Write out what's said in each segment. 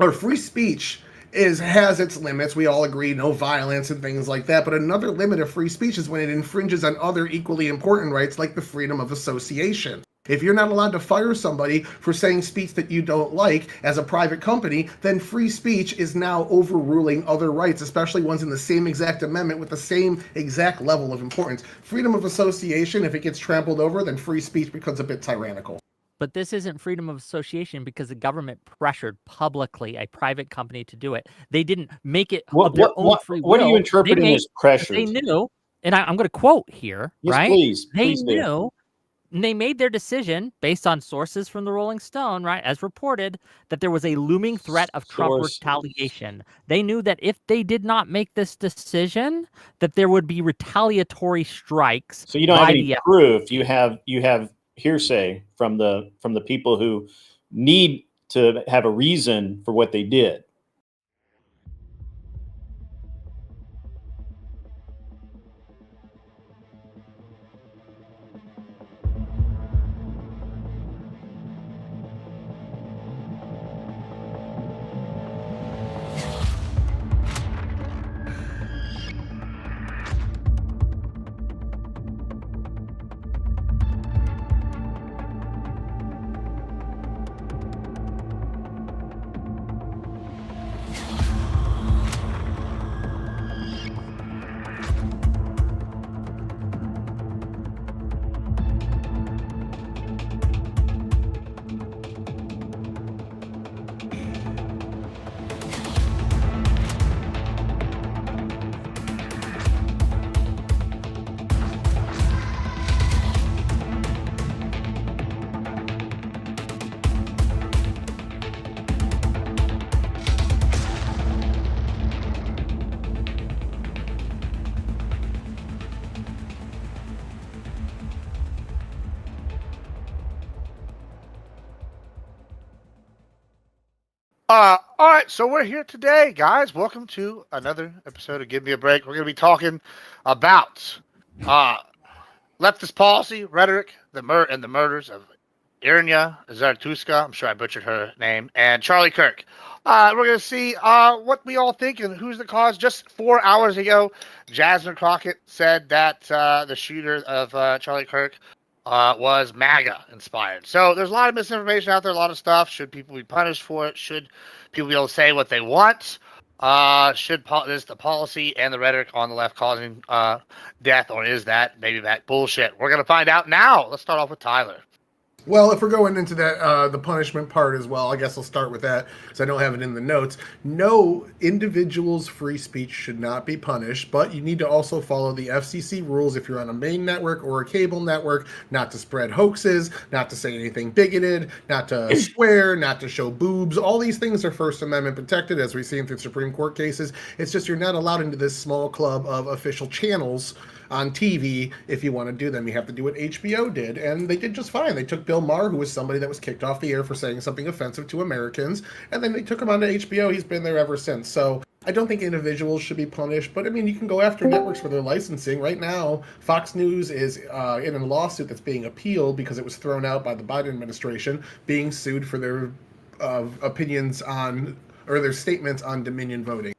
or free speech has its limits. We all agree, no violence and things like that. But another limit of free speech is when it infringes on other equally important rights, like the freedom of association. If you're not allowed to fire somebody for saying speech that you don't like as a private company, then free speech is now overruling other rights, especially ones in the same exact amendment with the same exact level of importance. Freedom of association, if it gets trampled over, then free speech becomes a bit tyrannical. But this isn't freedom of association because the government pressured publicly a private company to do it. They didn't make it of their own free will. What are you interpreting as pressure? They knew, and I'm going to quote here, yes, right? Please they do. knew, and they made their decision based on sources from the Rolling Stone, right, as reported, that there was a looming threat of Trump retaliation. They knew that if they did not make this decision, that there would be retaliatory strikes. So you don't have any proof. You have hearsay from the people who need to have a reason for what they did. All right, so we're here today, guys. Welcome to another episode of Give Me a Break. We're going to be talking about leftist policy, rhetoric, the murders of Irina Zaratustra. I'm sure I butchered her name, and Charlie Kirk. We're going to see what we all think and who's the cause. Just 4 hours ago, Jasmine Crockett said that the shooter of Charlie Kirk was MAGA inspired. So there's a lot of misinformation out there, a lot of stuff. Should people be punished for it? Should people be able to say what they want? Is the policy and the rhetoric on the left causing death, or is that maybe that bullshit? We're going to find out now. Let's start off with Tyler. Well, if we're going into that, the punishment part as well, I guess I'll start with that because I don't have it in the notes. No individual's free speech should not be punished, but you need to also follow the FCC rules if you're on a main network or a cable network, not to spread hoaxes, not to say anything bigoted, not to swear, not to show boobs. All these things are First Amendment protected, as we've seen through Supreme Court cases. It's just you're not allowed into this small club of official channels on TV. If you want to do them, you have to do what HBO did, and they did just fine. They took Bill Maher, who was somebody that was kicked off the air for saying something offensive to Americans, and then they took him onto HBO. He's been there ever since. So I don't think individuals should be punished, but I mean, you can go after networks for their licensing. Right now, Fox News is in a lawsuit that's being appealed because it was thrown out by the Biden administration, being sued for their opinions on, or their statements on Dominion voting.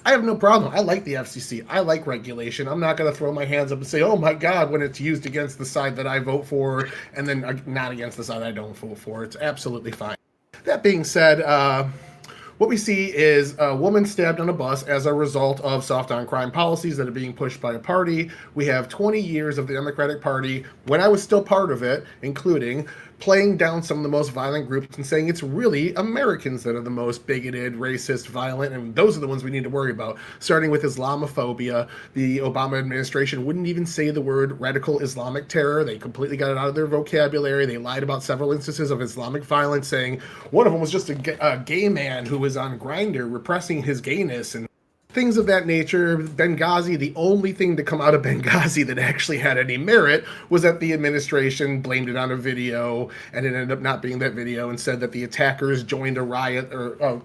I have no problem. I like the FCC. I like regulation. I'm not going to throw my hands up and say, oh my God, when it's used against the side that I vote for and then not against the side I don't vote for. It's absolutely fine. That being said, what we see is a woman stabbed on a bus as a result of soft on crime policies that are being pushed by a party. We have 20 years of the Democratic Party, when I was still part of it, including playing down some of the most violent groups and saying it's really Americans that are the most bigoted, racist, violent, and those are the ones we need to worry about. Starting with Islamophobia, the Obama administration wouldn't even say the word radical Islamic terror. They completely got it out of their vocabulary. They lied about several instances of Islamic violence, saying one of them was just a gay man who was on Grindr repressing his gayness and things of that nature. Benghazi, the only thing to come out of Benghazi that actually had any merit was that the administration blamed it on a video, and it ended up not being that video, and said that the attackers joined a riot or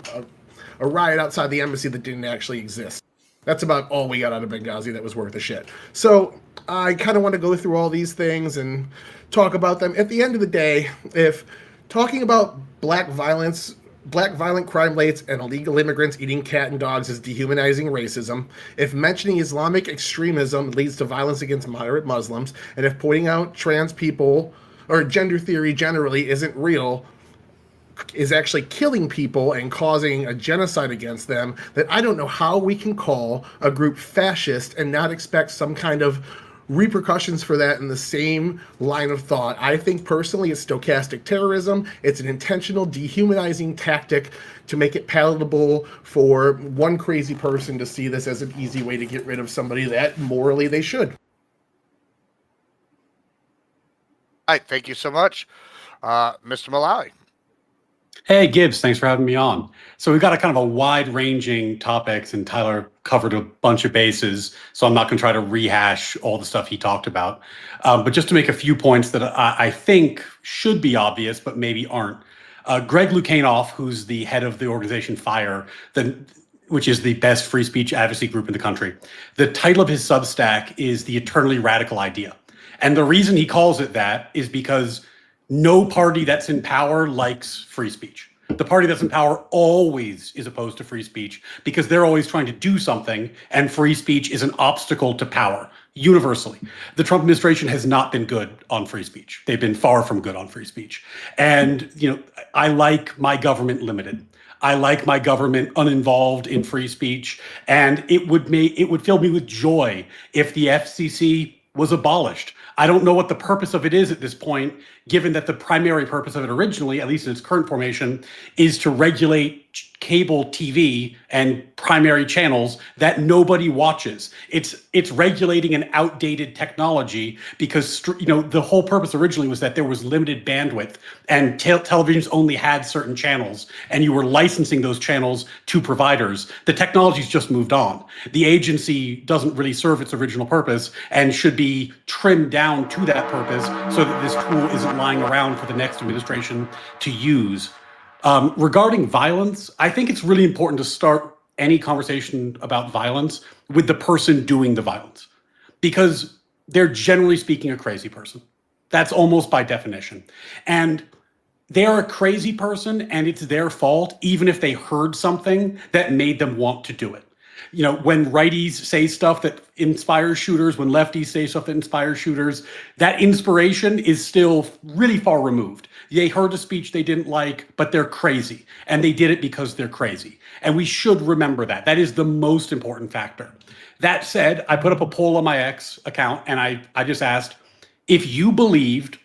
a riot outside the embassy that didn't actually exist. That's about all we got out of Benghazi that was worth a shit. So I kind of want to go through all these things and talk about them. At the end of the day, if talking about black violence black violent crime rates and illegal immigrants eating cat and dogs is dehumanizing racism, if mentioning Islamic extremism leads to violence against moderate Muslims, and if pointing out trans people or gender theory generally isn't real, is actually killing people and causing a genocide against them, that I don't know how we can call a group fascist and not expect some kind of repercussions for that in the same line of thought. I think personally it's stochastic terrorism. It's an intentional dehumanizing tactic to make it palatable for one crazy person to see this as an easy way to get rid of somebody that morally they should. All right, thank you so much, Mr. Malawi. Hey, Gibbs, thanks for having me on. So we've got a kind of a wide-ranging topics, and Tyler covered a bunch of bases, so I'm not going to try to rehash all the stuff he talked about. But just to make a few points that I think should be obvious, but maybe aren't. Greg Lukianoff, who's the head of the organization FIRE, which is the best free speech advocacy group in the country, the title of his Substack is The Eternally Radical Idea. And the reason he calls it that is because no party that's in power likes free speech. The party that's in power always is opposed to free speech because they're always trying to do something, and free speech is an obstacle to power, universally. The Trump administration has not been good on free speech. They've been far from good on free speech. And, I like my government limited. I like my government uninvolved in free speech. And it would fill me with joy if the FCC was abolished. I don't know what the purpose of it is at this point, given that the primary purpose of it originally, at least in its current formation, is to regulate cable TV and primary channels that nobody watches. It's regulating an outdated technology because the whole purpose originally was that there was limited bandwidth and televisions only had certain channels, and you were licensing those channels to providers. The technology's just moved on. The agency doesn't really serve its original purpose and should be trimmed down to that purpose so that this tool isn't lying around for the next administration to use. Regarding violence, I think it's really important to start any conversation about violence with the person doing the violence, because they're generally speaking a crazy person. That's almost by definition. And they're a crazy person, and it's their fault, even if they heard something that made them want to do it. When righties say stuff that inspires shooters, when lefties say stuff that inspires shooters, that inspiration is still really far removed. They heard a speech they didn't like, but they're crazy. And they did it because they're crazy. And we should remember that. That is the most important factor. That said, I put up a poll on my X account, and I just asked, if you believed,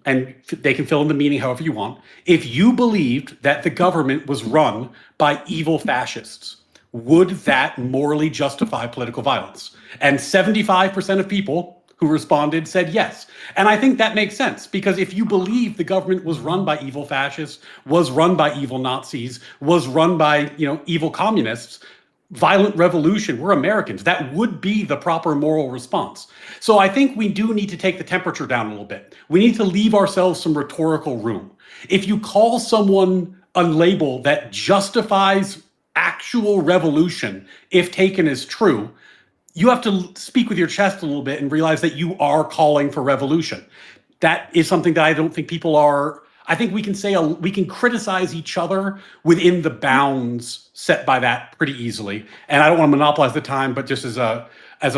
and they can fill in the meaning however you want, if you believed that the government was run by evil fascists, would that morally justify political violence? And 75% of people who responded said yes. And I think that makes sense, because if you believe the government was run by evil fascists, was run by evil Nazis, was run by, evil communists, violent revolution, we're Americans, that would be the proper moral response. So I think we do need to take the temperature down a little bit. We need to leave ourselves some rhetorical room. If you call someone a label that justifies actual revolution, if taken as true, you have to speak with your chest a little bit and realize that you are calling for revolution. That is something that I don't think people are. I think we can criticize each other within the bounds set by that pretty easily. And I don't want to monopolize the time, but just as a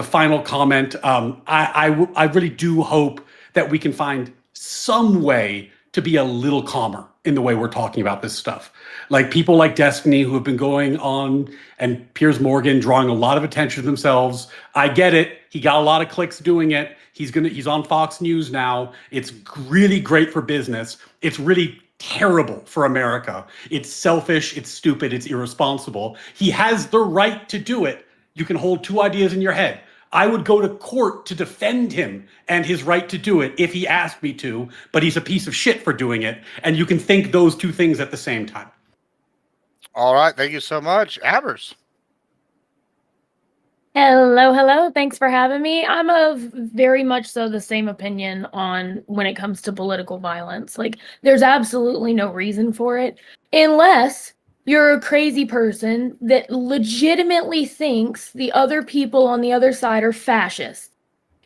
final comment, I really do hope that we can find some way to be a little calmer in the way we're talking about this stuff. Like people like Destiny, who have been going on, and Piers Morgan drawing a lot of attention to themselves. I get it. He got a lot of clicks doing it. He's on Fox News now. It's really great for business. It's really terrible for America. It's selfish, it's stupid, it's irresponsible. He has the right to do it. You can hold two ideas in your head. I would go to court to defend him and his right to do it if he asked me to, but he's a piece of shit for doing it. And you can think those two things at the same time. All right. Thank you so much. Abers. Hello. Thanks for having me. I'm of very much so the same opinion on when it comes to political violence. Like, there's absolutely no reason for it unless you're a crazy person that legitimately thinks the other people on the other side are fascists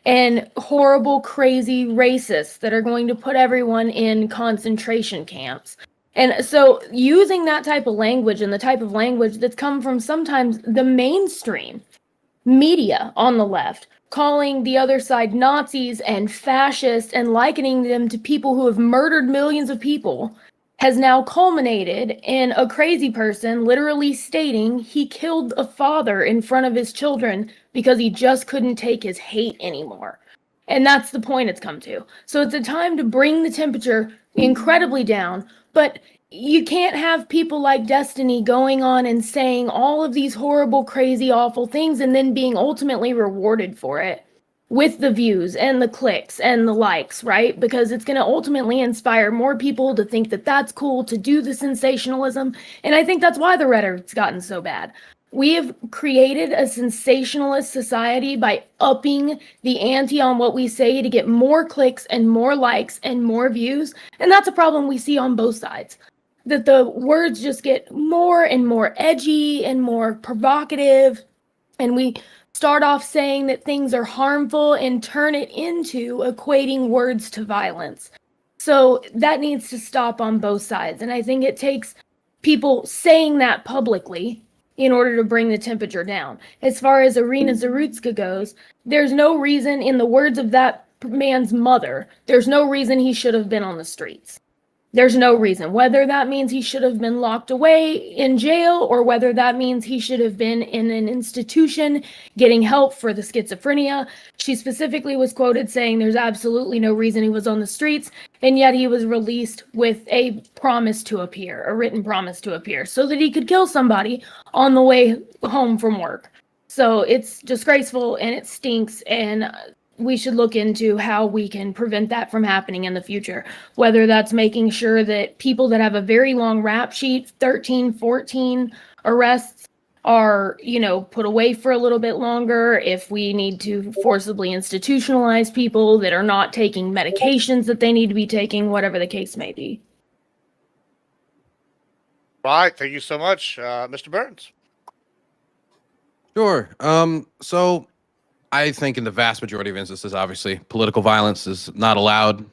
and horrible, crazy racists that are going to put everyone in concentration camps. And so using that type of language and the type of language that's come from sometimes the mainstream media on the left, calling the other side Nazis and fascists and likening them to people who have murdered millions of people, has now culminated in a crazy person literally stating he killed a father in front of his children because he just couldn't take his hate anymore. And that's the point it's come to. So it's a time to bring the temperature incredibly down, but you can't have people like Destiny going on and saying all of these horrible, crazy, awful things and then being ultimately rewarded for it with the views and the clicks and the likes, right? Because it's going to ultimately inspire more people to think that that's cool, to do the sensationalism. And I think that's why the rhetoric's gotten so bad. We have created a sensationalist society by upping the ante on what we say to get more clicks and more likes and more views. And that's a problem we see on both sides. That the words just get more and more edgy and more provocative. And we start off saying that things are harmful and turn it into equating words to violence. So that needs to stop on both sides. And I think it takes people saying that publicly in order to bring the temperature down. As far as Irina Zarutska goes, there's no reason, in the words of that man's mother, there's no reason he should have been on the streets. There's no reason. Whether that means he should have been locked away in jail or whether that means he should have been in an institution getting help for the schizophrenia. She specifically was quoted saying there's absolutely no reason he was on the streets, and yet he was released with a promise to appear, a written promise to appear, so that he could kill somebody on the way home from work. So it's disgraceful and it stinks, and we should look into how we can prevent that from happening in the future, whether that's making sure that people that have a very long rap sheet, 13, 14 arrests, are, put away for a little bit longer, if we need to forcibly institutionalize people that are not taking medications that they need to be taking, whatever the case may be. Right. Thank you so much, Mr. Burns. Sure. So I think in the vast majority of instances, obviously, political violence is not allowed.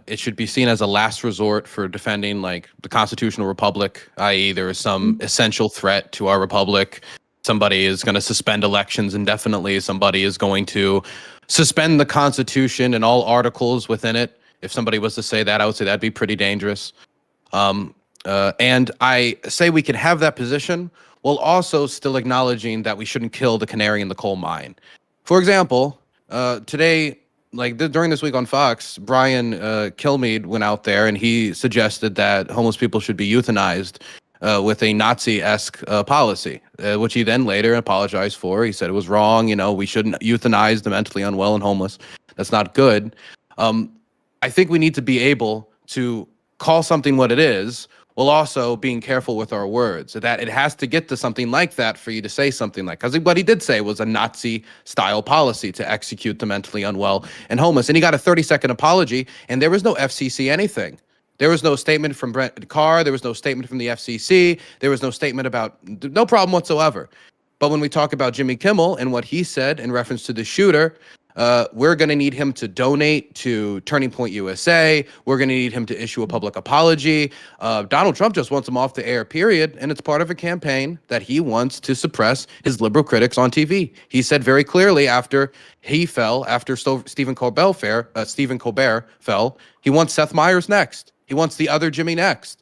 It should be seen as a last resort for defending, like, the constitutional republic, i.e. there is some essential threat to our republic. Somebody is going to suspend elections indefinitely. Somebody is going to suspend the Constitution and all articles within it. If somebody was to say that, I would say that'd be pretty dangerous. And I say we can have that position while also still acknowledging that we shouldn't kill the canary in the coal mine. For example, today, during this week on Fox, Brian Kilmeade went out there and he suggested that homeless people should be euthanized with a Nazi-esque policy, which he then later apologized for. He said it was wrong. We shouldn't euthanize the mentally unwell and homeless. That's not good. I think we need to be able to call something what it is, while also being careful with our words, that it has to get to something like that for you to say something like, because what he did say was a Nazi-style policy to execute the mentally unwell and homeless. And he got a 30-second apology, and there was no FCC anything. There was no statement from Brent Carr. There was no statement from the FCC. There was no statement about, no problem whatsoever. But when we talk about Jimmy Kimmel and what he said in reference to the shooter, we're going to need him to donate to Turning Point USA. We're going to need him to issue a public apology. Donald Trump just wants him off the air, period. And it's part of a campaign that he wants to suppress his liberal critics on TV. He said very clearly after he fell, after Stephen Colbert fell, he wants Seth Meyers next. He wants the other Jimmy next.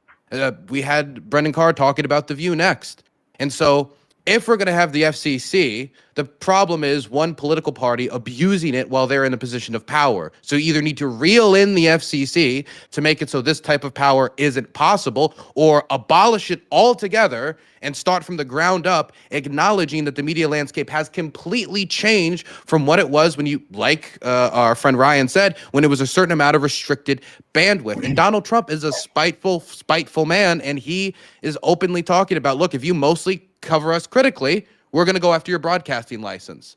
We had Brendan Carr talking about The View next. And so if we're going to have the FCC, the problem is one political party abusing it while they're in a position of power. So you either need to reel in the FCC to make it so this type of power isn't possible, or abolish it altogether and start from the ground up, acknowledging that the media landscape has completely changed from what it was when you, like our friend Ryan said, when it was a certain amount of restricted bandwidth. And Donald Trump is a spiteful man, and he is openly talking about, look, if you mostly cover us critically, we're going to go after your broadcasting license.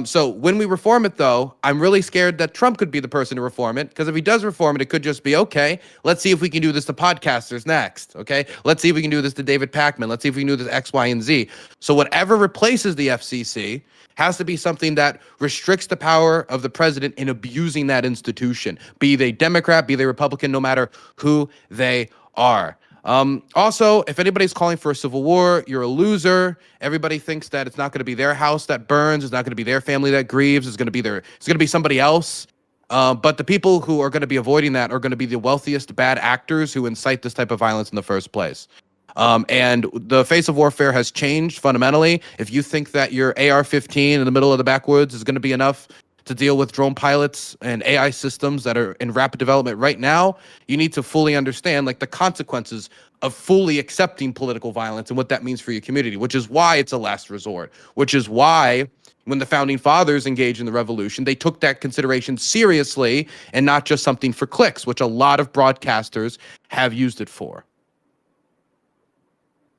So when we reform it, though, I'm really scared that Trump could be the person to reform it, because if he does reform it, it could just be, okay, let's see if we can do this to podcasters next, okay? Let's see if we can do this to David Pakman. Let's see if we can do this to X, Y, and Z. So whatever replaces the FCC has to be something that restricts the power of the president in abusing that institution, be they Democrat, be they Republican, no matter who they are. Also, if anybody's calling for a civil war, you're a loser. Everybody thinks that it's not going to be their house that burns, it's not going to be their family that grieves, it's going to be somebody else. But the people who are going to be avoiding that are going to be the wealthiest bad actors who incite this type of violence in the first place. And the face of warfare has changed fundamentally. If you think that your AR-15 in the middle of the backwoods is going to be enough to deal with drone pilots and AI systems that are in rapid development right now, you need to fully understand like the consequences of fully accepting political violence and what that means for your community, which is why it's a last resort, which is why when the founding fathers engaged in the revolution, they took that consideration seriously and not just something for clicks, which a lot of broadcasters have used it for.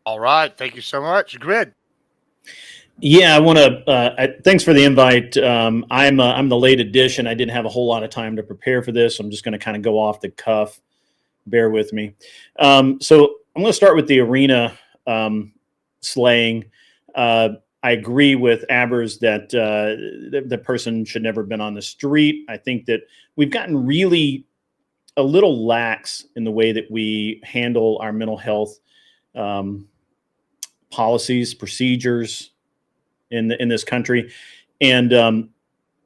All right. Thank you so much. Grid. Yeah, I want to. Thanks for the invite. I'm the late edition. I didn't have a whole lot of time to prepare for this. I'm just going to kind of go off the cuff. Bear with me. So I'm going to start with the arena slaying. I agree with Abers that the person should never have been on the street. I think that we've gotten really a little lax in the way that we handle our mental health policies, procedures in this country, and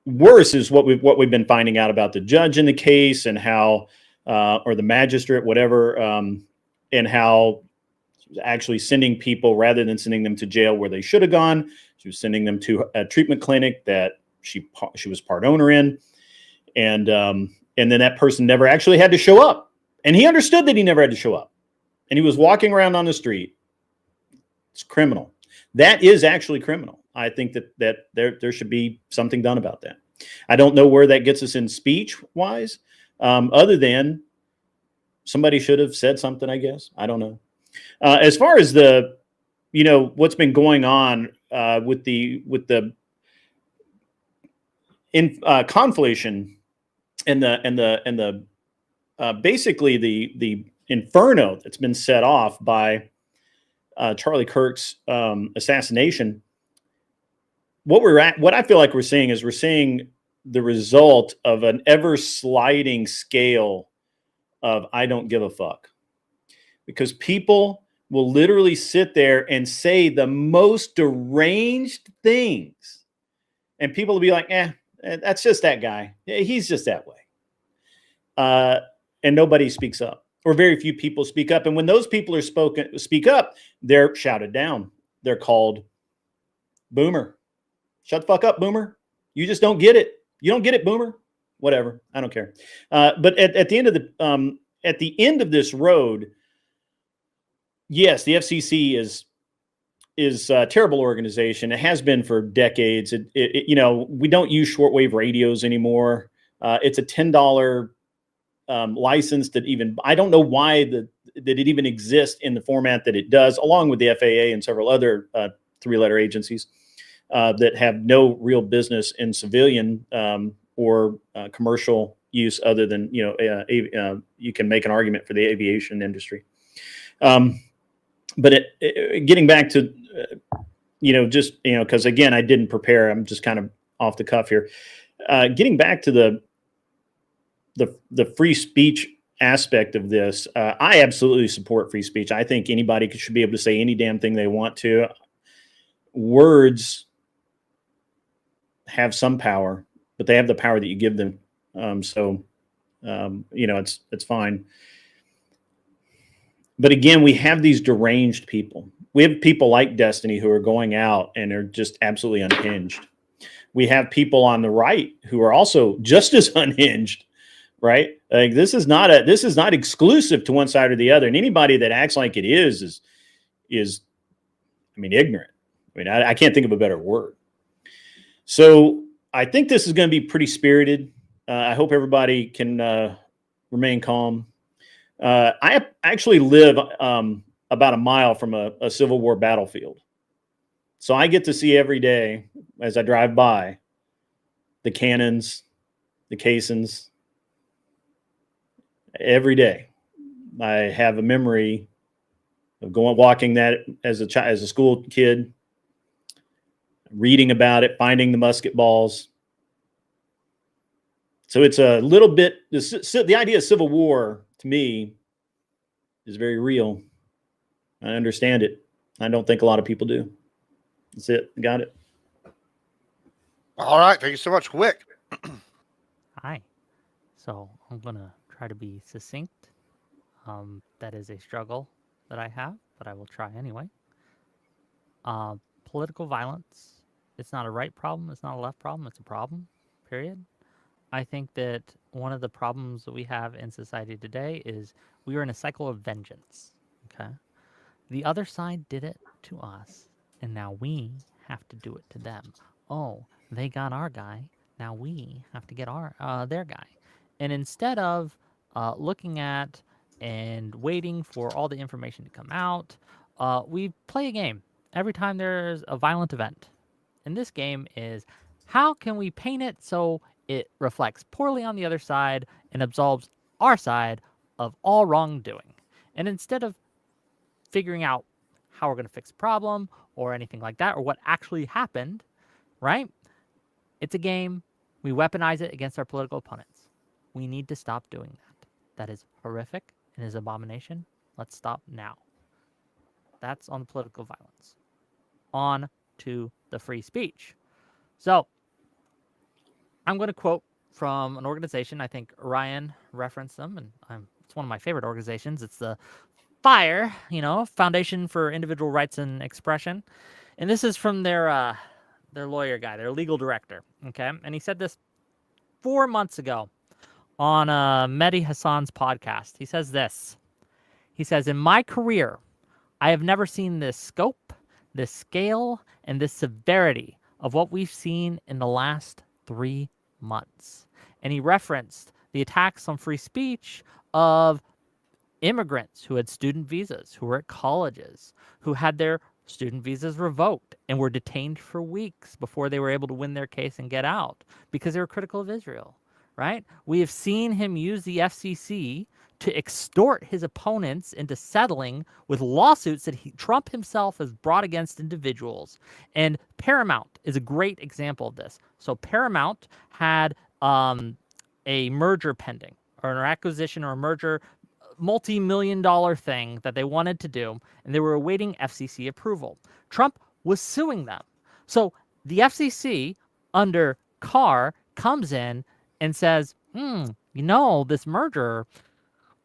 worse is what we've been finding out about the judge in the case and how, or the magistrate, whatever, and how she was actually sending people rather than sending them to jail where they should have gone. She was sending them to a treatment clinic that she was part owner in, and then that person never actually had to show up, and he understood that he never had to show up, and he was walking around on the street. It's criminal. That is actually criminal. I think that there should be something done about that. I don't know where that gets us in speech wise, other than somebody should have said something, I guess. I don't know. As far as the, what's been going on with the conflation and the basically the inferno that's been set off by Charlie Kirk's assassination. What I feel like we're seeing the result of an ever sliding scale of I don't give a fuck, because people will literally sit there and say the most deranged things, and people will be like, that's just that guy. He's just that way. And nobody speaks up, or very few people speak up. And when those people speak up, they're shouted down. They're called boomer. Shut the fuck up, boomer. You just don't get it. You don't get it, boomer. Whatever. I don't care. But at the end of this road, yes, the FCC is a terrible organization. It has been for decades. We don't use shortwave radios anymore. It's a $10 license that even, I don't know why that it even exists in the format that it does, along with the FAA and several other three-letter agencies that have no real business in civilian or commercial use, other than, you can make an argument for the aviation industry. But getting back to, because again, I didn't prepare. I'm just kind of off the cuff here. Getting back to the free speech aspect of this, I absolutely support free speech. I think anybody should be able to say any damn thing they want to. Words have some power, but they have the power that you give them. It's fine. But again, we have these deranged people. We have people like Destiny who are going out and are just absolutely unhinged. We have people on the right who are also just as unhinged, right? Like this is not exclusive to one side or the other. And anybody that acts like it is ignorant. I can't think of a better word. So I think this is going to be pretty spirited. I hope everybody can remain calm. I actually live about a mile from a Civil War battlefield. So I get to see every day as I drive by the cannons, the caissons. Every day I have a memory of walking that as a school kid, reading about it, finding the musket balls. So it's the idea of Civil War to me is very real. I understand it. I don't think a lot of people do. That's it. Got it. All right. Thank you so much. Wick. Hi. So I'm going to try to be succinct. That is a struggle that I have, but I will try anyway. Political violence, it's not a right problem. It's not a left problem. It's a problem, period. I think that one of the problems that we have in society today is we are in a cycle of vengeance. Okay. The other side did it to us, and now we have to do it to them. Oh, they got our guy. Now we have to get their guy. And instead of looking at and waiting for all the information to come out, we play a game every time there's a violent event. And this game is, how can we paint it so it reflects poorly on the other side and absolves our side of all wrongdoing? And instead of figuring out how we're going to fix the problem or anything like that, or what actually happened, right? It's a game. We weaponize it against our political opponents. We need to stop doing that. That is horrific and is abomination. Let's stop now. That's on the political violence. On to the free speech. So I'm going to quote from an organization. I think Ryan referenced them, and it's one of my favorite organizations. It's the FIRE, Foundation for Individual Rights and Expression. And this is from their lawyer guy, their legal director, okay? And he said this 4 months ago on Mehdi Hassan's podcast. He says this. He says, in my career, I have never seen this scope, this scale, and this severity of what we've seen in the last 3 months. And he referenced the attacks on free speech of immigrants who had student visas, who were at colleges, who had their student visas revoked and were detained for weeks before they were able to win their case and get out because they were critical of Israel, right? We have seen him use the FCC to extort his opponents into settling with lawsuits that Trump himself has brought against individuals. And Paramount is a great example of this. So Paramount had a merger pending, or an acquisition or a merger, multi-million-dollar thing that they wanted to do, and they were awaiting FCC approval. Trump was suing them. So the FCC, under Carr, comes in and says, this merger,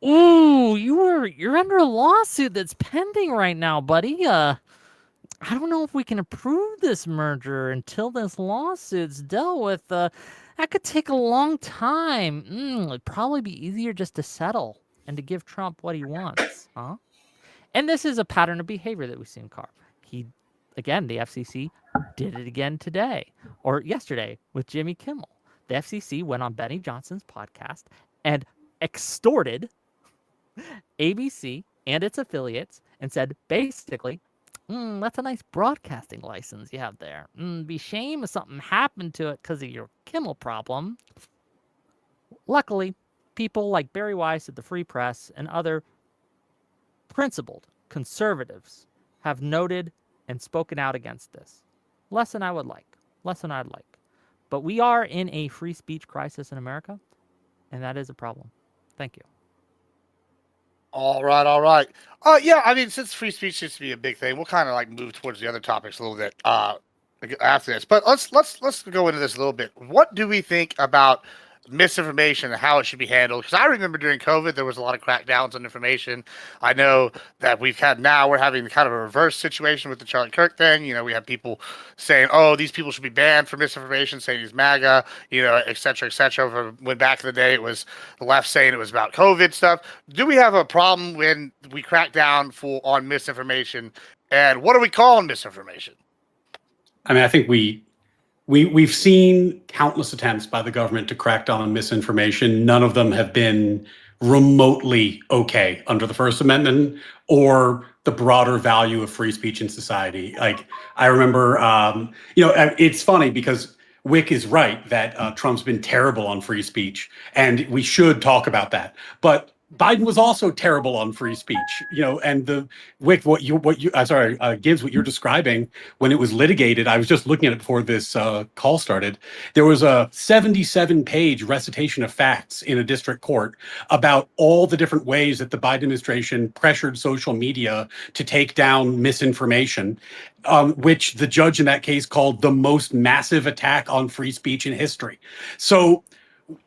you're under a lawsuit that's pending right now, buddy. I don't know if we can approve this merger until this lawsuit's dealt with. That could take a long time. It'd probably be easier just to settle and to give Trump what he wants, huh? And this is a pattern of behavior that we see in Carr. The FCC did it again today, or yesterday with Jimmy Kimmel. The FCC went on Benny Johnson's podcast and extorted ABC and its affiliates and said, basically, that's a nice broadcasting license you have there. Be shame if something happened to it because of your Kimmel problem. Luckily, people like Barry Weiss at the Free Press and other principled conservatives have noted and spoken out against this. Less than I'd like. But we are in a free speech crisis in America, and that is a problem. Thank you. All right. Since free speech seems to be a big thing, we'll kind of move towards the other topics a little bit after this. But let's go into this a little bit. What do we think about misinformation and how it should be handled? Because I remember during COVID, there was a lot of crackdowns on information. I know that we're having kind of a reverse situation with the Charlie Kirk thing. We have people saying, oh, these people should be banned for misinformation, saying he's MAGA, et cetera, et cetera. When back in the day, it was the left saying it was about COVID stuff. Do we have a problem when we crack down on misinformation? And what are we calling misinformation? I think we've seen countless attempts by the government to crack down on misinformation. None of them have been remotely okay under the First Amendment or the broader value of free speech in society. I remember, it's funny because Wick is right that Trump's been terrible on free speech, and we should talk about that. But Biden was also terrible on free speech, and Gibbs, what you're describing when it was litigated, I was just looking at it before this call started. There was a 77-page recitation of facts in a district court about all the different ways that the Biden administration pressured social media to take down misinformation, which the judge in that case called the most massive attack on free speech in history. So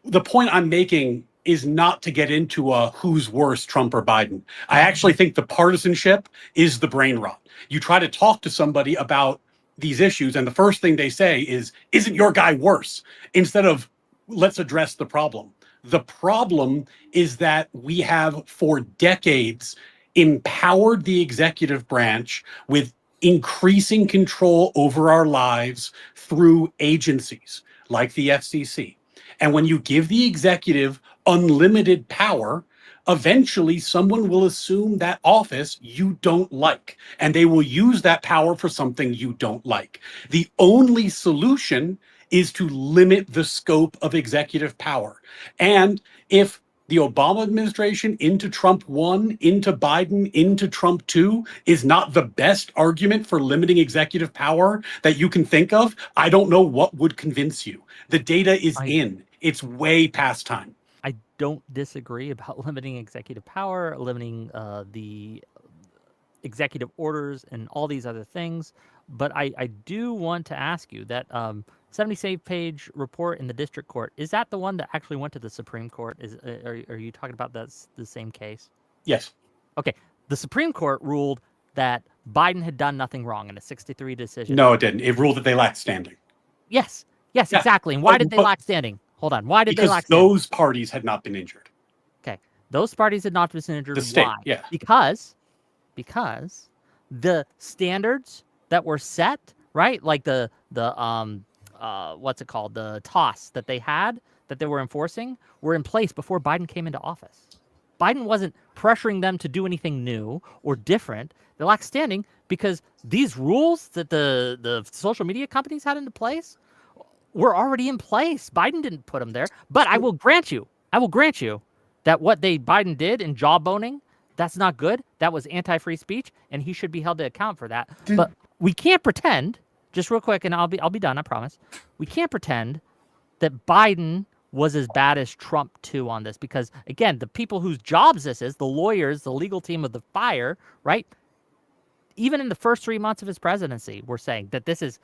the point I'm making is not to get into who's worse, Trump or Biden. I actually think the partisanship is the brain rot. You try to talk to somebody about these issues, and the first thing they say is, isn't your guy worse? Instead of, let's address the problem. The problem is that we have, for decades, empowered the executive branch with increasing control over our lives through agencies like the FCC. And when you give the executive unlimited power, eventually someone will assume that office you don't like, and they will use that power for something you don't like. The only solution is to limit the scope of executive power. And if the Obama administration into Trump 1, into Biden, into Trump 2 is not the best argument for limiting executive power that you can think of, I don't know what would convince you. The data is in. It's way past time. I don't disagree about limiting executive power, limiting the executive orders and all these other things. But I do want to ask you that 70-page report in the district court, is that the one that actually went to the Supreme Court? Are you talking about the same case? Yes. Okay. The Supreme Court ruled that Biden had done nothing wrong in a 6-3 decision. No, it didn't. It ruled that they lacked standing. Yes, exactly. And why did they lack standing? Hold on. Why did they lack standing? Because those parties had not been injured. Okay. Those parties had not been injured. The state, why? yeah. Because the standards that were set, right? Like the what's it called? The TOS that they had, that they were enforcing, were in place before Biden came into office. Biden wasn't pressuring them to do anything new or different. They lacked standing because these rules that the social media companies had into place were already in place. Biden didn't put them there. But I will grant you that what Biden did in jawboning, that's not good. That was anti-free speech, and he should be held to account for that. But we can't pretend, just real quick, and I'll be done, I promise. We can't pretend that Biden was as bad as Trump too on this, because again, the people whose jobs this is, the lawyers, the legal team of the fire, right? Even in the first 3 months of his presidency, we're saying that this is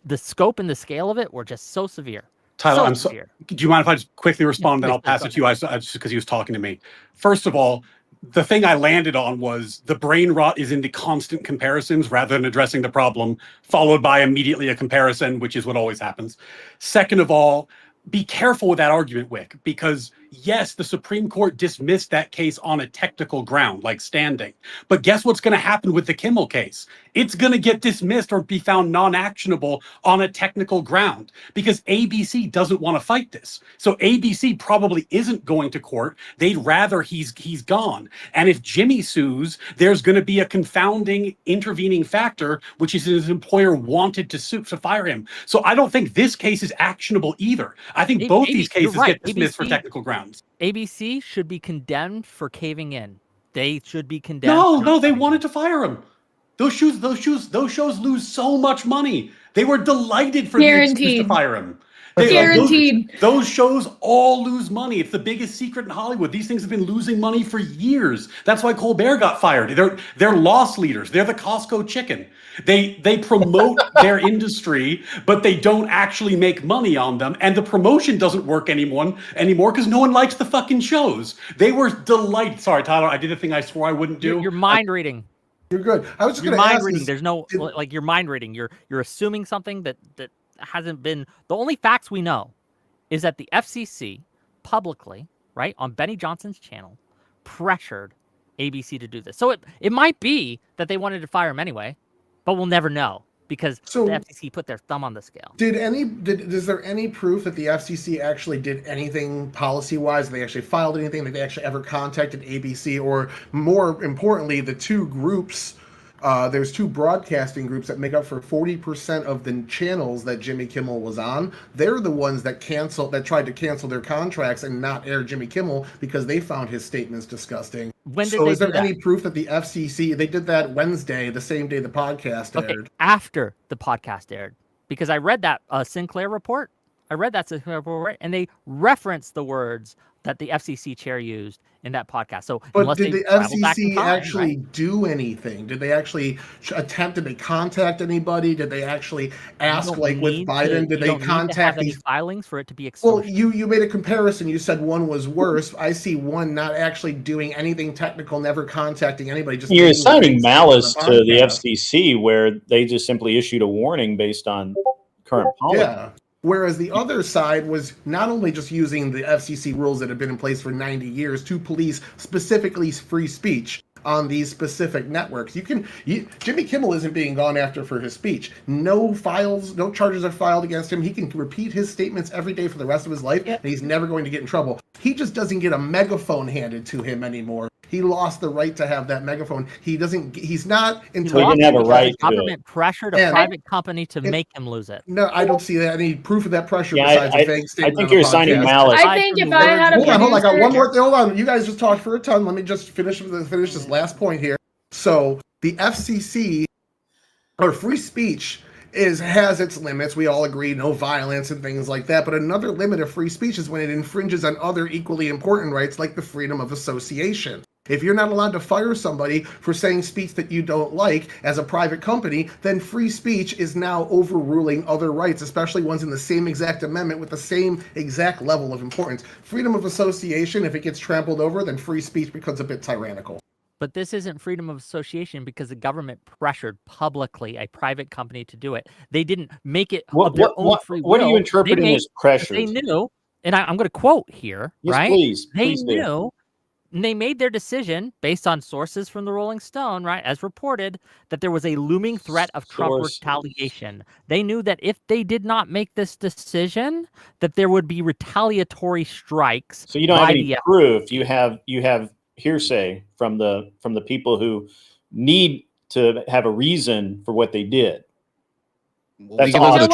the scope and the scale of it were just so severe. Tyler, do you mind if I just quickly respond, then I'll pass it to you just because he was talking to me. First of all, the thing I landed on was the brain rot is into constant comparisons rather than addressing the problem, followed by immediately a comparison, which is what always happens. Second of all, be careful with that argument, Wick, because yes, the Supreme Court dismissed that case on a technical ground, like standing. But guess what's going to happen with the Kimmel case? It's going to get dismissed or be found non-actionable on a technical ground because ABC doesn't want to fight this. So ABC probably isn't going to court. They'd rather he's gone. And if Jimmy sues, there's going to be a confounding intervening factor, which is his employer wanted to fire him. So I don't think this case is actionable either. I think both these cases get dismissed for technical grounds. ABC should be condemned for caving in. They should be condemned. No, they wanted to fire him. Those shows lose so much money. They were delighted for the excuse to fire him. Guaranteed. Those shows all lose money. It's the biggest secret in Hollywood. These things have been losing money for years. That's why Colbert got fired. They're loss leaders. They're the Costco chicken. They promote their industry, but they don't actually make money on them. And the promotion doesn't work anymore because no one likes the fucking shows. They were delighted. Sorry, Tyler, I did a thing I swore I wouldn't do. You're mind reading. You're good. I was just going to ask mind reading. There's no like you're mind reading. You're assuming something that hasn't been. The only facts we know is that the FCC publicly, right, on Benny Johnson's channel, pressured ABC to do this. So it might be that they wanted to fire him anyway, but we'll never know because the FCC put their thumb on the scale. Is there any proof that the FCC actually did anything policy-wise? They actually filed anything? That they actually ever contacted ABC? Or more importantly, the two groups there's two broadcasting groups that make up for 40% of the channels that Jimmy Kimmel was on. They're the ones that tried to cancel their contracts and not air Jimmy Kimmel because they found his statements disgusting. When did So they is there do that? any proof that the FCC, they did that Wednesday, the same day the podcast Okay, aired? after the podcast aired, because I read that Sinclair report. I read that Sinclair report, and they referenced the words that the FCC chair used in that podcast. So, But unless did they the traveled back in FCC time, actually do anything? Did they actually attempt? Did they contact anybody? Did they actually ask, like with Biden? Did they contact any these? filings for it to be Well, extortion? you made a comparison. You said one was worse. I see one not actually doing anything technical, never contacting anybody. Just You're taking the assigning things malice on to the podcast. FCC, where they just simply issued a warning based on current policy. Yeah. Whereas the other side was not only just using the FCC rules that have been in place for 90 years to police specifically free speech on these specific networks. Jimmy Kimmel isn't being gone after for his speech. No charges are filed against him. He can repeat his statements every day for the rest of his life, and he's never going to get in trouble. He just doesn't get a megaphone handed to him anymore. He lost the right to have that megaphone. He's not entitled. He didn't have a right to government pressured a private company to make him lose it. No, I don't see any proof of that pressure Yeah, besides a vague I statement. think on you're the assigning podcast. malice. I think if I had a Hold on, I got producer- one more thing. Hold on, you guys just talked for a ton. Let me just finish this last point here. So the FCC or free speech has its limits. We all agree, no violence and things like that. But another limit of free speech is when it infringes on other equally important rights, like the freedom of association. If you're not allowed to fire somebody for saying speech that you don't like as a private company, then free speech is now overruling other rights, especially ones in the same exact amendment with the same exact level of importance. Freedom of association, if it gets trampled over, then free speech becomes a bit tyrannical. But this isn't freedom of association because the government pressured publicly a private company to do it. They didn't make it of their own free will. What are you interpreting as pressure? They knew, and I'm going to quote here, yes, right? Please They do. knew, and they made their decision based on sources from the Rolling Stone, right, as reported, that there was a looming threat of Trump retaliation. They knew that if they did not make this decision, that there would be retaliatory strikes. So you don't have any proof. You have hearsay from the people who need to have a reason for what they did. That's awesome.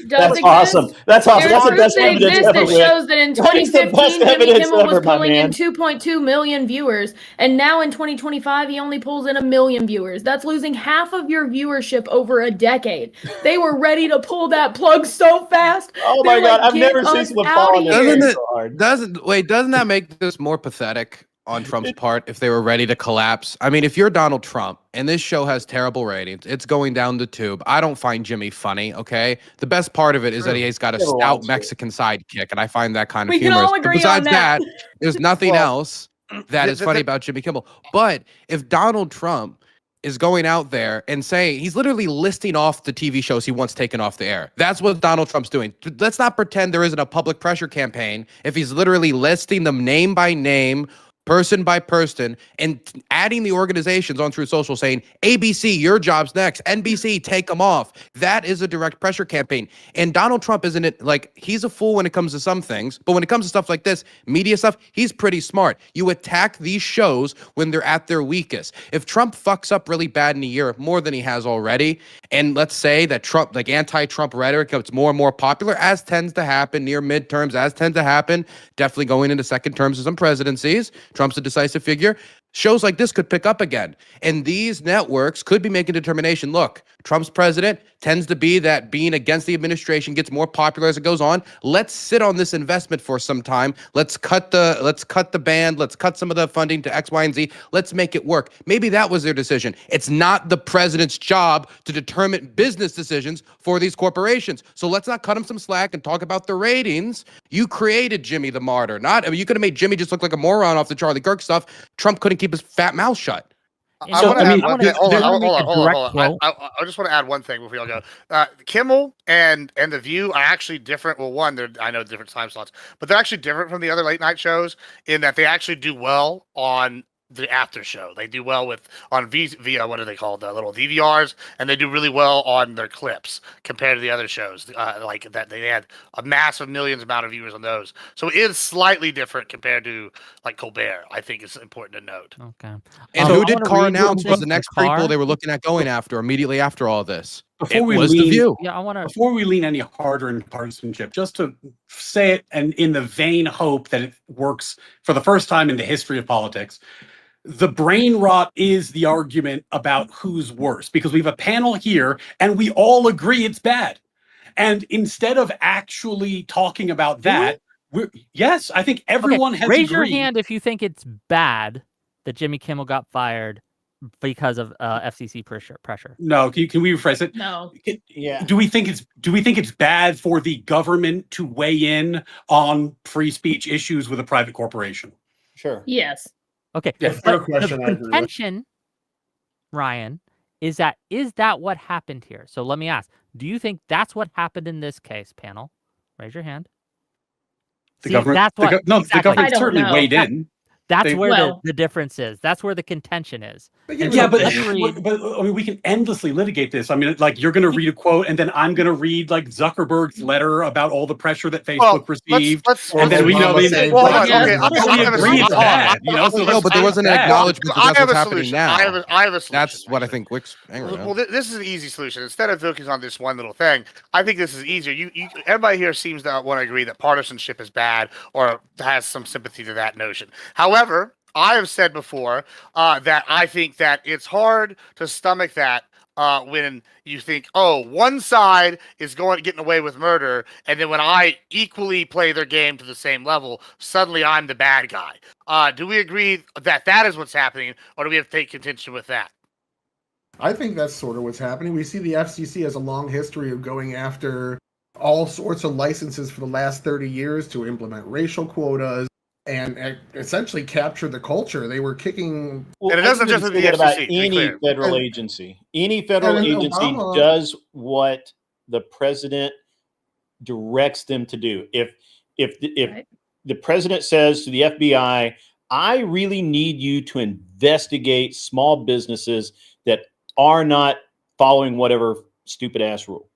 That's awesome. That's awesome. That's the best evidence ever. That shows that in 2015, Jimmy Kimmel was pulling in 2.2 million viewers, and now in 2025, he only pulls in 1 million viewers. That's losing half of your viewership over a decade. They were ready to pull that plug so fast. Oh my God, I've never seen someone fall on so hard. Doesn't that make this more pathetic on Trump's part if they were ready to collapse? I mean, if you're Donald Trump and this show has terrible ratings, it's going down the tube. I don't find Jimmy funny, okay? The best part of it is that he's got a stout Mexican sidekick, and I find that kind of humorous. We can all agree besides on that. there's nothing else that is funny about Jimmy Kimmel. But if Donald Trump is going out there and saying, he's literally listing off the TV shows he wants taken off the air. That's what Donald Trump's doing. Let's not pretend there isn't a public pressure campaign if he's literally listing them name by name, person by person, and adding the organizations on through social saying, ABC, your job's next. NBC, take them off. That is a direct pressure campaign. And Donald Trump isn't it like, he's a fool when it comes to some things, but when it comes to stuff like this, media stuff, he's pretty smart. You attack these shows when they're at their weakest. If Trump fucks up really bad in a year, more than he has already, and let's say that Trump, like anti-Trump rhetoric gets more and more popular, as tends to happen near midterms, as tends to happen, definitely going into second terms of some presidencies, Trump's a decisive figure. Shows like this could pick up again. And these networks could be making a determination. Look, Trump's president tends to be that being against the administration gets more popular as it goes on. Let's sit on this investment for some time. Let's cut the band. Let's cut some of the funding to X, Y, and Z. Let's make it work. Maybe that was their decision. It's not the president's job to determine business decisions for these corporations. So let's not cut him some slack and talk about the ratings. You created Jimmy the martyr. You could have made Jimmy just look like a moron off the Charlie Kirk stuff. Trump couldn't keep his fat mouth shut. I want to add one thing. Hold on. I just want to add one thing before y'all go. Kimmel and The View are actually different. Well, one, I know different time slots, but they're actually different from the other late night shows in that they actually do well on the after show. They do well via what are they called, the little DVRs, and they do really well on their clips compared to the other shows. Like that, they had a massive millions amount of viewers on those. So it is slightly different compared to like Colbert. I think it's important to note. Okay. And So who I did wanna Carr read announce was something the for next Carr. prequel they were looking at going after immediately after all this? Before It we was lean, The View. Yeah, I want to. Before we lean any harder in partisanship, just to say it and in the vain hope that it works for the first time in the history of politics, the brain rot is the argument about who's worse, because we have a panel here and we all agree it's bad. And instead of actually talking about that, yes, I think everyone has Raise your agreed. hand if you think it's bad that Jimmy Kimmel got fired because of FCC pressure. No, can we rephrase it? No. Yeah. Do we think it's bad for the government to weigh in on free speech issues with a private corporation? Sure. Yes. Okay. Yeah, fair But question, I the agree with. contention, Ryan, is that what happened here? So let me ask: do you think that's what happened in this case, panel? Raise your hand. The See, government, that's what the exactly. government I don't certainly know. weighed in. That's They- where Well- the difference is. That's where the contention is. Yeah, Yeah, but, let's read. but I mean, we can endlessly litigate this. I mean, like you're going to read a quote, and then I'm going to read like Zuckerberg's letter about all the pressure that Facebook received, And then we know. Obama I mean, saying, well, like, yeah, okay, we I have a agree it's solution. bad. You know, so No, but there let's wasn't say an it's bad. acknowledgement that I that's have what's a happening solution. now. I have a solution. That's what I think Wick's angry Well, about. this is an easy solution. Instead of focusing on this one little thing, I think this is easier. Everybody here seems to want to agree that partisanship is bad or has some sympathy to that notion. However, I have said before that I think that it's hard to stomach that when you think, oh, one side is getting away with murder, and then when I equally play their game to the same level, suddenly I'm the bad guy. Do we agree that that is what's happening, or do we have to take contention with that? I think that's sort of what's happening. We see the FCC has a long history of going after all sorts of licenses for the last 30 years to implement racial quotas and essentially capture the culture. They were kicking. Well, And it doesn't just say be that the about FCC, to be any clear. federal And- agency. Any federal and agency Obama- does what the president directs them to do. If Right. the president says to the FBI, I really need you to investigate small businesses that are not following whatever stupid ass rule,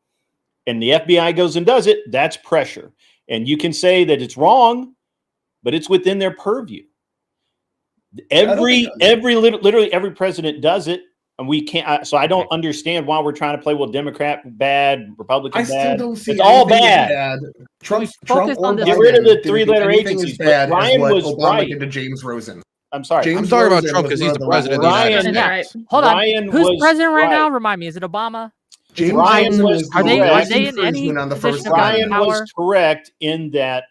and the FBI goes and does it, that's pressure. And you can say that it's wrong, but it's within their purview. Literally every president does it, and we can't. So I don't understand why we're trying to play, well, Democrat bad, Republican I still bad. don't see It's all anything as bad. Trump focus or on this. Biden Get rid of the didn't do three-letter anything agencies, as but bad Ryan as what was Obama right. did to James Rosen. I'm sorry. James I'm talking about Rosen Trump was 'cause one he's of the the president of the Ryan- United That's States. right. Hold on. Ryan Who's was president right now? right. Remind me. Is it Obama? James Ryan Rosen was was Are they correct. in any infringement on the position First of government Amendment. Ryan power? was correct in that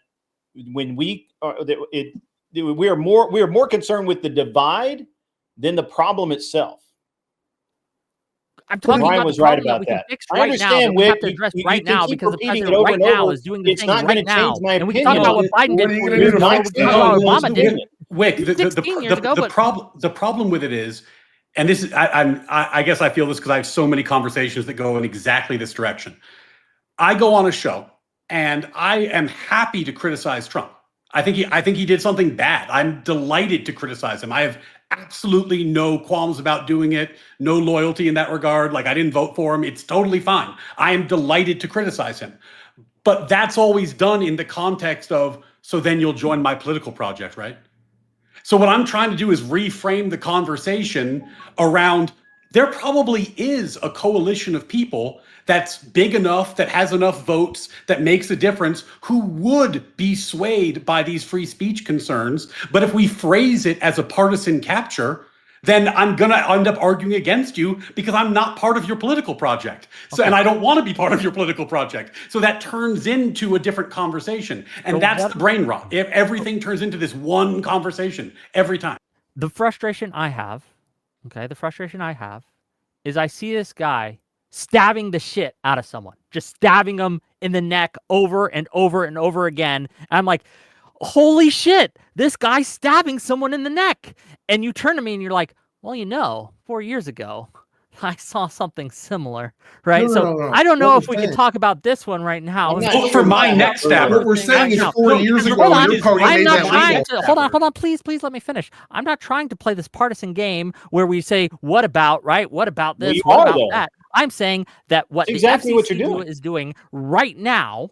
when we are more concerned with the divide than the problem itself. I'm talking Ryan about was the right problem that about we can that. fix I right now. That understand, we have Wick, to address you right can now keep because the repeating it president over right and now over. is doing the It's things not right gonna now. change my And we can talk opinion. about what Biden What did are you 4 gonna years do ago. next We can talk about what time? Obama did Wick, 16 years ago. But the problem with it is, and this is, I guess I feel this because I have so many conversations that go in exactly this direction. I go on a show and I am happy to criticize Trump. I think he did something bad. I'm delighted to criticize him. I have absolutely no qualms about doing it, no loyalty in that regard. Like, I didn't vote for him. It's totally fine. I am delighted to criticize him. But that's always done in the context of, so then you'll join my political project, right? So what I'm trying to do is reframe the conversation around, there probably is a coalition of people that's big enough, that has enough votes, that makes a difference, who would be swayed by these free speech concerns. But if we phrase it as a partisan capture, then I'm going to end up arguing against you because I'm not part of your political project. So, and I don't want to be part of your political project. So that turns into a different conversation. And So that's what- the brain rot. If everything turns into this one conversation every time. the frustration I have, is I see this guy stabbing the shit out of someone, just stabbing them in the neck over and over and over again. I'm like, holy shit, this guy's stabbing someone in the neck. And you turn to me and you're like, well, 4 years ago, I saw something similar, right? No. I don't know What if we're we can saying- talk about this one right now. I'm not Vote for my next stabber. What we're saying is No, 4 no, years because ago, hold on. your party I'm made not that trying legal. to hold on. Please let me finish. I'm not trying to play this partisan game where we say, "What about right? What about Well, this? you What are, about though. that?" I'm saying that what It's the exactly what FCC you're doing. is doing right now,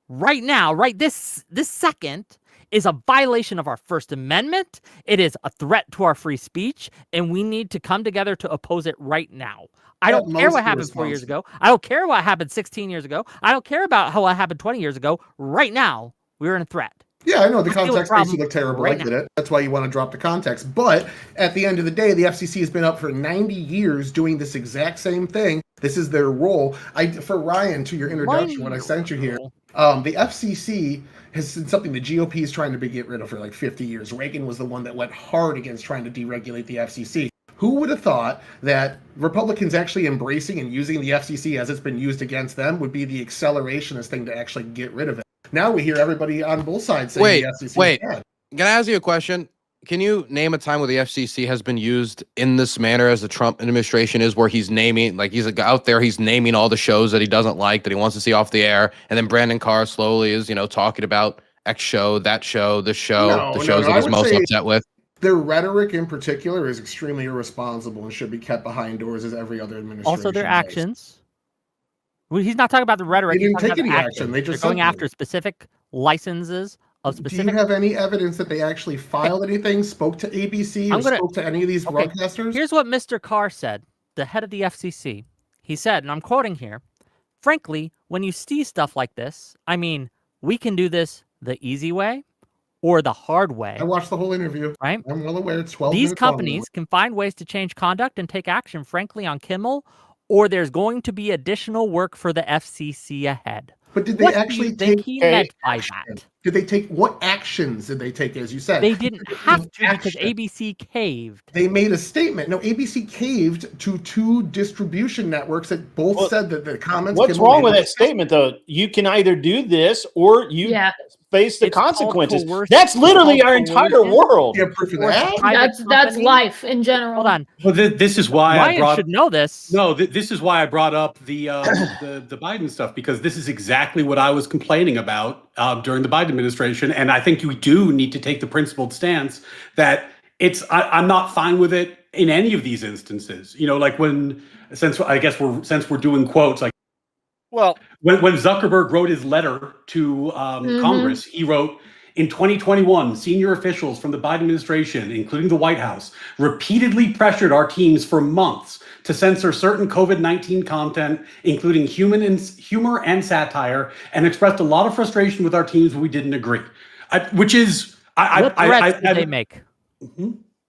right this second, is a violation of our First Amendment. It is a threat to our free speech, and we need to come together to oppose it right now. I don't care what happened 4 years ago. I don't care what happened 16 years ago. I don't care about how what happened 20 years ago. Right now, we're in a threat. Yeah, I know the Let's deal with context makes the you look terrible. right I get it. That's why you want to drop the context. But at the end of the day, the FCC has been up for 90 years doing this exact same thing. This is their role. For Ryan, to your introduction, when I sent you here, the FCC has been something the GOP is trying to get rid of for like 50 years. Reagan was the one that went hard against trying to deregulate the FCC. Who would have thought that Republicans actually embracing and using the FCC as it's been used against them would be the accelerationist thing to actually get rid of it? Now we hear everybody on both sides saying the FCC is bad. Can I ask you a question? Can you name a time where the FCC has been used in this manner as the Trump administration is, where he's naming, like he's out there, he's naming all the shows that he doesn't like, that he wants to see off the air, and then Brandon Carr slowly is, talking about X show, that show, this show, the shows that he's most upset with? Their rhetoric in particular is extremely irresponsible and should be kept behind doors as every other administration. Also, their actions. Well, he's not talking about the rhetoric. They didn't take any action. They're going after specific licenses of specific. Do you have any evidence that they actually filed anything, spoke to ABC, or spoke to any of these broadcasters? Here's what Mr. Carr said, the head of the FCC. He said, and I'm quoting here, "Frankly, when you see stuff like this, I mean, we can do this the easy way or the hard way." I watched the whole interview. Right? I'm well aware it's 12 These minutes long. companies can find ways to change conduct and take action, frankly, on Kimmel, or there's going to be additional work for the FCC ahead. But did they actually take meant by that? Did they take what actions did they take, as you said? They didn't have to because ABC caved. They made a statement. No, ABC caved to 2 distribution networks that both said that the comments. What's wrong with that statement, though? You can either do this or you face the consequences. That's literally our entire world. Yeah, proof of that. That's life in general. Hold on. Well, this is why Ryan should know this. No, this is why I brought up the Biden stuff, because this is exactly what I was complaining about during the Biden administration, and I think you do need to take the principled stance that I'm not fine with it in any of these instances. Like since we're doing quotes, like when Zuckerberg wrote his letter to Congress, he wrote, "In 2021, senior officials from the Biden administration, including the White House, repeatedly pressured our teams for months to censor certain COVID-19 content, including humor and satire, and expressed a lot of frustration with our teams when we didn't agree." What threats did they make?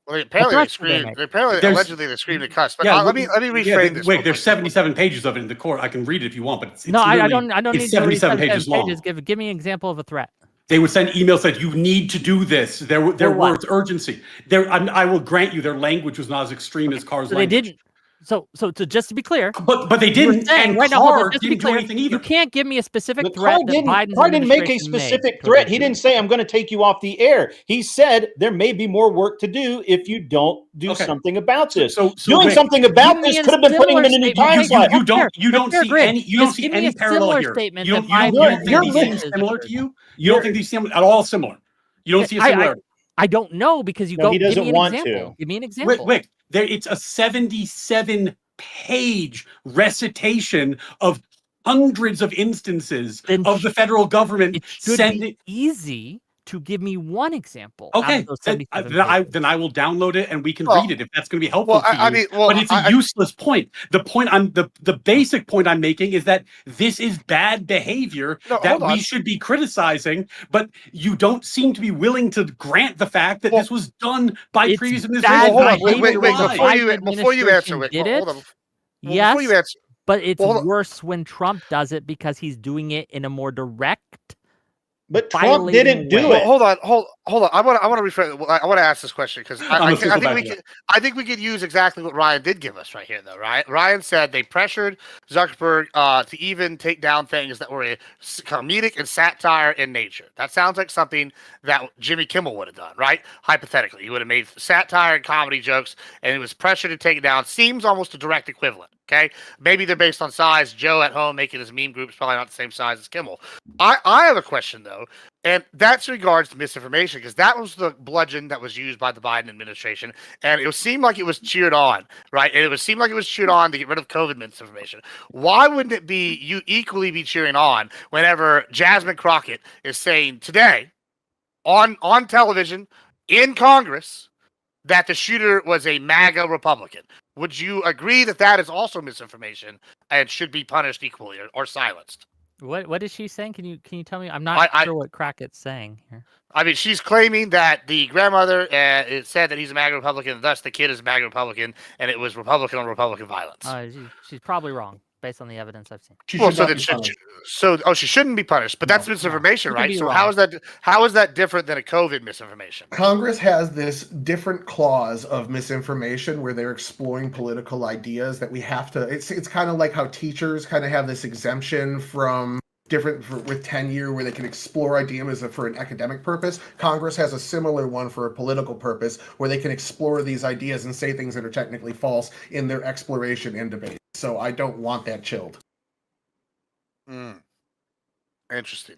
Well, allegedly they screamed and cussed. But let me reframe this. Wait, there's 77 pages of it in the court. I can read it if you want, but I don't need 77 pages long. Give me an example of a threat. They would send emails that you need to do this. There were urgency. I will grant you their language was not as extreme as Carr's language. They didn't. So just to be clear, but they didn't. And Carr didn't do anything either. You can't give me a specific threat that Biden's Carr didn't make a specific threat. He didn't say, "I'm going to take you off the air." He said there may be more work to do if you don't do something about this. So doing something about this could have been putting him in a new time slot. You don't see any parallel here. You don't think these similar to you? You don't think these seem at all similar? You don't see a similarity? I don't know because you go. He doesn't want to. Give me an example. Wait. It's a 77-page recitation of hundreds of instances of the federal government sending. Easy to give me one example. Okay, then I will download it and we can read it if that's going to be helpful to you. But it's a useless point. The basic point I'm making is that this is bad behavior that we should be criticizing, but you don't seem to be willing to grant the fact that this was done by previous administrations. Before you answer, yes, but it's worse when Trump does it because he's doing it in a more direct. But Trump didn't do it. Hold hold on. I want to rephrase. I want to ask this question because I think we could use exactly what Ryan did give us right here, though. Right? Ryan said they pressured Zuckerberg to even take down things that were comedic and satire in nature. That sounds like something that Jimmy Kimmel would have done, right? Hypothetically, he would have made satire and comedy jokes, and it was pressure to take it down. Seems almost a direct equivalent. Okay, maybe they're based on size. Joe at home making his meme group is probably not the same size as Kimmel. I have a question though. And that's regards to misinformation, because that was the bludgeon that was used by the Biden administration. And it seemed like it was cheered on, right? And it would seem like it was cheered on to get rid of COVID misinformation. Why wouldn't it be you equally be cheering on whenever Jasmine Crockett is saying today on television in Congress that the shooter was a MAGA Republican? Would you agree that that is also misinformation and should be punished equally or silenced? What is she saying? Can you tell me? I'm not sure what Crockett's saying here. I mean, she's claiming that the grandmother it said that he's a MAGA Republican, thus the kid is a MAGA Republican, and it was Republican on Republican violence. She's probably wrong based on the evidence I've seen. She shouldn't be punished, but that's misinformation, right? So how is that different than a COVID misinformation? Congress has this different clause of misinformation where they're exploring political ideas that we have to. It's kind of like how teachers kind of have this exemption from with tenure where they can explore ideas for an academic purpose. Congress has a similar one for a political purpose where they can explore these ideas and say things that are technically false in their exploration and debate. So I don't want that chilled. Interesting.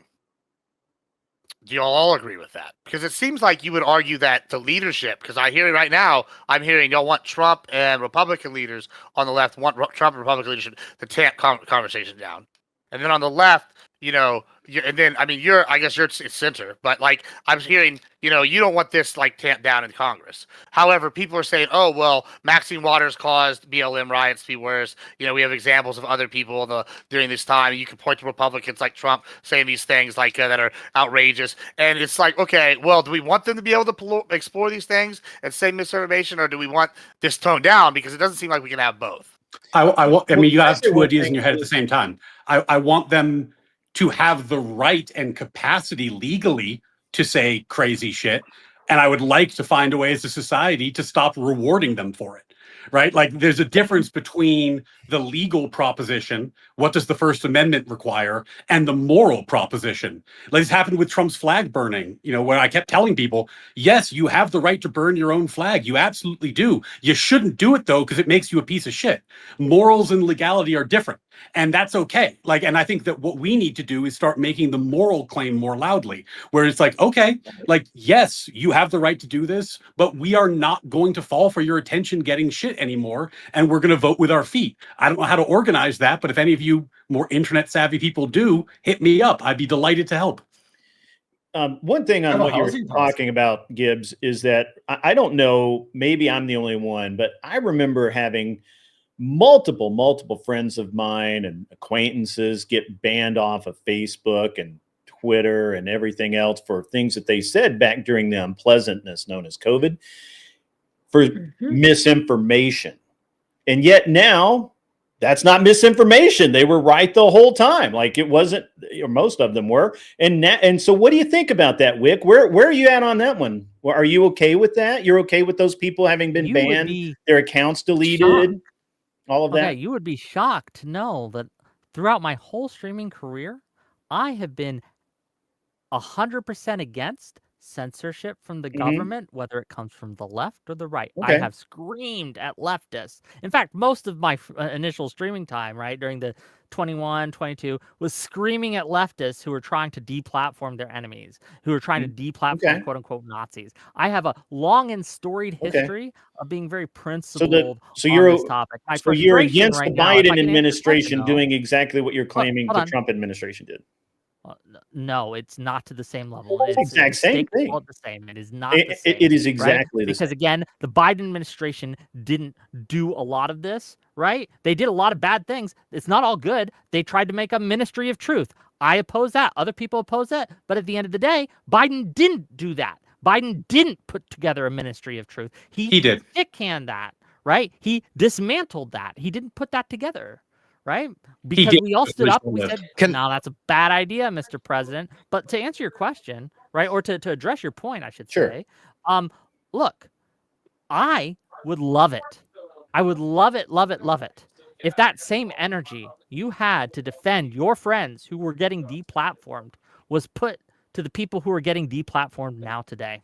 Do y'all all agree with that? Because it seems like you would argue that the leadership, because I hear it right now, I'm hearing y'all want Trump and Republican leaders on the left want Trump and Republican leadership to tamp conversation down. And then on the left, and then, I mean, I guess you're center, but like I'm hearing, you don't want this like tamped down in Congress. However, people are saying, oh, well, Maxine Waters caused BLM riots to be worse. We have examples of other people during this time. You can point to Republicans like Trump saying these things like that are outrageous. And it's like, okay, well, do we want them to be able to explore these things and say misinformation, or do we want this toned down? Because it doesn't seem like we can have both. I mean, you have two ideas in your head at the same time. I want them to have the right and capacity legally to say crazy shit. And I would like to find a way as a society to stop rewarding them for it, right? Like there's a difference between the legal proposition, what does the First Amendment require, and the moral proposition. Like this happened with Trump's flag burning, where I kept telling people, yes, you have the right to burn your own flag. You absolutely do. You shouldn't do it though, because it makes you a piece of shit. Morals and legality are different. And that's okay. And I think that what we need to do is start making the moral claim more loudly, where it's like, okay, yes, you have the right to do this, but we are not going to fall for your attention getting shit anymore. And we're going to vote with our feet. I don't know how to organize that, but if any of you more internet savvy people do, hit me up. I'd be delighted to help. One thing on what you're talking about, Gibbs, is that I don't know, maybe I'm the only one, but I remember having multiple friends of mine and acquaintances get banned off of Facebook and Twitter and everything else for things that they said back during the unpleasantness known as COVID for misinformation. And yet now that's not misinformation. They were right the whole time. Like it wasn't, or most of them were. And so what do you think about that, Wick? Where are you at on that one? Are you okay with that? You're okay with those people having been banned, their accounts deleted? All of that. Okay, you would be shocked to know that throughout my whole streaming career, I have been 100% against censorship from the government, whether it comes from the left or the right. Okay. I have screamed at leftists. In fact, most of my initial streaming time, right, during the 21, 22, was screaming at leftists who were trying to deplatform their enemies, who were trying to deplatform quote-unquote Nazis. I have a long and storied history of being very principled on this topic. So you're against the Biden administration doing exactly what you're claiming the Trump administration did. No, it's not to the same level. It's the exact same thing. The same. It is not the same. It is exactly the same. Because again, the Biden administration didn't do a lot of this, right? They did a lot of bad things. It's not all good. They tried to make a ministry of truth. I oppose that. Other people oppose that. But at the end of the day, Biden didn't do that. Biden didn't put together a ministry of truth. He did. Thick-hand that, right? He dismantled that. He didn't put that together. Right? Because we all stood up and we said, no, that's a bad idea, Mr. President. But to answer your question, right? Or to address your point, I should Sure. say. Look, I would love it. I would love it, love it, love it. If that same energy you had to defend your friends who were getting deplatformed was put to the people who are getting deplatformed now today.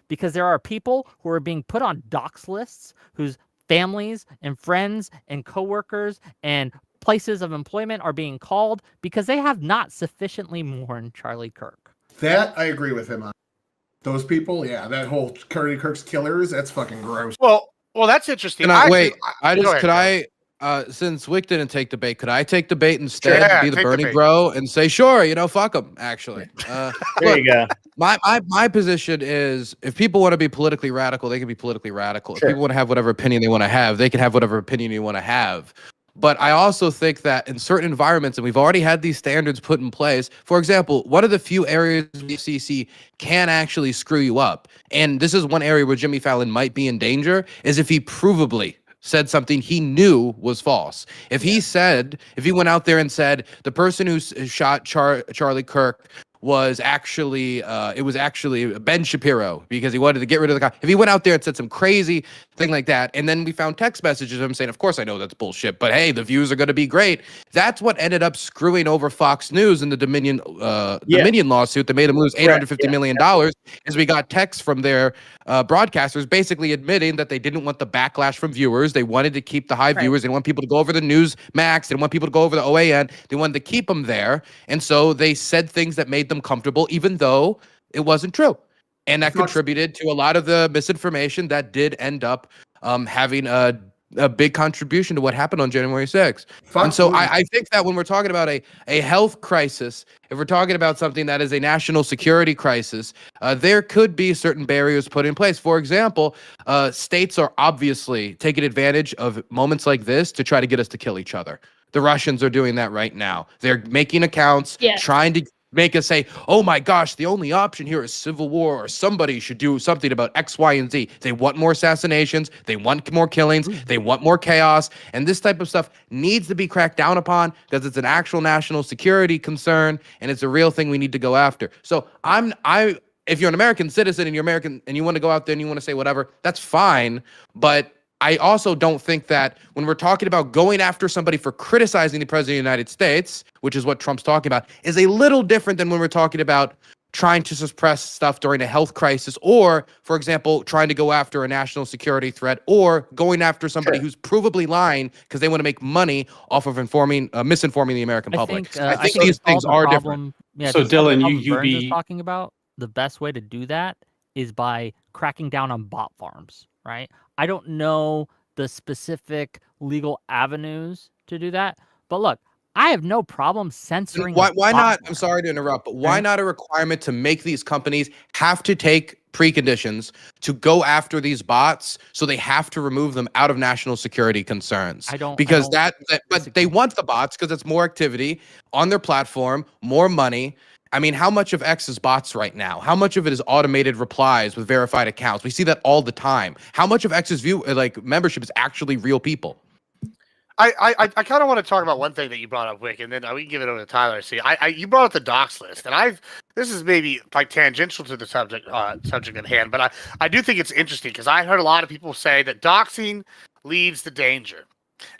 Because there are people who are being put on dox lists whose families and friends and coworkers and places of employment are being called because they have not sufficiently mourned Charlie Kirk. That I agree with him on. Those people, yeah, that whole Charlie Kirk's killers, that's fucking gross. Well, that's interesting. Can I, wait, go ahead, since Wick didn't take the bait, could I take the bait instead? Yeah, be the take the Bernie bait. bro and say, sure, fuck them. Actually, There you go. my position is, if people want to be politically radical, they can be politically radical. Sure. If people want to have whatever opinion they want to have, they can have whatever opinion you want to have. But I also think that in certain environments, and we've already had these standards put in place. For example, one of the few areas the FCC can actually screw you up, and this is one area where Jimmy Fallon might be in danger, is if he provably said something he knew was false. If he went out there and said the person who shot Charlie Kirk was actually it was actually Ben Shapiro because he wanted to get rid of the guy. If he went out there and said some crazy thing like that, and then we found text messages of him saying, of course I know that's bullshit, but hey, the views are going to be great. That's what ended up screwing over Fox News in the Dominion lawsuit that made them lose $850 million dollars, is we got texts from their broadcasters basically admitting that they didn't want the backlash from viewers. They wanted to keep the high viewers. They didn't want people to go over the News Max. They didn't want people to go over the OAN. They wanted to keep them there. And so they said things that made them comfortable, even though it wasn't true. And that contributed to a lot of the misinformation that did end up having a big contribution to what happened on January 6th. And so I think that when we're talking about a health crisis, if we're talking about something that is a national security crisis, there could be certain barriers put in place. For example, states are obviously taking advantage of moments like this to try to get us to kill each other. The Russians are doing that right now. They're making accounts, trying to make us say, oh my gosh, the only option here is civil war, or somebody should do something about X, Y, and Z. They want more assassinations. They want more killings. They want more chaos. And this type of stuff needs to be cracked down upon because it's an actual national security concern, and it's a real thing we need to go after. So if you're an American citizen and you're American and you want to go out there and you want to say whatever, that's fine. But I also don't think that when we're talking about going after somebody for criticizing the president of the United States, which is what Trump's talking about, is a little different than when we're talking about trying to suppress stuff during a health crisis, or, for example, trying to go after a national security threat, or going after somebody who's provably lying because they want to make money off of misinforming the American public. I think these things are different. Yeah, so Dylan, you Burns be is talking about, the best way to do that is by cracking down on bot farms, right? I don't know the specific legal avenues to do that, but look, I have no problem censoring. Why not? I'm sorry to interrupt, but why not a requirement to make these companies have to take preconditions to go after these bots, so they have to remove them out of national security concerns? But they want the bots because it's more activity on their platform, more money. I mean, how much of X is bots right now? How much of it is automated replies with verified accounts? We see that all the time. How much of X's membership is actually real people? I kind of want to talk about one thing that you brought up, Wick, and then we can give it over to Tyler. See, you brought up the docs list, and this is maybe like tangential to the subject at hand, but I do think it's interesting because I heard a lot of people say that doxing leads to danger.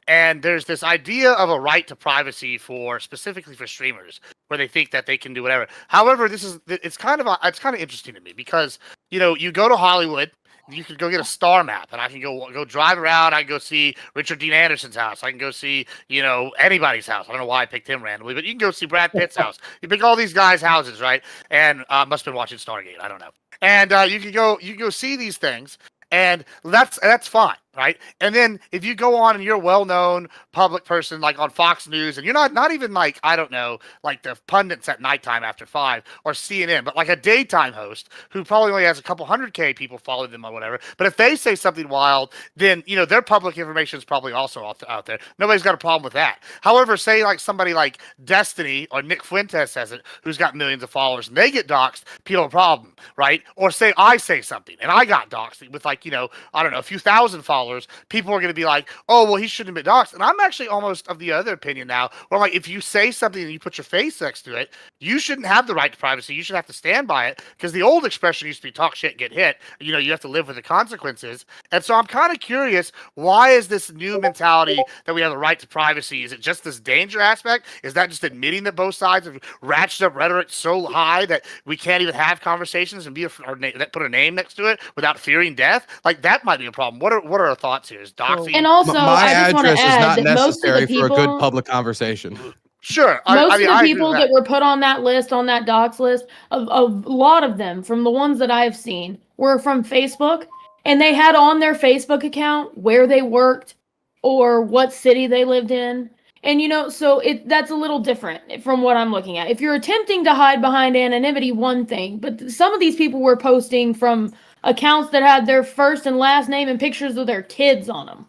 And there's this idea of a right to privacy specifically for streamers, where they think that they can do whatever. However, it's kind of interesting to me because, you go to Hollywood, you could go get a star map, and I can go drive around. I can go see Richard Dean Anderson's house. I can go see, anybody's house. I don't know why I picked him randomly, but you can go see Brad Pitt's house. You pick all these guys' houses, right? And must have been watching Stargate. I don't know. And you can go see these things. And that's fine, right? And then if you go on and you're a well-known public person, like on Fox News, and you're not even like, I don't know, like the pundits at nighttime after 5 or CNN, but like a daytime host who probably only has a couple 100K people following them or whatever. But if they say something wild, then, their public information is probably also out there. Nobody's got a problem with that. However, say like somebody like Destiny or Nick Fuentes says it, who's got millions of followers, and they get doxxed, people have a problem, right? Or say I say something and I got doxxed with like, I don't know, a few thousand followers followers, people are going to be like, oh, well, he shouldn't have been doxxed. And I'm actually almost of the other opinion now, where like, if you say something and you put your face next to it, you shouldn't have the right to privacy. You should have to stand by it, because the old expression used to be talk shit, get hit. You know, you have to live with the consequences. And so I'm kind of curious, why is this new mentality that we have the right to privacy? Is it just this danger aspect? Is that just admitting that both sides have ratcheted up rhetoric so high that we can't even have conversations and put a name next to it without fearing death? Like, that might be a problem. What are our thoughts here? Is doxing? And also, My I just want to address is add not that most of the necessary for a good people, public conversation. Sure. most of the I agree people with that were put on that list, on that docs list, of a lot of them, from the ones that I've seen, were from Facebook, and they had on their Facebook account where they worked or what city they lived in. And so that's a little different from what I'm looking at. If you're attempting to hide behind anonymity, one thing, but some of these people were posting from accounts that had their first and last name and pictures of their kids on them.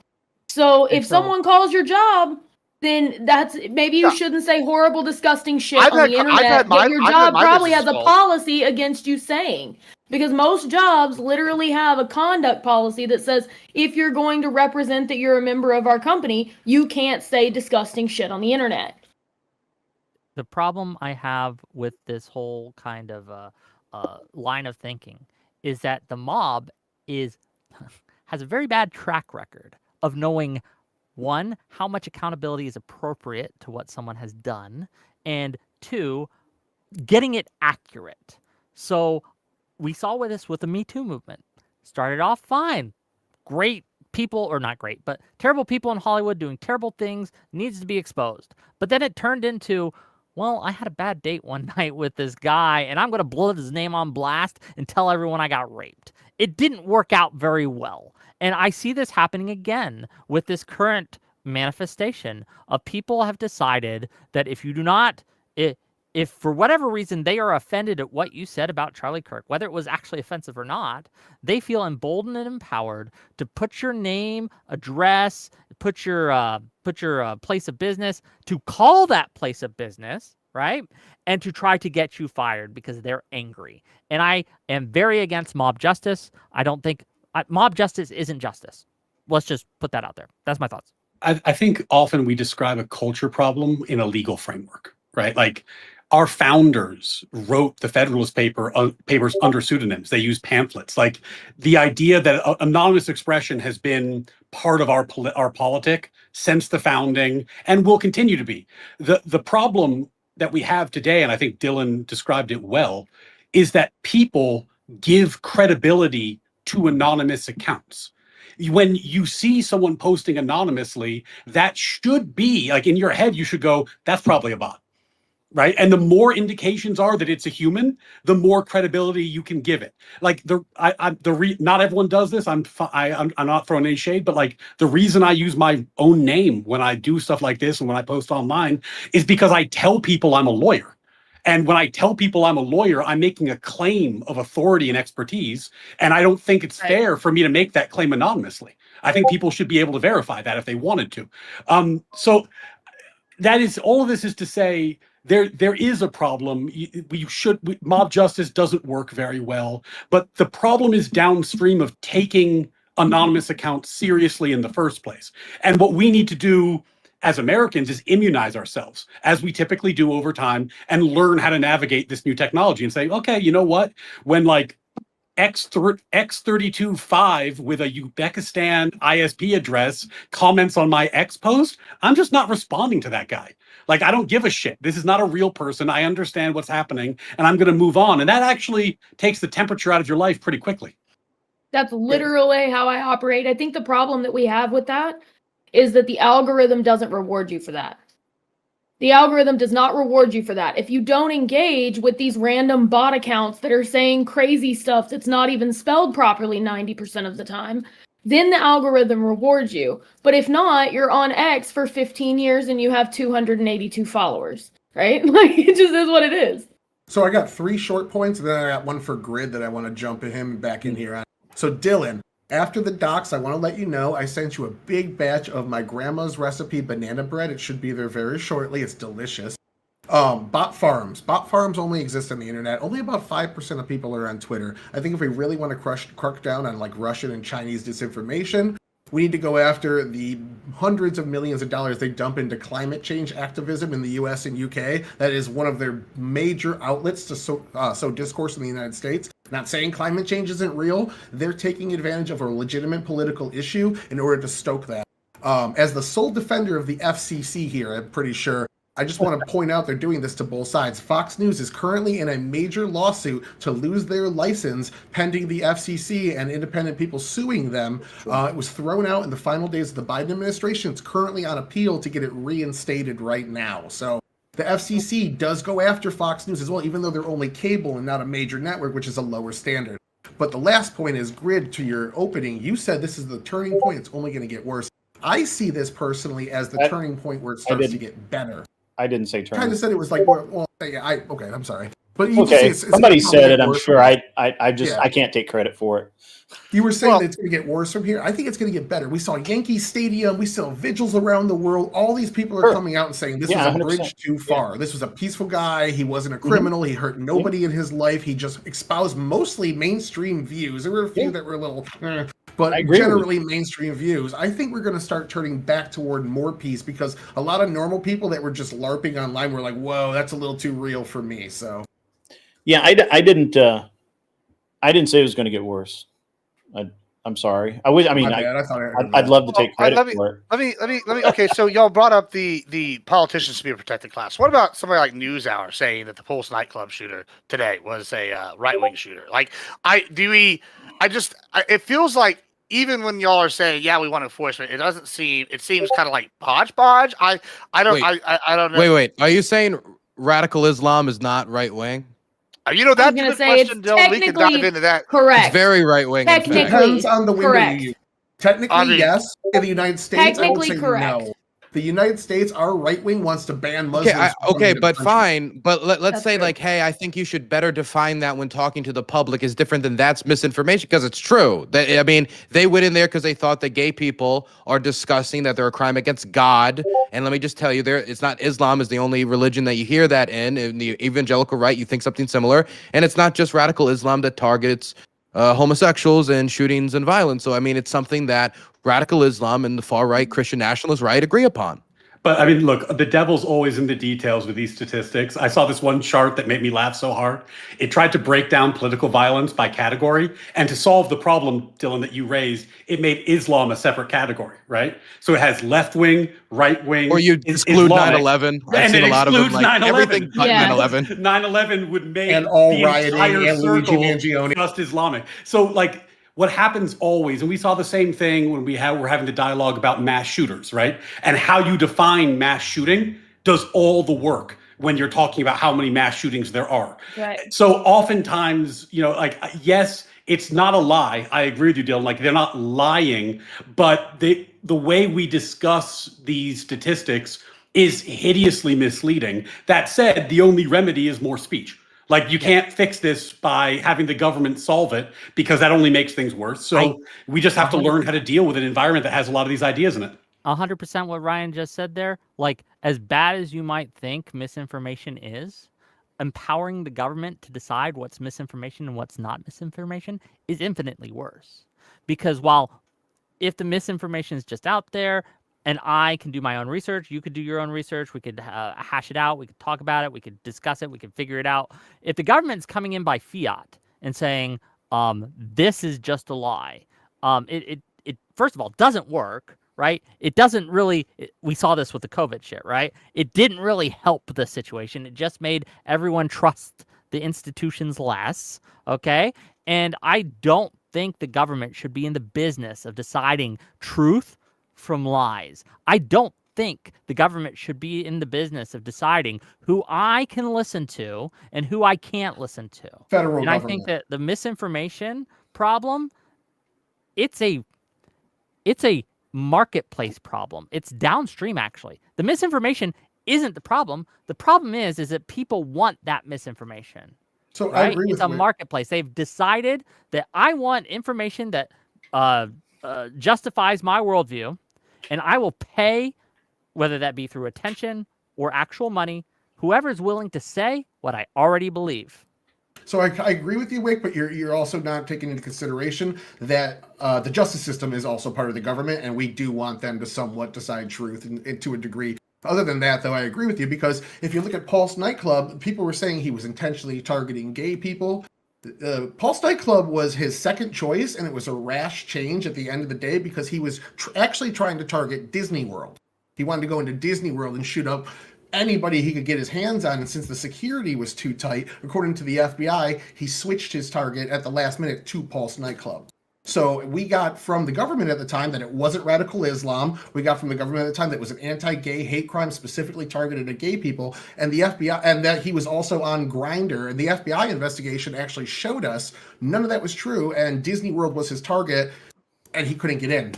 So if someone calls your job, then that's maybe you shouldn't say horrible, disgusting shit on the internet that your job probably has a policy against you saying. Because most jobs literally have a conduct policy that says if you're going to represent that you're a member of our company, you can't say disgusting shit on the internet. The problem I have with this whole kind of line of thinking is that the mob has a very bad track record of knowing, one, how much accountability is appropriate to what someone has done, and two, getting it accurate. So we saw with this with the Me Too movement. Started off fine. Great people, or not great, but terrible people in Hollywood doing terrible things, needs to be exposed. But then it turned into, well, I had a bad date one night with this guy, and I'm going to blow his name on blast and tell everyone I got raped. It didn't work out very well. And I see this happening again with this current manifestation of people have decided that if you do not, if for whatever reason they are offended at what you said about Charlie Kirk, whether it was actually offensive or not, they feel emboldened and empowered to put your name, address, put your place of business, to call that place of business, right? And to try to get you fired because they're angry. And I am very against mob justice. I don't think mob justice isn't justice. Let's just put that out there. That's my thoughts. I think often we describe a culture problem in a legal framework, right? Like, our founders wrote the Federalist papers under pseudonyms. They used pamphlets. Like, the idea that anonymous expression has been part of our politic since the founding and will continue to be. The problem that we have today, and I think Dylan described it well, is that people give credibility to anonymous accounts. When you see someone posting anonymously, that should be, like, in your head, you should go, that's probably a bot. Right. And the more indications are that it's a human, the more credibility you can give it. Like, not everyone does this. I'm not throwing any shade, but like, the reason I use my own name when I do stuff like this and when I post online is because I tell people I'm a lawyer. And when I tell people I'm a lawyer, I'm making a claim of authority and expertise. And I don't think it's fair for me to make that claim anonymously. I think people should be able to verify that if they wanted to. So that is, all of this is to say, there is a problem. Mob justice doesn't work very well, but the problem is downstream of taking anonymous accounts seriously in the first place. And what we need to do as Americans is immunize ourselves, as we typically do over time, and learn how to navigate this new technology and say, okay, you know what? When like X325 with a Uzbekistan ISP address comments on my X post, I'm just not responding to that guy. Like, I don't give a shit. This is not a real person. I understand what's happening, and I'm going to move on. And that actually takes the temperature out of your life pretty quickly. That's literally how I operate. I think the problem that we have with that is that the algorithm doesn't reward you for that. The algorithm does not reward you for that. If you don't engage with these random bot accounts that are saying crazy stuff that's not even spelled properly 90% of the time, then the algorithm rewards you. But if not, you're on X for 15 years and you have 282 followers, right? Like, it just is what it is. So I got 3 short points, and then I got one for Grid that I want to jump him back in here on. So Dylan, after the docs, I want to let you know I sent you a big batch of my grandma's recipe banana bread. It should be there very shortly. It's delicious. Bot farms. Bot farms only exist on the internet. Only about 5% of people are on Twitter. I think if we really want to crack down on like Russian and Chinese disinformation, We need to go after the hundreds of millions of dollars they dump into climate change activism in the US and UK. That is one of their major outlets to sow discourse in the United States. Not saying climate change isn't real. They're taking advantage of a legitimate political issue in order to stoke that. As the sole defender of the FCC here, I'm pretty sure, I just want to point out they're doing this to both sides. Fox News is currently in a major lawsuit to lose their license pending the FCC and independent people suing them. It was thrown out in the final days of the Biden administration. It's currently on appeal to get it reinstated right now. So the FCC does go after Fox News as well, even though they're only cable and not a major network, which is a lower standard. But the last point is, Grid, to your opening, you said this is the turning point. It's only going to get worse. I see this personally as the turning point where it starts to get better. I didn't say turn. Kind of said it was like, well, yeah, okay, I'm sorry. But you okay, just, somebody said it. I'm sure. I can't take credit for it. You were saying that it's going to get worse from here. I think it's going to get better. We saw Yankee Stadium. We saw vigils around the world. All these people are coming out and saying this was a 100%. bridge too far. This was a peaceful guy. He wasn't a criminal. He hurt nobody in his life. He just espoused mostly mainstream views. There were a few that were a little, but generally mainstream views. I think we're going to start turning back toward more peace because a lot of normal people that were just LARPing online were like, whoa, that's a little too real for me. So, yeah, I didn't say it was going to get worse. I'm sorry. I'd love to take credit for it. Let me. Okay, so y'all brought up the politicians to be a protected class. What about somebody like NewsHour saying that the Pulse nightclub shooter today was a right-wing shooter? Like, it feels like even when y'all are saying, yeah, we want enforcement, it seems kind of like hodgepodge. I don't know. Wait. Are you saying radical Islam is not right-wing? That's a good question, Dylan. We can dive into that. Correct. It's very right-wing. Technically, depends on the window you use. Technically, yes. In the United States, I would say no. The United States, our right wing wants to ban Muslims. Okay, but fine. But let's say, like, hey, I think you should better define that when talking to the public is different than that's misinformation, because it's true. I mean, they went in there because they thought that gay people are disgusting, that they're a crime against God. And let me just tell you, it's not Islam is the only religion that you hear that in. In the evangelical right, you think something similar. And it's not just radical Islam that targets homosexuals and shootings and violence. So, I mean, it's something that radical Islam and the far right Christian nationalist right agree upon. But I mean, look, the devil's always in the details with these statistics. I saw this one chart that made me laugh so hard. It tried to break down political violence by category. And to solve the problem, Dylan, that you raised, it made Islam a separate category, right? So it has left wing, right wing. Or you exclude 9/11. And it excludes 9/11. Everything but 9/11. 9/11 would make and all the rioting entire and Luigi circle Mangione. just Islamic. So, like, what happens always, and we saw the same thing when we're having the dialogue about mass shooters, right? And how you define mass shooting does all the work when you're talking about how many mass shootings there are. Right. So oftentimes, yes, it's not a lie. I agree with you, Dylan. Like, they're not lying, but the way we discuss these statistics is hideously misleading. That said, the only remedy is more speech. Like, you can't fix this by having the government solve it, because that only makes things worse. So we just have to learn how to deal with an environment that has a lot of these ideas in it. 100% what Ryan just said there. Like, as bad as you might think misinformation is, empowering the government to decide what's misinformation and what's not misinformation is infinitely worse. Because if the misinformation is just out there, and I can do my own research, you could do your own research, we could hash it out, we could talk about it, we could discuss it, we could figure it out. If the government's coming in by fiat and saying, this is just a lie, it first of all doesn't work, right? It doesn't really, we saw this with the COVID shit, right? It didn't really help the situation. It just made everyone trust the institutions less, okay? And I don't think the government should be in the business of deciding truth from lies. I don't think the government should be in the business of deciding who I can listen to and who I can't listen to. Federal government. I think that the misinformation problem, it's a marketplace problem. It's downstream, actually. The misinformation isn't the problem. The problem is that people want that misinformation. So right? I agree with it's a marketplace. They've decided that I want information that justifies my worldview, and I will pay, whether that be through attention or actual money, whoever is willing to say what I already believe. So I agree with you, Wick, but you're also not taking into consideration that the justice system is also part of the government, and we do want them to somewhat decide truth and to a degree. Other than that, though, I agree with you, because if you look at Pulse nightclub, people were saying he was intentionally targeting gay people. Pulse nightclub was his second choice, and it was a rash change at the end of the day because he was actually trying to target Disney World. He wanted to go into Disney World and shoot up anybody he could get his hands on, and since the security was too tight, according to the FBI, he switched his target at the last minute to Pulse nightclub. So we got from the government at the time that it wasn't radical Islam. We got from the government at the time that it was an anti-gay hate crime specifically targeted at gay people, and the FBI, and that he was also on Grindr. And the FBI investigation actually showed us none of that was true, and Disney World was his target, and he couldn't get in.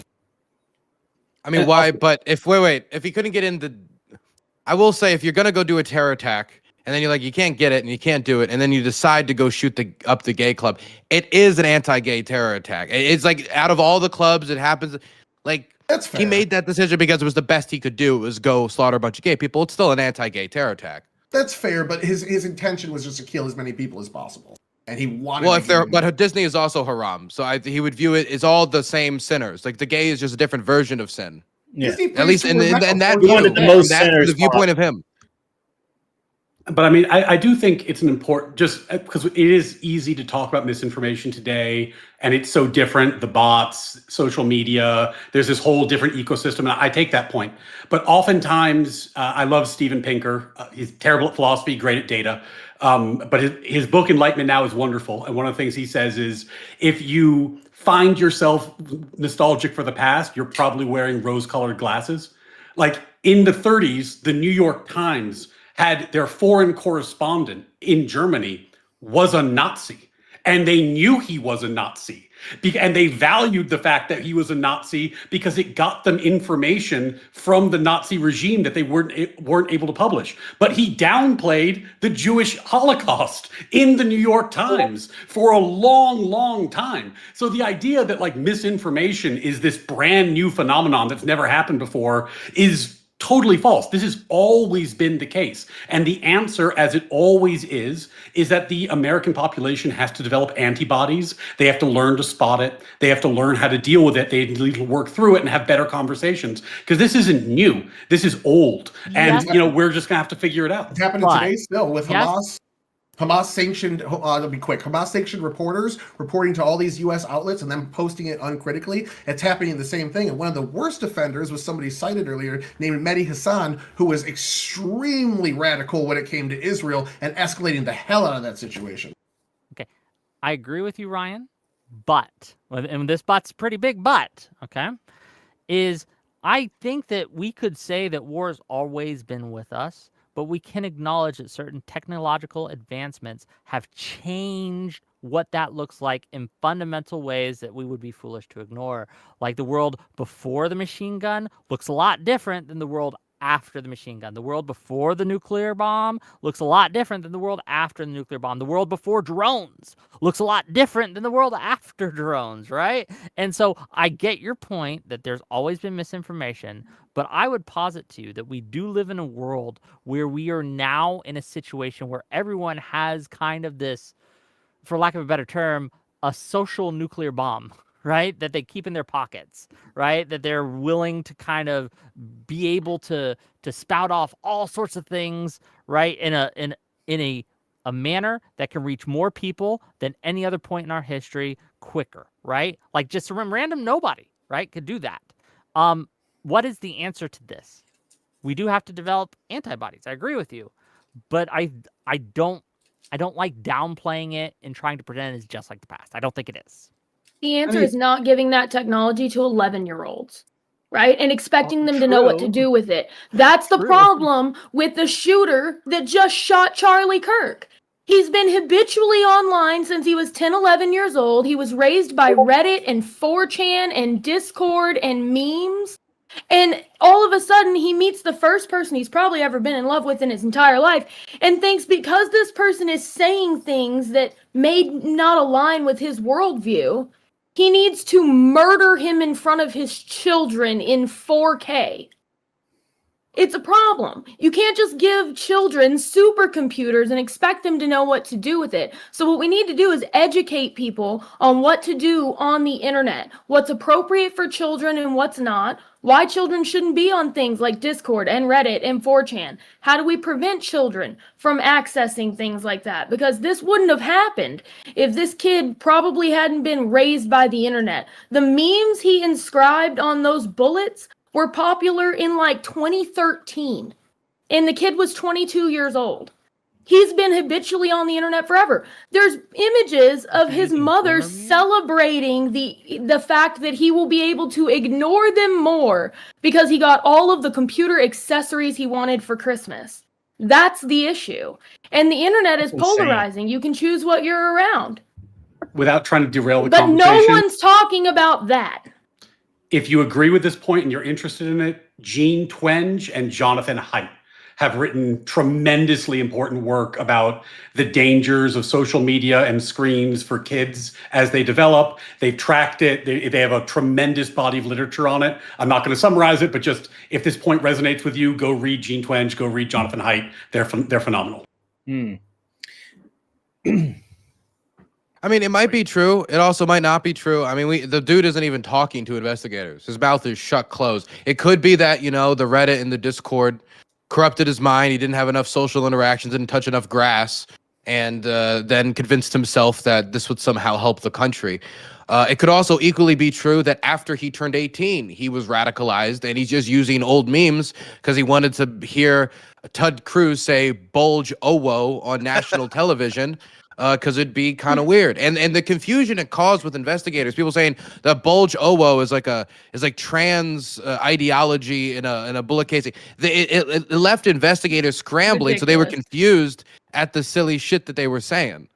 I mean, why? But if if he couldn't get in I will say, if you're gonna go do a terror attack, and then you're like, you can't get it, and you can't do it, and then you decide to go shoot up the gay club, it is an anti-gay terror attack. It's like, out of all the clubs, it happens. Like, That's fair. He made that decision because it was the best he could do. It was go slaughter a bunch of gay people. It's still an anti-gay terror attack. That's fair, but his intention was just to kill as many people as possible, and he wanted. Well, but Disney is also haram, so he would view it as all the same sinners. Like, the gay is just a different version of sin. Yeah. At least in that We wanted the most that's sinners the viewpoint of him. But I mean, I do think it's an important, just because it is easy to talk about misinformation today, and it's so different, the bots, social media, there's this whole different ecosystem, and I take that point. But oftentimes, I love Steven Pinker. He's terrible at philosophy, great at data. But his book, Enlightenment Now, is wonderful. And one of the things he says is, if you find yourself nostalgic for the past, you're probably wearing rose-colored glasses. Like, in the 30s, the New York Times had their foreign correspondent in Germany was a Nazi, and they knew he was a Nazi, and they valued the fact that he was a Nazi because it got them information from the Nazi regime that they weren't able to publish. But he downplayed the Jewish Holocaust in the New York Times for a long, long time. So the idea that, like, misinformation is this brand new phenomenon that's never happened before is totally false. This has always been the case. And the answer, as it always is that the American population has to develop antibodies. They have to learn to spot it. They have to learn how to deal with it. They need to work through it and have better conversations. Because this isn't new. This is old. And, we're just going to have to figure it out. It's happening today still with Hamas. Hamas sanctioned, to be quick, Hamas sanctioned reporters reporting to all these U.S. outlets and then posting it uncritically. It's happening the same thing. And one of the worst offenders was somebody cited earlier named Mehdi Hassan, who was extremely radical when it came to Israel and escalating the hell out of that situation. Okay. I agree with you, Ryan, but, and this but's pretty big but, okay, is I think that we could say that war has always been with us, but we can acknowledge that certain technological advancements have changed what that looks like in fundamental ways that we would be foolish to ignore. Like, the world before the machine gun looks a lot different than the world after the machine gun. The world before the nuclear bomb looks a lot different than the world after the nuclear bomb. The world before drones looks a lot different than the world after drones, right? And so I get your point that there's always been misinformation, but I would posit to you that we do live in a world where we are now in a situation where everyone has kind of this, for lack of a better term, a social nuclear bomb, right? That they keep in their pockets, right? That they're willing to kind of be able to spout off all sorts of things, right? In a manner that can reach more people than any other point in our history quicker, right? Like, just a random nobody, right, could do that. What is the answer to this? We do have to develop antibodies. I agree with you, but I don't like downplaying it and trying to pretend it's just like the past. I don't think it is. The answer is not giving that technology to 11-year-olds, right? And expecting them to know what to do with it. That's the problem with the shooter that just shot Charlie Kirk. He's been habitually online since he was 10, 11 years old. He was raised by Reddit and 4chan and Discord and memes. And all of a sudden, he meets the first person he's probably ever been in love with in his entire life and thinks because this person is saying things that may not align with his worldview, he needs to murder him in front of his children in 4K. It's a problem. You can't just give children supercomputers and expect them to know what to do with it. So what we need to do is educate people on what to do on the internet, what's appropriate for children and what's not, why children shouldn't be on things like Discord and Reddit and 4chan. How do we prevent children from accessing things like that? Because this wouldn't have happened if this kid probably hadn't been raised by the internet. The memes he inscribed on those bullets were popular in like 2013, and the kid was 22 years old. He's been habitually on the internet forever. There's images of his mother celebrating the fact that he will be able to ignore them more because he got all of the computer accessories he wanted for Christmas. That's the issue. And the internet is polarizing. You can choose what you're around. Without trying to derail the But conversation. no one's talking about that. If you agree with this point and you're interested in it, Gene Twenge and Jonathan Haidt have written tremendously important work about the dangers of social media and screens for kids as they develop. They've tracked it. They have a tremendous body of literature on it. I'm not going to summarize it, but just if this point resonates with you, go read Gene Twenge, go read Jonathan Haidt. They're phenomenal. I mean, it might be true. It also might not be true. I mean, the dude isn't even talking to investigators. His mouth is shut closed. It could be that, you know, the Reddit and the Discord corrupted his mind. He didn't have enough social interactions, didn't touch enough grass, and then convinced himself that this would somehow help the country. It could also equally be true that after he turned 18, he was radicalized, and he's just using old memes because he wanted to hear Ted Cruz say "bulge owo" on national television. Because it'd be kind of weird, and the confusion it caused with investigators, people saying that bulge owo is like trans ideology in a bullet casing. It left investigators scrambling, so they were confused at the silly shit that they were saying.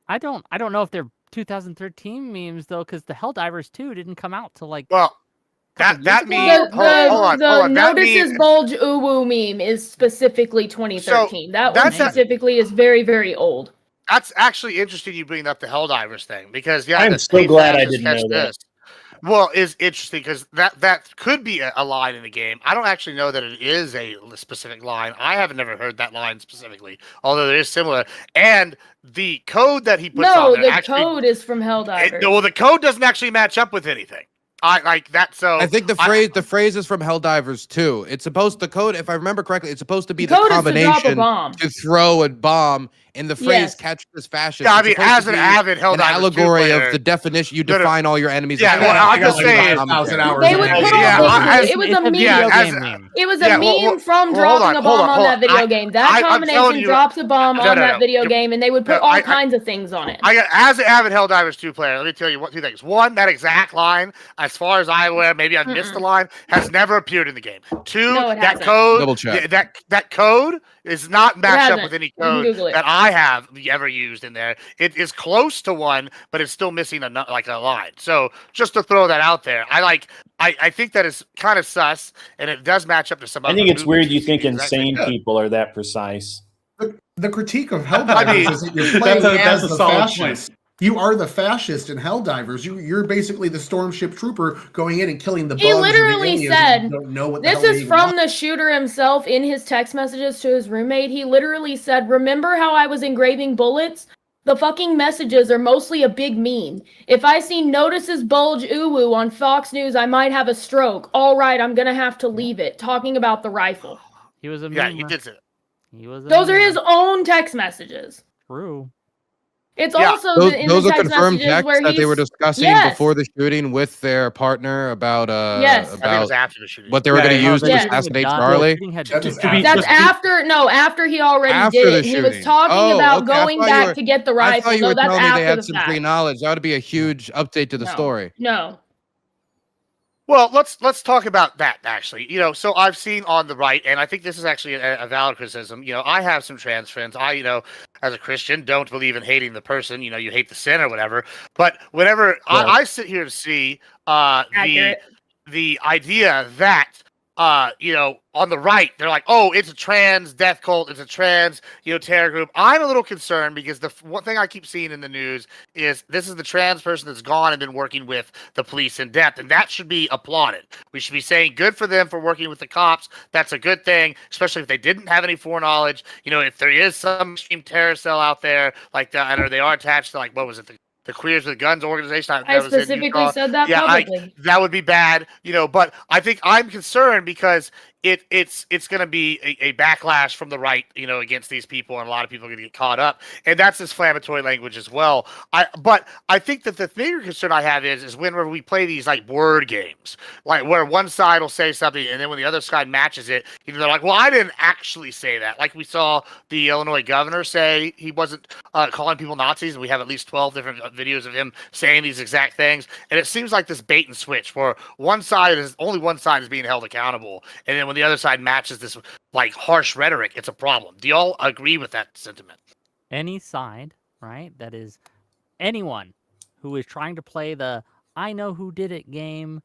I don't know if they're 2013 memes though, because the Helldivers 2 didn't come out till like that meme. The notices bulge uwu meme is specifically 2013. That one specifically is very, very old. That's actually interesting you bring up the Helldivers thing, because I'm so glad I didn't know that. Well, it's interesting because that could be a line in the game. I don't actually know that it is a specific line. I haven't never heard that line specifically, although it is similar. And the code that he puts on there, code is from Helldivers. Well, the code doesn't actually match up with anything. I like that. So I think the phrase is from Helldivers too. It's supposed the code, if I remember correctly, it's supposed to be the combination to throw a bomb, and the phrase "catch this fascist." Yeah, I mean, as an avid Helldivers, an allegory of the definition. You define all your enemies. Yeah, well, I'm just saying. They would put it was a meme. It was a meme from dropping a bomb on that video game. That combination drops a bomb on that video game, and they would put all kinds of things on it. As an avid Helldivers 2 player, let me tell you two things. One, that exact line, as far as I'm aware, maybe I missed the line, has never appeared in the game. Two, that code, double check. That code is not matched up with any code that I have ever used in there. It is close to one, but it's still missing a line. So just to throw that out there, I think that is kind of sus, and it does match up to some. I think it's weird you think insane people are that precise. The critique of Helldivers is that you're playing as the fascist. You are the fascist in Helldivers. You're basically the stormship trooper going in and killing the bugs. He literally said, don't know what this is from the shooter himself in his text messages to his roommate. He literally said, remember how I was engraving bullets? The fucking messages are mostly a big meme. If I see notices bulge uwu on Fox News, I might have a stroke. All right, I'm going to have to leave it. Talking about the rifle. He was a yeah, he did it. Those are his own text messages. True. It's also those are confirmed texts that they were discussing before the shooting with their partner about about after the shooting. What they were going to use to assassinate Charlie. That's after he already did it. He was talking about going back to get the rifle. I thought you were telling me they had some fact. pre-knowledge. That would be a huge update to the story. No. Well, let's talk about that actually. So I've seen on the right, and I think this is actually a valid criticism. I have some trans friends. I, as a Christian, don't believe in hating the person. You hate the sin or whatever. But whenever I sit here to see the idea that on the right, they're like, oh, it's a trans death cult, it's a trans, terror group. I'm a little concerned because the one thing I keep seeing in the news is this is the trans person that's gone and been working with the police in depth, and that should be applauded. We should be saying good for them for working with the cops. That's a good thing, especially if they didn't have any foreknowledge. If there is some extreme terror cell out there like that, or they are attached to, like, what was it, the Queers with Guns organization. I specifically said that publicly. That would be bad, but I think I'm concerned because it's going to be a backlash from the right, against these people, and a lot of people are going to get caught up, and that's inflammatory language as well. But I think that the bigger concern I have is whenever we play these like word games, like where one side will say something, and then when the other side matches it, they're like, well, I didn't actually say that. Like we saw the Illinois governor say he wasn't calling people Nazis, and we have at least 12 different videos of him saying these exact things, and it seems like this bait and switch where only one side is being held accountable, and then when the other side matches this like harsh rhetoric, it's a problem. Do y'all agree with that sentiment? Any side, right, that is anyone who is trying to play the I know who did it game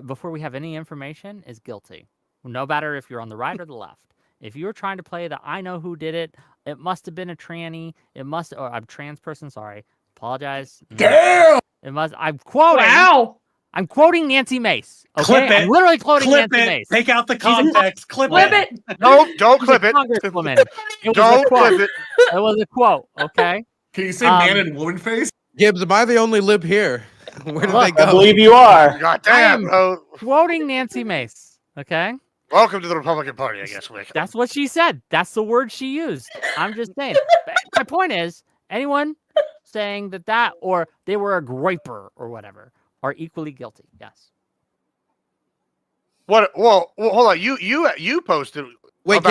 before we have any information is guilty. No matter if you're on the right or the left. If you're trying to play the I know who did it, it must have been a tranny, or I'm a trans person, sorry. Apologize. Damn! I'm quoting. Wow. I'm quoting Nancy Mace. Okay? Clip it. I'm literally quoting Clip Nancy it. Mace. Take out the context. Clip it. Don't clip it. Congresswoman. It was Don't a quote. clip it. It was a quote, okay? Can you say man and woman face? Gibbs, am I the only lib here? Where did they I go? believe you are. God damn, bro. Quoting Nancy Mace, okay? Welcome to the Republican Party, I guess, Wick. That's what she said. That's the word she used. I'm just saying. My point is, anyone saying that or they were a groiper or whatever are equally guilty. Yes. What? Well, hold on. You posted. Wait, about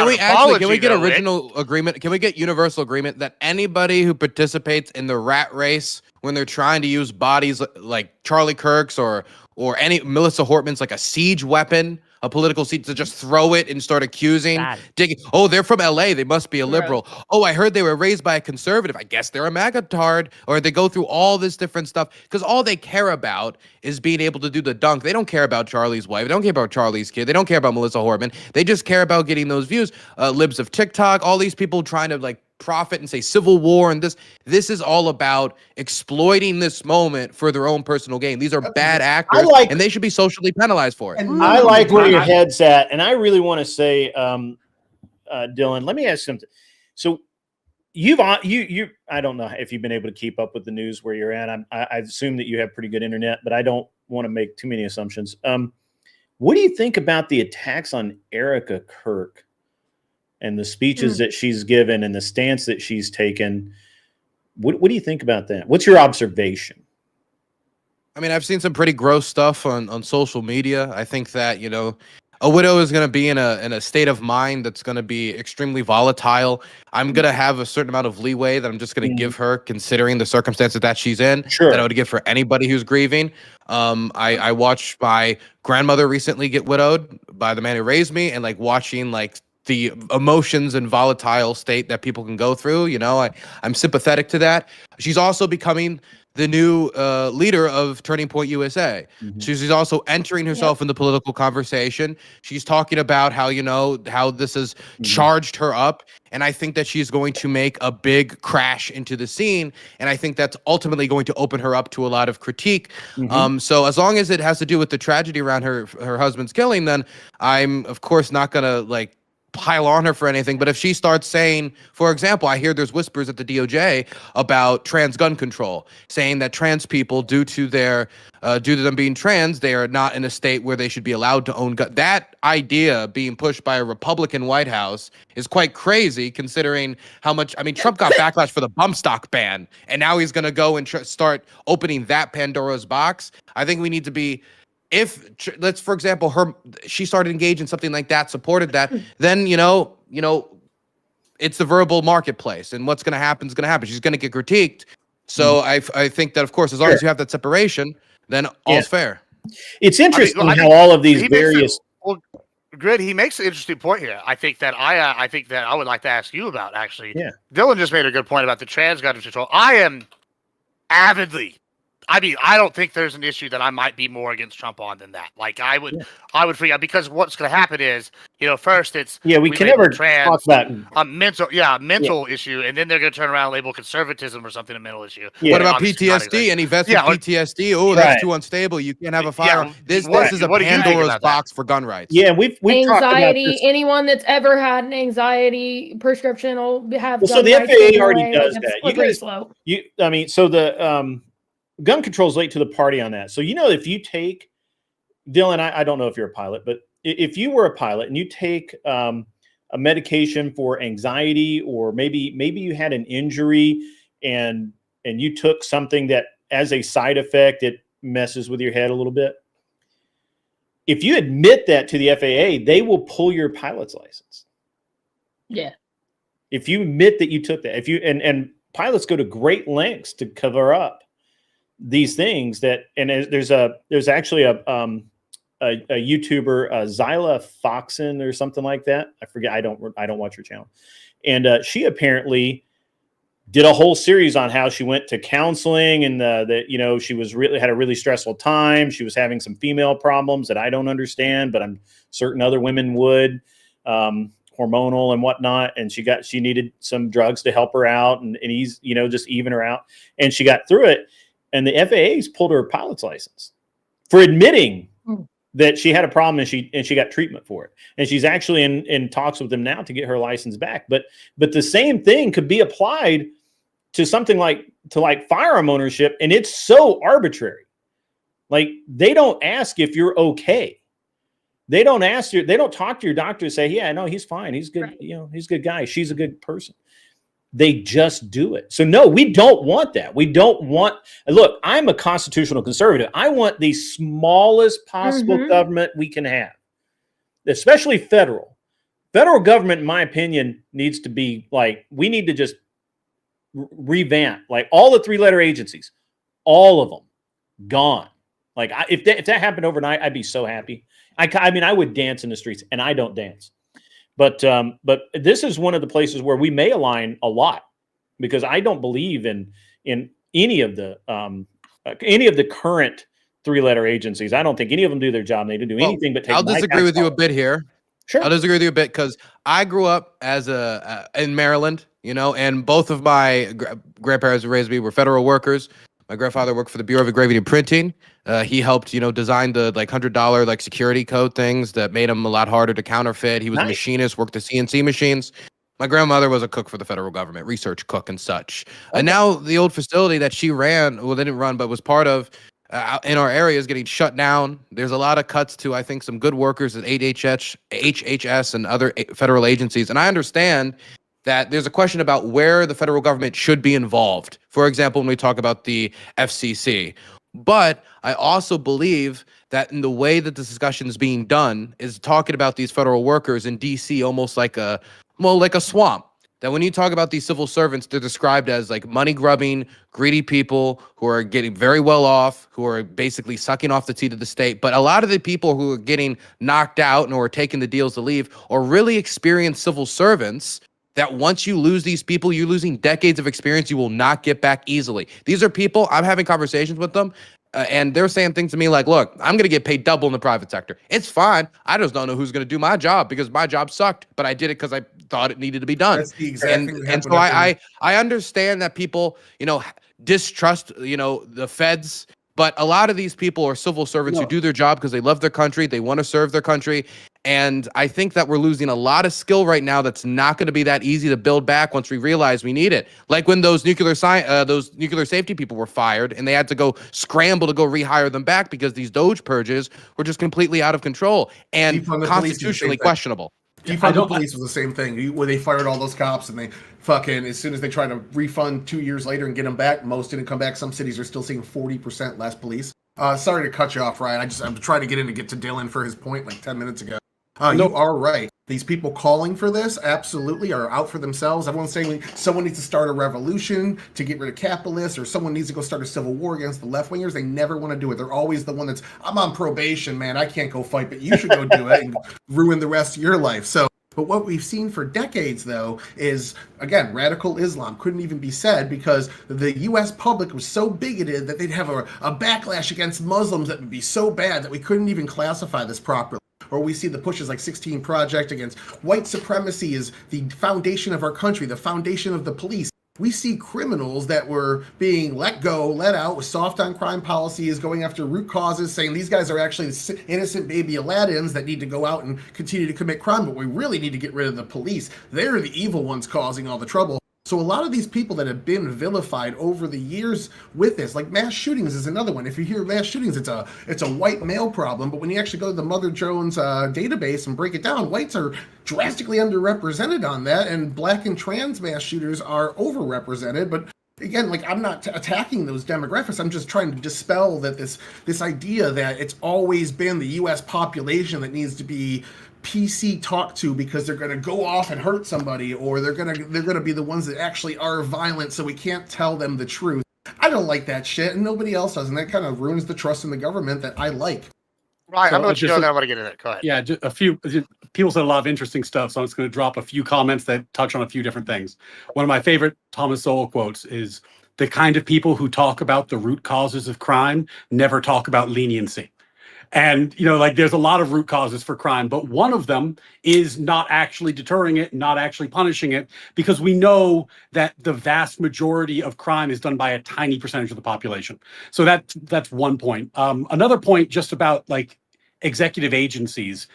can we get though, original agreement? Can we get universal agreement that anybody who participates in the rat race when they're trying to use bodies like Charlie Kirk's or any Melissa Hortman's like a siege weapon, a political siege, to just throw it and start accusing, digging? Oh, they're from LA. They must be a liberal. Oh, I heard they were raised by a conservative. I guess they're a MAGA-tard. Or they go through all this different stuff because all they care about is being able to do the dunk. They don't care about Charlie's wife. They don't care about Charlie's kid. They don't care about Melissa Hortman. They just care about getting those views. Libs of TikTok, all these people trying to like profit and say civil war and this is all about exploiting this moment for their own personal gain. These are bad actors, and they should be socially penalized for it. I like where your head's at, and I really want to say, Dylan, let me ask something. So you I don't know if you've been able to keep up with the news where you're at. I assume that you have pretty good internet, but I don't want to make too many assumptions. What do you think about the attacks on Erica Kirk and the speeches that she's given and the stance that she's taken? What do you think about that? What's your observation? I mean, I've seen some pretty gross stuff on social media. I think that, a widow is going to be in a state of mind that's going to be extremely volatile. I'm going to have a certain amount of leeway that I'm just going to give her, considering the circumstances that she's in, that I would give for anybody who's grieving. I watched my grandmother recently get widowed by the man who raised me, and like watching like the emotions and volatile state that people can go through. I'm sympathetic to that. She's also becoming the new leader of Turning Point USA. She's also entering herself in the political conversation. She's talking about how, how this has charged her up. And I think that she's going to make a big crash into the scene. And I think that's ultimately going to open her up to a lot of critique. So as long as it has to do with the tragedy around her husband's killing, then I'm, of course, not going to like pile on her for anything. But if she starts saying, for example, I hear there's whispers at the DOJ about trans gun control, saying that trans people, due to them being trans, they are not in a state where they should be allowed to own guns. That idea being pushed by a Republican White House is quite crazy, considering how much, Trump got backlash for the bump stock ban, and now he's going to go and start opening that Pandora's box. I think we need to be, if let's, for example, she started engaging in something like that, supported that, then, it's the verbal marketplace, and what's going to happen is going to happen. She's going to get critiqued. So I think that, of course, as long as you have that separation, then all's fair. It's interesting how all of these various... Grid, he makes an interesting point here. I think that I would like to ask you about, actually. Yeah. Dylan just made a good point about the trans gun control. I am avidly I mean, I don't think there's an issue that I might be more against Trump on than that. Like, I would freak out because what's going to happen is, first it's we can never talk about mental issue, and then they're going to turn around and label conservatism or something a mental issue. What about PTSD? Any vets with PTSD? Oh, that's too unstable. You can't have a firearm. This is a Pandora's box for gun rights. Yeah, we've anxiety. Talked about this. Anyone that's ever had an anxiety prescription will have. So the FAA already does that. You guys, slow. So the gun control's late to the party on that. So if you take Dylan, I don't know if you're a pilot, but if you were a pilot and you take a medication for anxiety, or maybe you had an injury and you took something that as a side effect it messes with your head a little bit. If you admit that to the FAA, they will pull your pilot's license. Yeah. If you admit that you took that, if you and pilots go to great lengths to cover up these things and there's actually a YouTuber, Zyla Foxen or something like that. I forget. I don't watch her channel. And she apparently did a whole series on how she went to counseling and that she had a really stressful time. She was having some female problems that I don't understand, but I'm certain other women would, hormonal and whatnot. And she needed some drugs to help her out and he's, just even her out. And she got through it. And the FAA's pulled her pilot's license for admitting that she had a problem and she got treatment for it. And she's actually in talks with them now to get her license back. But the same thing could be applied to something like firearm ownership. And it's so arbitrary. Like, they don't ask if you're okay. They don't talk to your doctor and say, yeah, no, he's fine. He's good. Right. He's a good guy. She's a good person. They just do it. So no, we don't want that. We don't want, look, I'm a constitutional conservative. I want the smallest possible government we can have, especially federal. Federal government, in my opinion, needs to be we need to just revamp, all the 3-letter agencies, all of them gone. If that happened overnight, I'd be so happy. I mean, I would dance in the streets, and I don't dance. But this is one of the places where we may align a lot, because I don't believe in any of the current 3-letter agencies. I don't think any of them do their job. They don't do anything but take. I'll disagree with you a bit here. Sure. I'll disagree with you a bit because I grew up as in Maryland, and both of my grandparents who raised me were federal workers. My grandfather worked for the Bureau of Engraving and Printing. He helped, design the $100 security code things that made him a lot harder to counterfeit. He was a machinist, worked the CNC machines. My grandmother was a cook for the federal government, research cook and such. Okay. And now the old facility that she ran, well, they didn't run, but was part of in our area is getting shut down. There's a lot of cuts to, I think, some good workers at HHS and other federal agencies. And I understand that there's a question about where the federal government should be involved. For example, when we talk about the FCC. But I also believe that in the way that this discussion is being done is talking about these federal workers in DC almost like a swamp. That when you talk about these civil servants, they're described as money grubbing, greedy people who are getting very well off, who are basically sucking off the teat of the state. But a lot of the people who are getting knocked out and who are taking the deals to leave are really experienced civil servants that once you lose these people, you're losing decades of experience you will not get back easily. These are people, I'm having conversations with them, and they're saying things to me like, look, I'm going to get paid double in the private sector. It's fine. I just don't know who's going to do my job because my job sucked, but I did it because I thought it needed to be done. That's the exact thing that and so I understand that people, distrust, the feds, but a lot of these people are civil servants who do their job because they love their country. They want to serve their country. And I think that we're losing a lot of skill right now that's not going to be that easy to build back once we realize we need it. Like when those nuclear safety people were fired and they had to go scramble to go rehire them back because these Doge purges were just completely out of control and constitutionally questionable. Defund the police was the same thing. Where they fired all those cops and they fucking, as soon as they tried to refund 2 years later and get them back, most didn't come back. Some cities are still seeing 40% less police. Sorry to cut you off, Ryan. I'm trying to get to Dylan for his point 10 minutes ago. You are right. These people calling for this absolutely are out for themselves. Everyone's saying someone needs to start a revolution to get rid of capitalists, or someone needs to go start a civil war against the left wingers. They never want to do it. They're always the one that's, I'm on probation, man. I can't go fight, but you should go do it and ruin the rest of your life. So But what we've seen for decades, though, is, again, radical Islam couldn't even be said because the U.S. public was so bigoted that they'd have a backlash against Muslims that would be so bad that we couldn't even classify this properly. Or we see the pushes like 16 Project against white supremacy is the foundation of our country, the foundation of the police. We see criminals that were being let go, let out with soft on crime policies, going after root causes, saying these guys are actually innocent baby Aladdins that need to go out and continue to commit crime, but we really need to get rid of the police. They're the evil ones causing all the trouble. So a lot of these people that have been vilified over the years with this, like mass shootings is another one. If you hear mass shootings, it's a white male problem, but when you actually go to the Mother Jones database and break it down, whites are drastically underrepresented on that, and black and trans mass shooters are overrepresented. But again, like I'm not attacking those demographics. I'm just trying to dispel that this idea that it's always been the U.S. population that needs to be PC talked to because they're going to go off and hurt somebody, or they're going to be the ones that actually are violent, so we can't tell them the truth. I don't like that shit, and nobody else does, and that kind of ruins the trust in the government that I like. Right, So I'm going to let you go, then I want to get into that. Go ahead. Yeah, just a few people said a lot of interesting stuff, so I'm just going to drop a few comments that touch on a few different things. One of my favorite Thomas Sowell quotes is, "The kind of people who talk about the root causes of crime never talk about leniency." And, like there's a lot of root causes for crime, but one of them is not actually deterring it, not actually punishing it, because we know that the vast majority of crime is done by a tiny percentage of the population. So that's one point. Another point just about like executive agencies.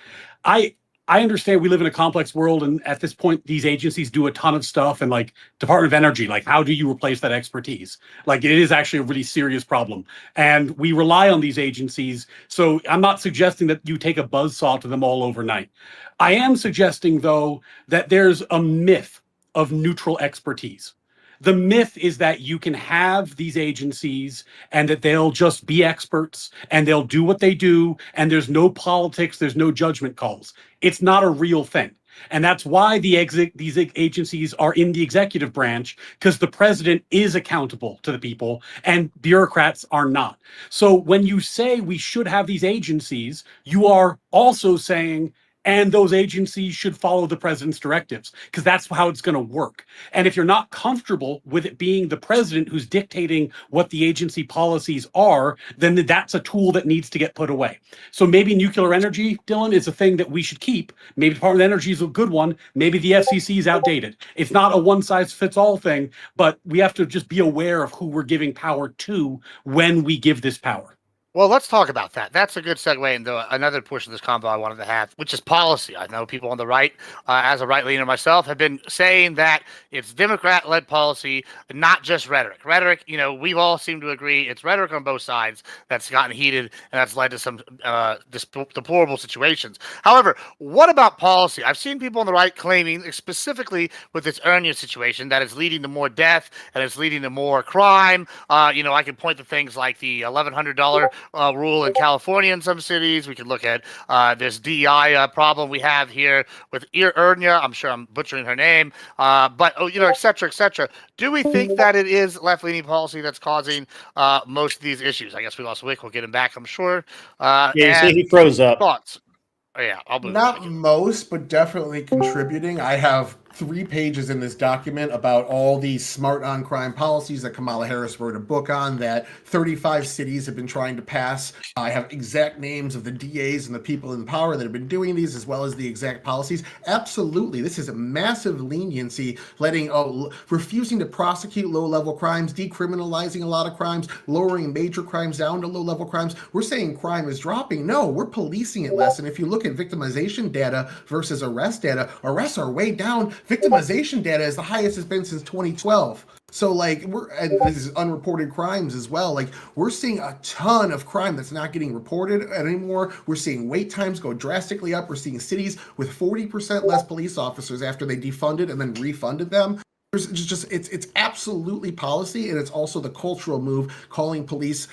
I understand we live in a complex world, and at this point, these agencies do a ton of stuff. And like Department of Energy, like how do you replace that expertise? Like it is actually a really serious problem, and we rely on these agencies. So I'm not suggesting that you take a buzzsaw to them all overnight. I am suggesting, though, that there's a myth of neutral expertise. The myth is that you can have these agencies and that they'll just be experts and they'll do what they do, and there's no politics, there's no judgment calls. It's not a real thing. And that's why these agencies are in the executive branch, because the president is accountable to the people and bureaucrats are not. So when you say we should have these agencies, you are also saying, and those agencies should follow the president's directives, because that's how it's going to work. And if you're not comfortable with it being the president who's dictating what the agency policies are, then that's a tool that needs to get put away. So maybe nuclear energy, Dylan, is a thing that we should keep. Maybe Department of Energy is a good one. Maybe the FCC is outdated. It's not a one-size-fits-all thing, but we have to just be aware of who we're giving power to when we give this power. Well, let's talk about that. That's a good segue into another portion of this convo I wanted to have, which is policy. I know people on the right, as a right leaner myself, have been saying that it's Democrat-led policy, not just rhetoric. Rhetoric, we've all seemed to agree it's rhetoric on both sides that's gotten heated, and that's led to some deplorable situations. However, what about policy? I've seen people on the right claiming, specifically with this Ernia situation, that it's leading to more death and it's leading to more crime. I can point to things like the $1,100 rule in California in some cities. We could look at this DEI problem we have here with Ernia. I'm sure I'm butchering her name, but et cetera, et cetera. Do we think that it is left-leaning policy that's causing most of these issues? I guess we lost Wick. We'll get him back, I'm sure. He froze up. Thoughts? Oh, yeah, I'll move. Not most, but definitely contributing. I have 3 pages in this document about all these smart on crime policies that Kamala Harris wrote a book on that 35 cities have been trying to pass. I have exact names of the DAs and the people in power that have been doing these, as well as the exact policies. Absolutely. This is a massive leniency, refusing to prosecute low-level crimes, decriminalizing a lot of crimes, lowering major crimes down to low-level crimes. We're saying crime is dropping. No, we're policing it less. And if you look at victimization data versus arrest data, arrests are way down. Victimization data is the highest it's been since 2012. So and this is unreported crimes as well. We're seeing a ton of crime that's not getting reported anymore. We're seeing wait times go drastically up. We're seeing cities with 40% less police officers after they defunded and then refunded them. It's absolutely policy, and it's also the cultural move, calling police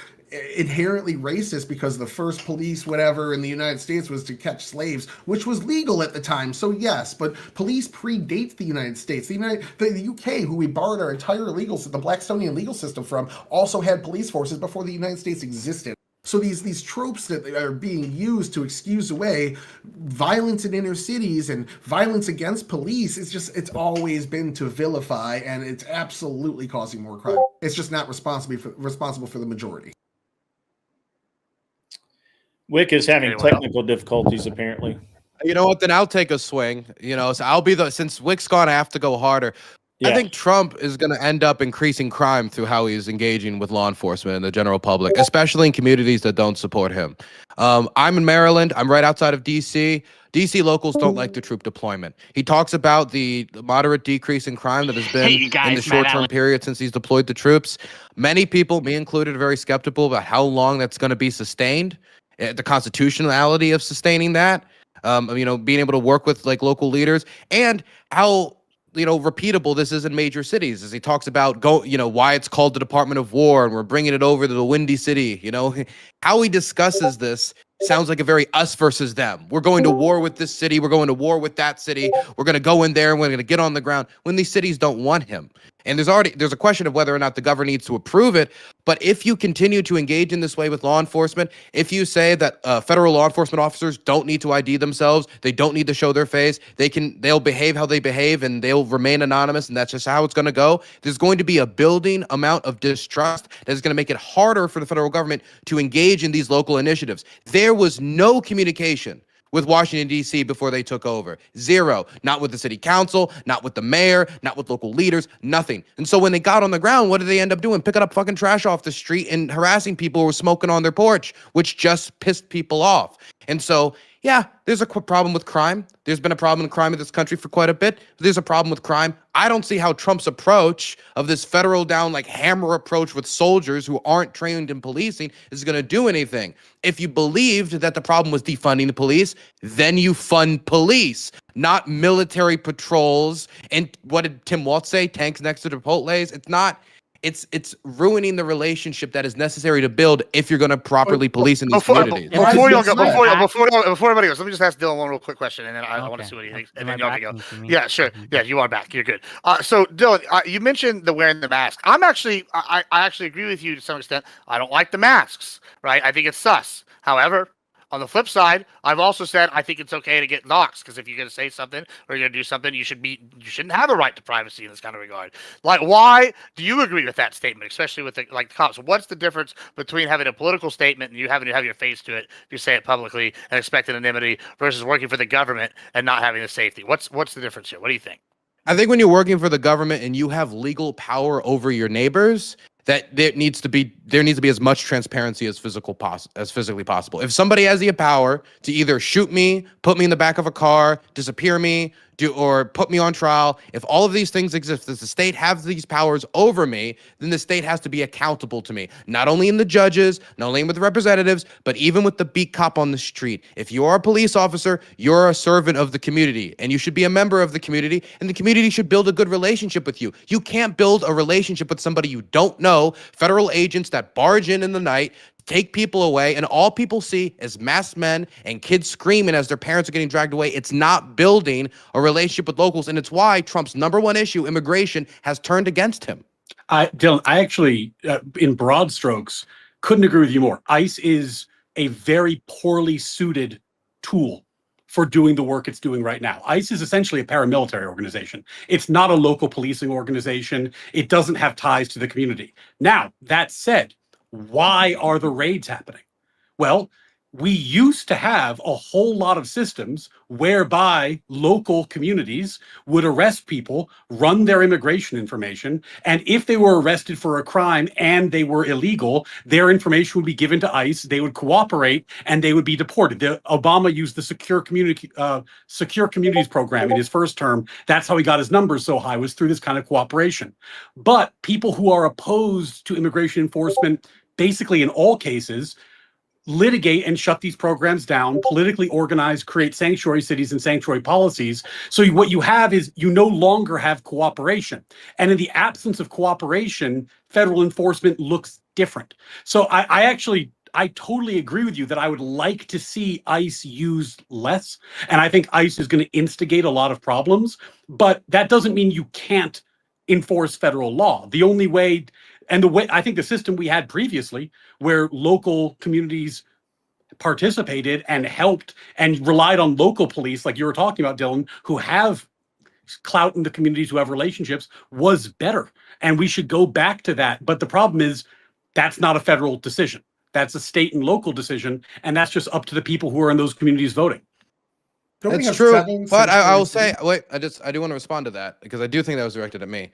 inherently racist because the first police whatever in the United States was to catch slaves, which was legal at the time. So yes, but police predates the United States. The UK, who we borrowed our entire the Blackstonian legal system from, also had police forces before the United States existed. So these tropes that are being used to excuse away violence in inner cities and violence against police, it's always been to vilify, and it's absolutely causing more crime. It's just not responsible for the majority. Wick is having technical difficulties, apparently. You know what? Then I'll take a swing. So I'll be since Wick's gone, I have to go harder. Yeah. I think Trump is going to end up increasing crime through how he's engaging with law enforcement and the general public, especially in communities that don't support him. I'm in Maryland. I'm right outside of D.C. D.C. locals don't like the troop deployment. He talks about the moderate decrease in crime that has been in the short-term period since he's deployed the troops. Many people, me included, are very skeptical about how long that's going to be sustained, the constitutionality of sustaining that, being able to work with like local leaders, and how repeatable this is in major cities, as he talks about why it's called the Department of War and we're bringing it over to the Windy City. How he discusses this sounds like a very us versus them. We're going to war with this city. We're going to war with that city. We're going to go in there and we're going to get on the ground when these cities don't want him. And there's a question of whether or not the governor needs to approve it. But if you continue to engage in this way with law enforcement, if you say that federal law enforcement officers don't need to ID themselves, they don't need to show their face, they'll behave how they behave and they'll remain anonymous, and that's just how it's going to go, there's going to be a building amount of distrust that is going to make it harder for the federal government to engage in these local initiatives. There was no communication with Washington, D.C. before they took over. Zero. Not with the city council, not with the mayor, not with local leaders, nothing. And so when they got on the ground, what did they end up doing? Picking up fucking trash off the street and harassing people who were smoking on their porch, which just pissed people off. And so, yeah, there's a problem with crime. There's been a problem with crime in this country for quite a bit. There's a problem with crime. I don't see how Trump's approach of this federal down like hammer approach with soldiers who aren't trained in policing is going to do anything. If you believed that the problem was defunding the police, then you fund police, not military patrols. And what did Tim Walz say? Tanks next to Chipotle's. It's not. It's ruining the relationship that is necessary to build if you're going to properly police in these communities. Before everybody goes, let me just ask Dylan one real quick question, and then I want to see what he thinks, and then y'all can go. Yeah, sure. Yeah, you are back. You're good. So Dylan, you mentioned the wearing the mask. I actually agree with you to some extent. I don't like the masks, right? I think it's sus. However, on the flip side, I've also said I think it's okay to get doxxed, because if you're going to say something or you're going to do something, you shouldn't have a right to privacy in this kind of regard. Like, why do you agree with that statement, especially with the cops? What's the difference between having a political statement and you having to have your face to it if you say it publicly and expect anonymity versus working for the government and not having the safety? What's the difference here? What do you think? I think when you're working for the government and you have legal power over your neighbors, that there needs to be as much transparency as physically possible. If somebody has the power to either shoot me, put me in the back of a car, disappear me, or put me on trial, if all of these things exist, if the state has these powers over me, then the state has to be accountable to me. Not only in the judges, not only with the representatives, but even with the beat cop on the street. If you are a police officer, you're a servant of the community, and you should be a member of the community, and the community should build a good relationship with you. You can't build a relationship with somebody you don't know, federal agents that barge in the night, take people away, and all people see is masked men and kids screaming as their parents are getting dragged away. It's not building a relationship with locals, and it's why Trump's number one issue, immigration, has turned against him. Dylan, I actually, in broad strokes, couldn't agree with you more. ICE is a very poorly suited tool for doing the work it's doing right now. ICE is essentially a paramilitary organization. It's not a local policing organization. It doesn't have ties to the community. Now, that said, why are the raids happening? Well, we used to have a whole lot of systems whereby local communities would arrest people, run their immigration information, and if they were arrested for a crime and they were illegal, their information would be given to ICE, they would cooperate, and they would be deported. Obama used the Secure Communities program in his first term. That's how he got his numbers so high, was through this kind of cooperation. But people who are opposed to immigration enforcement, basically in all cases, litigate and shut these programs down, politically organize, create sanctuary cities and sanctuary policies. So what you have is you no longer have cooperation. And in the absence of cooperation, federal enforcement looks different. So I totally agree with you that I would like to see ICE used less. And I think ICE is going to instigate a lot of problems. But that doesn't mean you can't enforce federal law. The only way And the way I think the system we had previously, where local communities participated and helped and relied on local police, like you were talking about, Dylan, who have clout in the communities, who have relationships, was better. And we should go back to that. But the problem is that's not a federal decision. That's a state and local decision. And that's just up to the people who are in those communities voting. Don't we That's have true, 7 but I will sanctuary say, wait, I do want to respond to that because I do think that was directed at me.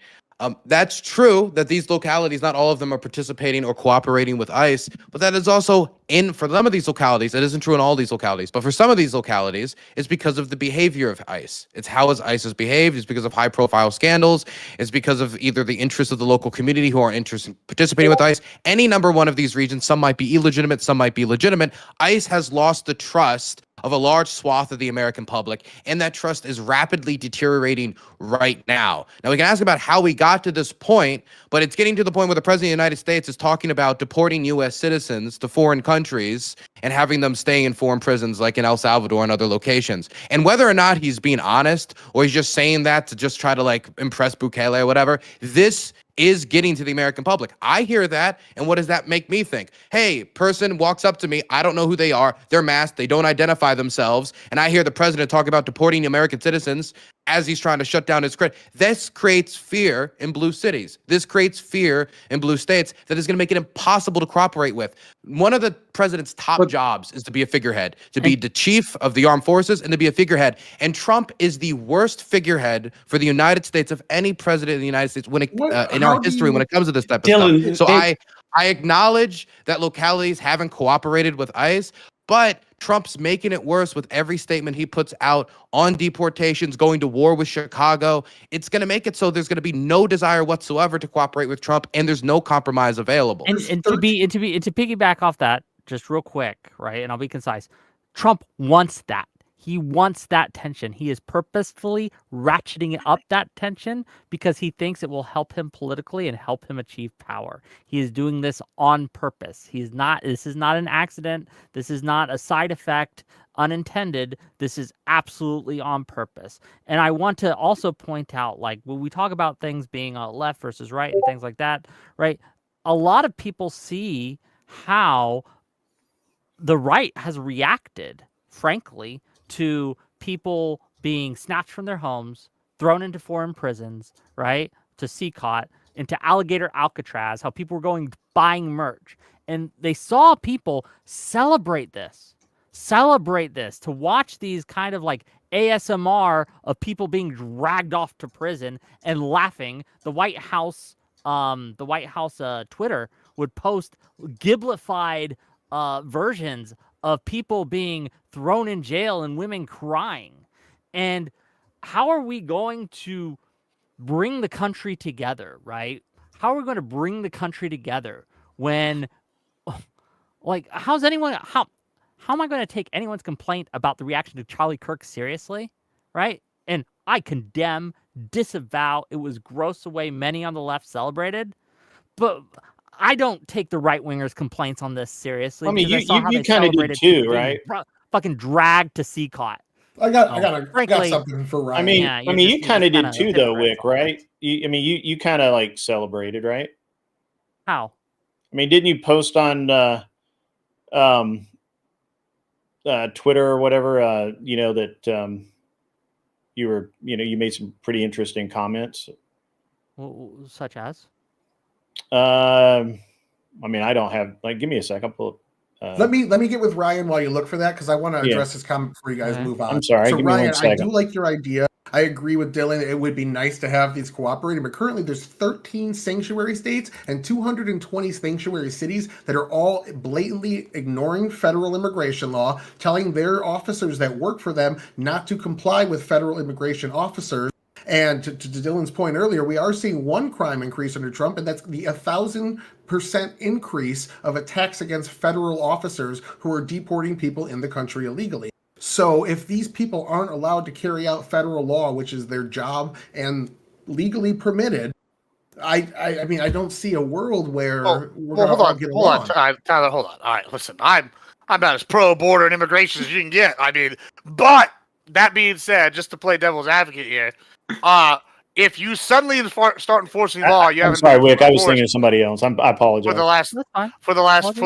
That's true that these localities, not all of them are participating or cooperating with ICE, but that is also for some of these localities. It isn't true in all these localities, but for some of these localities, it's because of the behavior of ICE. It's how ICE has behaved. It's because of high-profile scandals. It's because of either the interests of the local community who are interested in participating with ICE. Any number one of these regions, some might be illegitimate, some might be legitimate. ICE has lost the trust of a large swath of the American public, and that trust is rapidly deteriorating right now. Now, we can ask about how we got to this point, but it's getting to the point where the President of the United States is talking about deporting U.S. citizens to foreign countries and having them staying in foreign prisons like in El Salvador and other locations. And whether or not he's being honest or he's just saying that to just try to like impress Bukele or whatever, this is getting to the American public. I hear that, and what does that make me think? Hey, person walks up to me, I don't know who they are, they're masked, they don't identify themselves, and I hear the president talk about deporting American citizens as he's trying to shut down his credit. This creates fear in blue cities. This creates fear in blue states that is going to make it impossible to cooperate with. One of the president's top jobs is to be a figurehead, to be the chief of the armed forces and to be a figurehead. And Trump is the worst figurehead for the United States of any president in the United States when in our history when it comes to this type of stuff. So I acknowledge that localities haven't cooperated with ICE, but Trump's making it worse with every statement he puts out on deportations, going to war with Chicago. It's going to make it so there's going to be no desire whatsoever to cooperate with Trump, and there's no compromise available. And to piggyback off that, just real quick, right? And I'll be concise. Trump wants that. He wants that tension. He is purposefully ratcheting up that tension because he thinks it will help him politically and help him achieve power. He is doing this on purpose. This is not an accident. This is not a side effect, unintended. This is absolutely on purpose. And I want to also point out, like, when we talk about things being left versus right and things like that, right? A lot of people see how the right has reacted, frankly, to people being snatched from their homes, thrown into foreign prisons, right, to CCOT, into Alligator Alcatraz, how people were going buying merch. And they saw people celebrate this, to watch these kind of like ASMR of people being dragged off to prison and laughing. The White House Twitter would post gibletified versions of people being thrown in jail and women crying. And how are we going to bring the country together, right? How are we going to bring the country together when, like, how am I going to take anyone's complaint about the reaction to Charlie Kirk seriously, right? And I condemn, disavow, it was gross the way many on the left celebrated, but I don't take the right-wingers' complaints on this seriously. I mean, you kind of did too, right? Fucking dragged to CCOT. I got something for Ryan. I mean, you kind of did too, though, Wick, right? You kind of like celebrated, right? How? I mean, didn't you post on Twitter or whatever? That you were, you made some pretty interesting comments. Such as? I mean, I don't have give me a second. I'll pull up. Let me get with Ryan while you look for that because I want to address his comment before you guys move on. I'm sorry. So give Ryan, me 1 second. I do like your idea. I agree with Dylan. It would be nice to have these cooperating, but currently there's 13 sanctuary states and 220 sanctuary cities that are all blatantly ignoring federal immigration law, telling their officers that work for them not to comply with federal immigration officers. And to Dylan's point earlier, we are seeing one crime increase under Trump, and that's the 1,000% increase of attacks against federal officers who are deporting people in the country illegally. So if these people aren't allowed to carry out federal law, which is their job and legally permitted, I mean, I don't see a world where we're going to all get along. Tyler, hold on. All right, listen, I'm about as pro-border and immigration as you can get. I mean, but that being said, just to play devil's advocate here, if you suddenly start enforcing law, you I'm haven't. sorry, Wick. I was thinking of somebody else. I apologize. For the last That's fine. for the last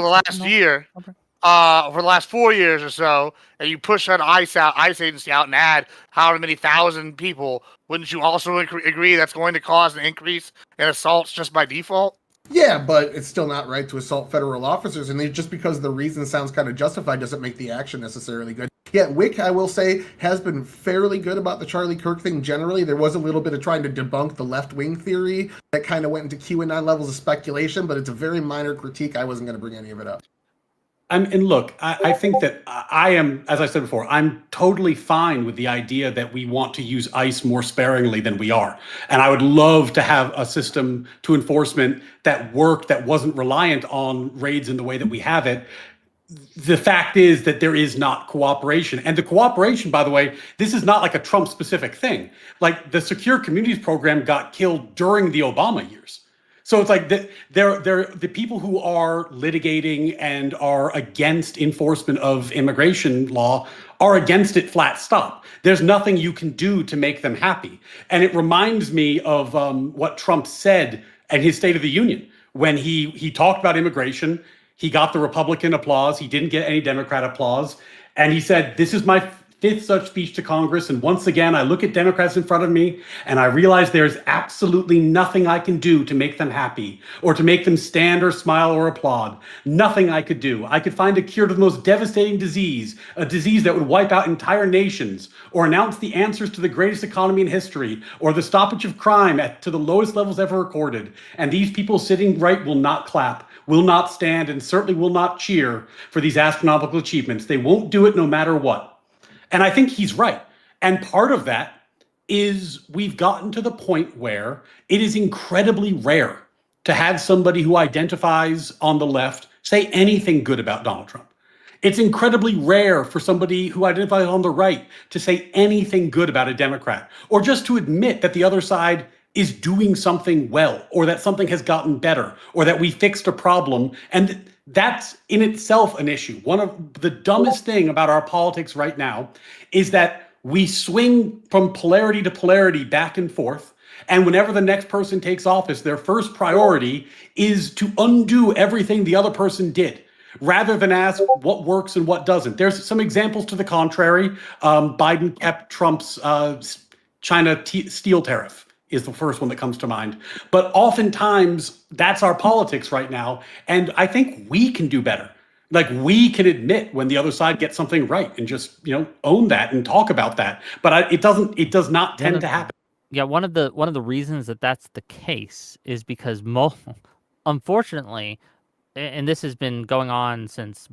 year, for the last 4 years or so, and you push an ICE agency out and add however many thousand people, wouldn't you also agree that's going to cause an increase in assaults just by default? Yeah, but it's still not right to assault federal officers, and just because the reason sounds kind of justified doesn't make the action necessarily good. Yeah, Wick, I will say, has been fairly good about the Charlie Kirk thing generally. There was a little bit of trying to debunk the left-wing theory that kind of went into QAnon levels of speculation, but it's a very minor critique. I wasn't going to bring any of it up. And look, I think that I am, as I said before, I'm totally fine with the idea that we want to use ICE more sparingly than we are. And I would love to have a system to enforcement that worked, that wasn't reliant on raids in the way that we have it. The fact is that there is not cooperation. And the cooperation, by the way, this is not like a Trump specific thing. Like the Secure Communities program got killed during the Obama years. So it's like the people who are litigating and are against enforcement of immigration law are against it flat stop. There's nothing you can do to make them happy. And it reminds me of what Trump said in his State of the Union when he talked about immigration. He got the Republican applause. He didn't get any Democrat applause. And he said, this is my fifth such speech to Congress. And once again, I look at Democrats in front of me and I realize there's absolutely nothing I can do to make them happy or to make them stand or smile or applaud. Nothing I could do. I could find a cure to the most devastating disease, a disease that would wipe out entire nations, or announce the answers to the greatest economy in history, or the stoppage of crime to the lowest levels ever recorded. And these people sitting right will not clap, will not stand, and certainly will not cheer for these astronomical achievements. They won't do it no matter what. And I think he's right. And part of that is we've gotten to the point where it is incredibly rare to have somebody who identifies on the left say anything good about Donald Trump. It's incredibly rare for somebody who identifies on the right to say anything good about a Democrat, or just to admit that the other side is doing something well, or that something has gotten better, or that we fixed a problem. And that's in itself an issue. One of the dumbest thing about our politics right now is that we swing from polarity to polarity back and forth. And whenever the next person takes office, their first priority is to undo everything the other person did, rather than ask what works and what doesn't. There's some examples to the contrary. Biden kept Trump's China steel tariff is the first one that comes to mind. But oftentimes, that's our politics right now. And I think we can do better. Like, we can admit when the other side gets something right and just, own that and talk about that. But it does not tend to happen. Yeah, one of the reasons that that's the case is because unfortunately, and this has been going on since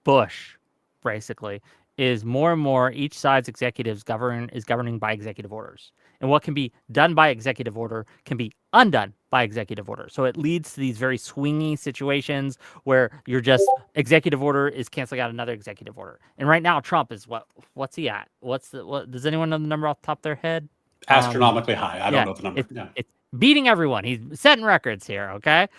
Bush, basically, is more and more each side's executives is governing by executive orders. And what can be done by executive order can be undone by executive order. So it leads to these very swingy situations where you're just executive order is canceling out another executive order. And right now, Trump is what's he at? What does anyone know the number off the top of their head? Astronomically high. I don't know the number. It's beating everyone. He's setting records here. Okay.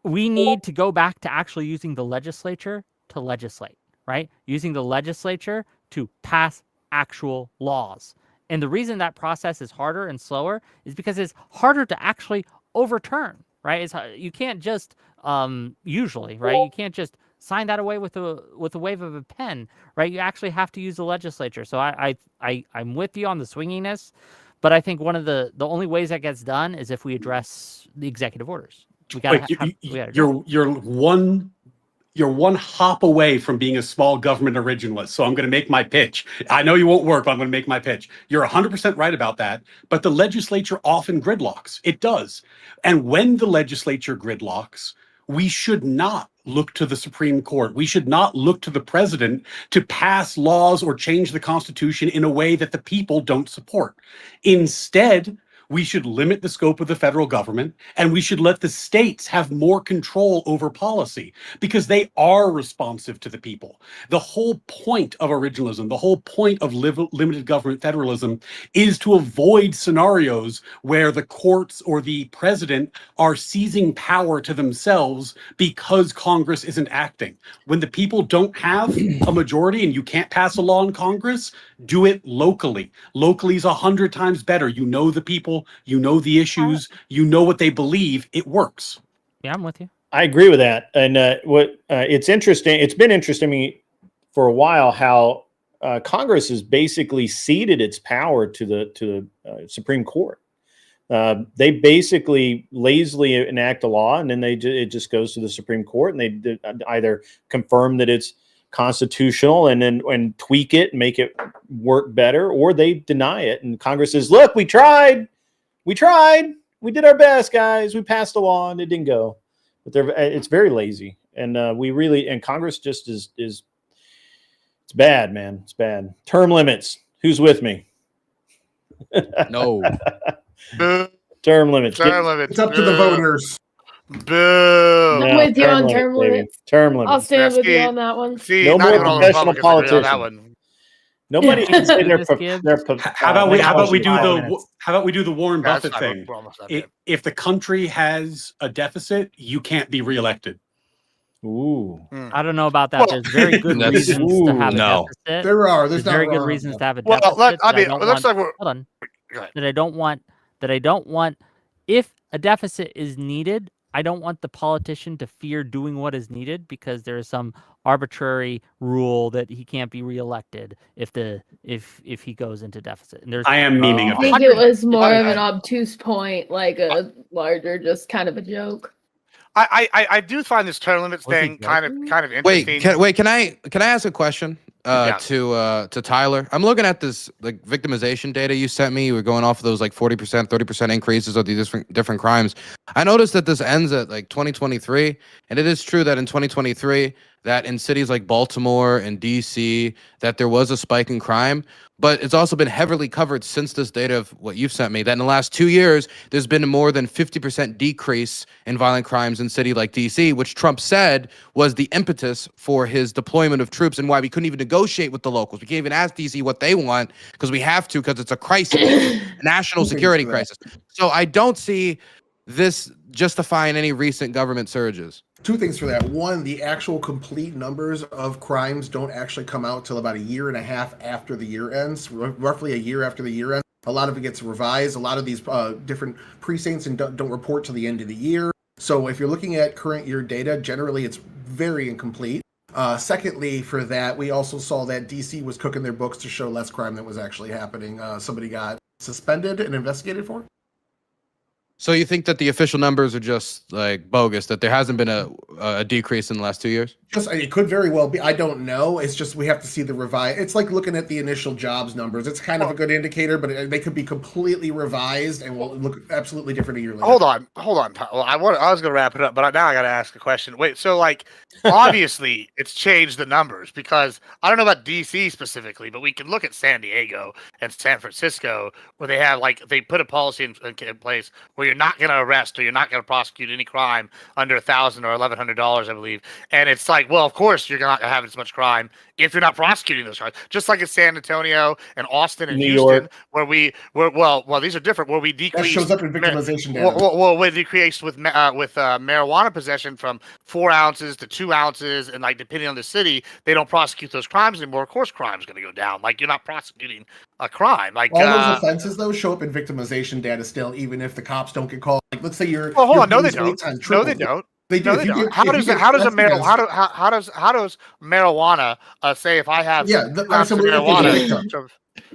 We need to go back to actually using the legislature to legislate, right? Using the legislature to pass actual laws. And the reason that process is harder and slower is because it's harder to actually overturn, right? You can't just usually, right? You can't just sign that away with a wave of a pen, right? You actually have to use the legislature. So I'm with you on the swinginess, but I think one of the only ways that gets done is if we address the executive orders. You're one hop away from being a small government originalist. So I'm going to make my pitch. I know you won't work, but I'm going to make my pitch. You're 100% right about that. But the legislature often gridlocks. It does. And when the legislature gridlocks, we should not look to the Supreme Court. We should not look to the president to pass laws or change the Constitution in a way that the people don't support. Instead, we should limit the scope of the federal government, and we should let the states have more control over policy because they are responsive to the people. The whole point of originalism, the whole point of limited government federalism is to avoid scenarios where the courts or the president are seizing power to themselves because Congress isn't acting. When the people don't have a majority and you can't pass a law in Congress, do it locally. Locally is 100 times better. You know the people, you know the issues, you know what they believe. It works. Yeah, I'm with you. I agree with that. And it's interesting. It's been interesting to me for a while how Congress has basically ceded its power to the Supreme Court. They basically lazily enact a law, and then it just goes to the Supreme Court, and they either confirm that it's constitutional and tweak it and make it work better, or they deny it. And Congress says, "Look, we tried, we did our best, guys. We passed a law, and it didn't go." But it's very lazy, and Congress just is. It's bad, man. It's bad. Term limits. Who's with me? No. Term limits. Term limits. It's up to the voters. Boo. I'm with you on term baby. limits. Term limits. I'll stand with you See- on that one. See, No not more even all the professional Republicans agree on that one. Nobody can say Yes, Gibbs. How about we do 5 the minutes. the Warren That's Buffett fine. thing? We're almost done. If the country has a deficit, you can't be reelected. Ooh. I don't know about that. Well, There's very good That's- reasons to have a no. deficit. There are. There's There's very not good wrong reasons on to have a Well, deficit. I that mean, don't it looks want- like we're. hold on. Go ahead. That I don't want. If a deficit is needed, I don't want the politician to fear doing what is needed because there is some arbitrary rule that he can't be reelected if he goes into deficit. And there's I am memeing I a think bit. it was more of an I- obtuse point, like a larger, just kind of a joke. I do find this term limits Was he thing kind of interesting. Can I ask a question Yeah. to Tyler? I'm looking at this like victimization data you sent me. You were going off of those like 40%, 30% increases of the different crimes. I noticed that this ends at like 2023, and it is true that in 2023 that in cities like Baltimore and DC that there was a spike in crime, but it's also been heavily covered since this data of what you've sent me that in the last 2 years there's been a more than 50% decrease in violent crimes in city like DC, which Trump said was the impetus for his deployment of troops and why we couldn't even negotiate with the locals. We can't even ask DC what they want because we have to because it's a crisis, a national security crisis. So I don't see this justifying any recent government surges. Two things for that. One, the actual complete numbers of crimes don't actually come out till about a year and a half after the year ends, roughly a year after the year ends. A lot of it gets revised. A lot of these different precincts and don't report to the end of the year. So if you're looking at current year data, generally it's very incomplete. Secondly, for that, we also saw that DC was cooking their books to show less crime that was actually happening. Somebody got suspended and investigated for. So you think that the official numbers are just like bogus, that there hasn't been a decrease in the last 2 years? Just it could very well be. I don't know. It's just we have to see the revised. It's like looking at the initial jobs numbers. It's kind of a good indicator, but they could be completely revised and will look absolutely different a year later. Hold on. Well, I was going to wrap it up, but now I got to ask a question. Wait, so like, obviously, it's changed the numbers because I don't know about DC specifically, but we can look at San Diego and San Francisco where they have they put a policy in place where you're not going to arrest or you're not going to prosecute any crime under $1,000 or $1,100, I believe. And it's like, well, of course you're not going to have as much crime if you're not prosecuting those crimes. Just like in San Antonio and Austin and New Houston, York. where these are different. Where we That decrease shows up in victimization data. well, we decreased with marijuana possession from 4 ounces to 2 ounces, and like depending on the city, they don't prosecute those crimes anymore. Of course, crime is going to go down. Like you're not prosecuting a crime. Like All those offenses, though, show up in victimization data still, even if the cops don't get called. Like, let's say you're. Well, hold your on. No, they police wait don't. time No, tripled. they don't. They do. No, If they you don't. get- How if you does get how does a arrested marijuana as- how does marijuana say if I have Yeah, grams of so we're looking at marijuana? victim.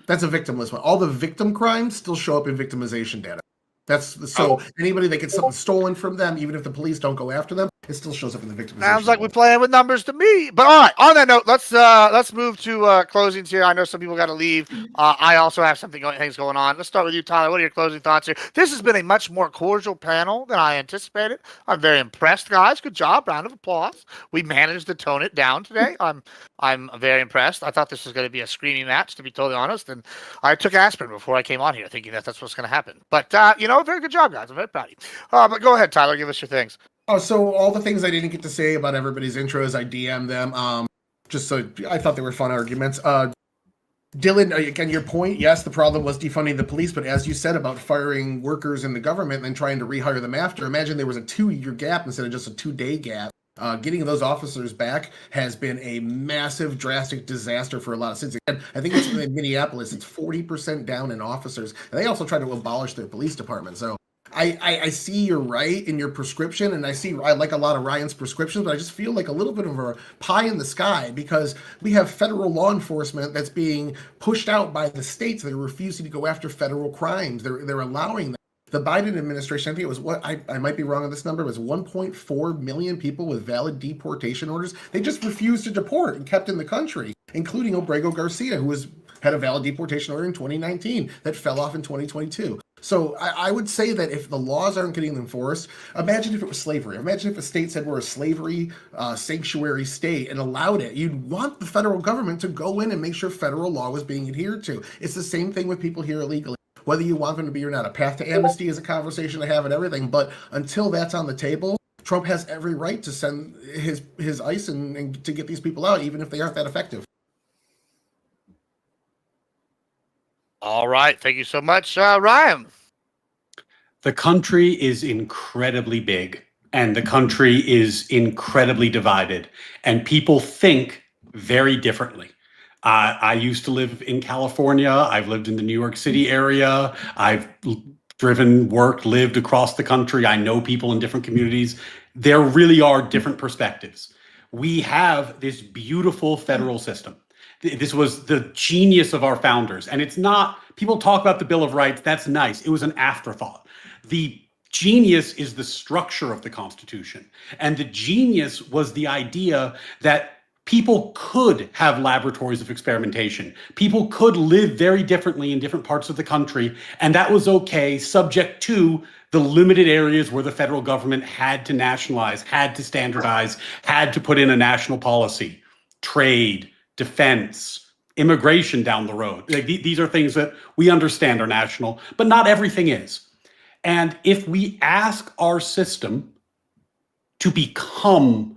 That's a victimless one. All the victim crimes still show up in victimization data. That's so anybody that gets something stolen from them, even if the police don't go after them, it still shows up in the victimization. Sounds like we're playing with numbers to me. But all right, on that note, let's move to closings here. I know some people got to leave. I also have things going on. Let's start with you, Tyler. What are your closing thoughts here? This has been a much more cordial panel than I anticipated. I'm very impressed, guys. Good job. Round of applause. We managed to tone it down today. I'm very impressed. I thought this was going to be a screaming match, to be totally honest. And I took aspirin before I came on here, thinking that that's what's going to happen. But very good job, guys. I'm very proud of you. But go ahead, Tyler. Give us your things. Oh, so all the things I didn't get to say about everybody's intros, I DM'd them. Just so I thought they were fun arguments. Dylan, again, your point, yes, the problem was defunding the police, but as you said about firing workers in the government and then trying to rehire them after, imagine there was a 2-year gap instead of just a 2-day gap. Getting those officers back has been a massive, drastic disaster for a lot of cities. Again, I think it's in Minneapolis, it's 40% down in officers. And they also tried to abolish their police department. So I see you're right in your prescription, and I like a lot of Ryan's prescriptions, but I just feel like a little bit of a pie in the sky because we have federal law enforcement that's being pushed out by the states that are refusing to go after federal crimes. They're allowing them. The Biden administration, I think it was I might be wrong on this number, it was 1.4 million people with valid deportation orders. They just refused to deport and kept in the country, including Obrego Garcia, who had a valid deportation order in 2019 that fell off in 2022. So I would say that if the laws aren't getting enforced, imagine if it was slavery. Imagine if a state said we're a slavery sanctuary state and allowed it. You'd want the federal government to go in and make sure federal law was being adhered to. It's the same thing with people here illegally. Whether you want them to be or not, a path to amnesty is a conversation to have and everything. But until that's on the table, Trump has every right to send his ICE and to get these people out, even if they aren't that effective. All right. Thank you so much, Ryan. The country is incredibly big, and the country is incredibly divided, and people think very differently. I used to live in California. I've lived in the New York City area. I've driven, worked, lived across the country. I know people in different communities. There really are different perspectives. We have this beautiful federal system. This was the genius of our founders. And it's not, people talk about the Bill of Rights. That's nice. It was an afterthought. The genius is the structure of the Constitution. And the genius was the idea that people could have laboratories of experimentation. People could live very differently in different parts of the country. And that was okay, subject to the limited areas where the federal government had to nationalize, had to standardize, had to put in a national policy, trade, defense, immigration down the road. Like, these are things that we understand are national, but not everything is. And if we ask our system to become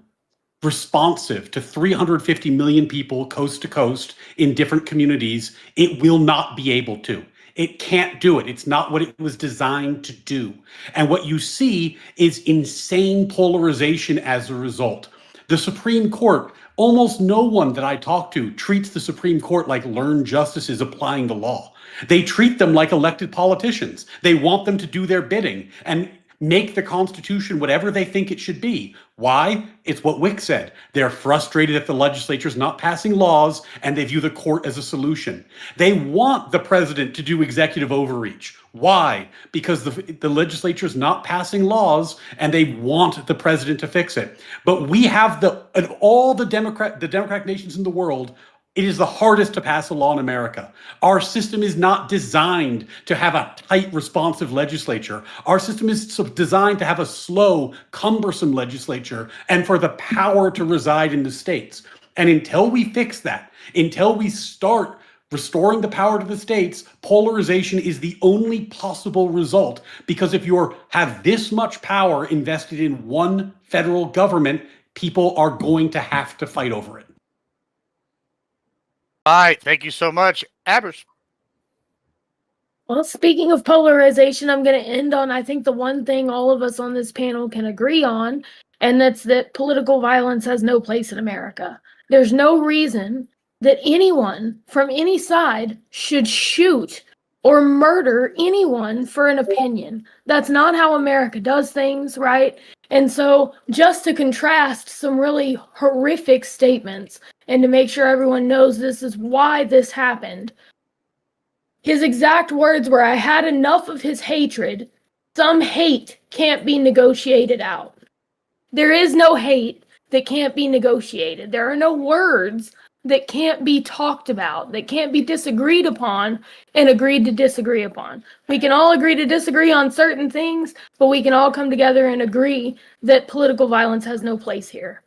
responsive to 350 million people coast to coast in different communities, it will not be able to. It can't do it. It's not what it was designed to do. And what you see is insane polarization as a result. The Supreme Court, almost no one that I talk to treats the Supreme Court like learned justices applying the law. They treat them like elected politicians. They want them to do their bidding and make the Constitution whatever they think it should be. Why? It's what Wick said. They're frustrated that the legislature's not passing laws, and they view the court as a solution. They want the president to do executive overreach. Why? Because the legislature's not passing laws, and they want the president to fix it. But we have all the democratic nations in the world, it is the hardest to pass a law in America. Our system is not designed to have a tight, responsive legislature. Our system is designed to have a slow, cumbersome legislature and for the power to reside in the states. And until we fix that, until we start restoring the power to the states, polarization is the only possible result. Because if you have this much power invested in one federal government, people are going to have to fight over it. All right, thank you so much. Abers. Well, speaking of polarization, I'm going to end on, I think, the one thing all of us on this panel can agree on, and that's that political violence has no place in America. There's no reason that anyone from any side should shoot or murder anyone for an opinion. That's not how America does things, right? And so just to contrast some really horrific statements and to make sure everyone knows this is why this happened, his exact words were, "I had enough of his hatred. Some hate can't be negotiated out." There is no hate that can't be negotiated. There are no words that can't be talked about, that can't be disagreed upon and agreed to disagree upon. We can all agree to disagree on certain things, but we can all come together and agree that political violence has no place here.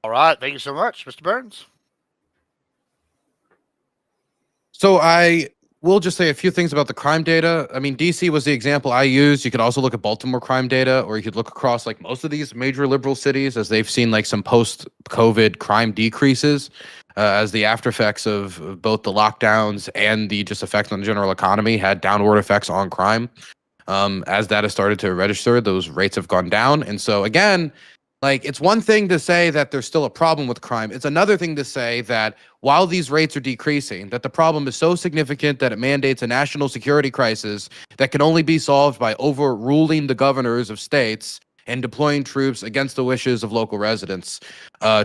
All right. Thank you so much, Mr. Burns. So I will just say a few things about the crime data. I mean, DC was the example I used. You could also look at Baltimore crime data, or you could look across like most of these major liberal cities as they've seen like some post-COVID crime decreases as the after effects of both the lockdowns and the just effects on the general economy had downward effects on crime. As that has started to register, those rates have gone down. And so again, like, it's one thing to say that there's still a problem with crime. It's another thing to say that while these rates are decreasing, that the problem is so significant that it mandates a national security crisis that can only be solved by overruling the governors of states and deploying troops against the wishes of local residents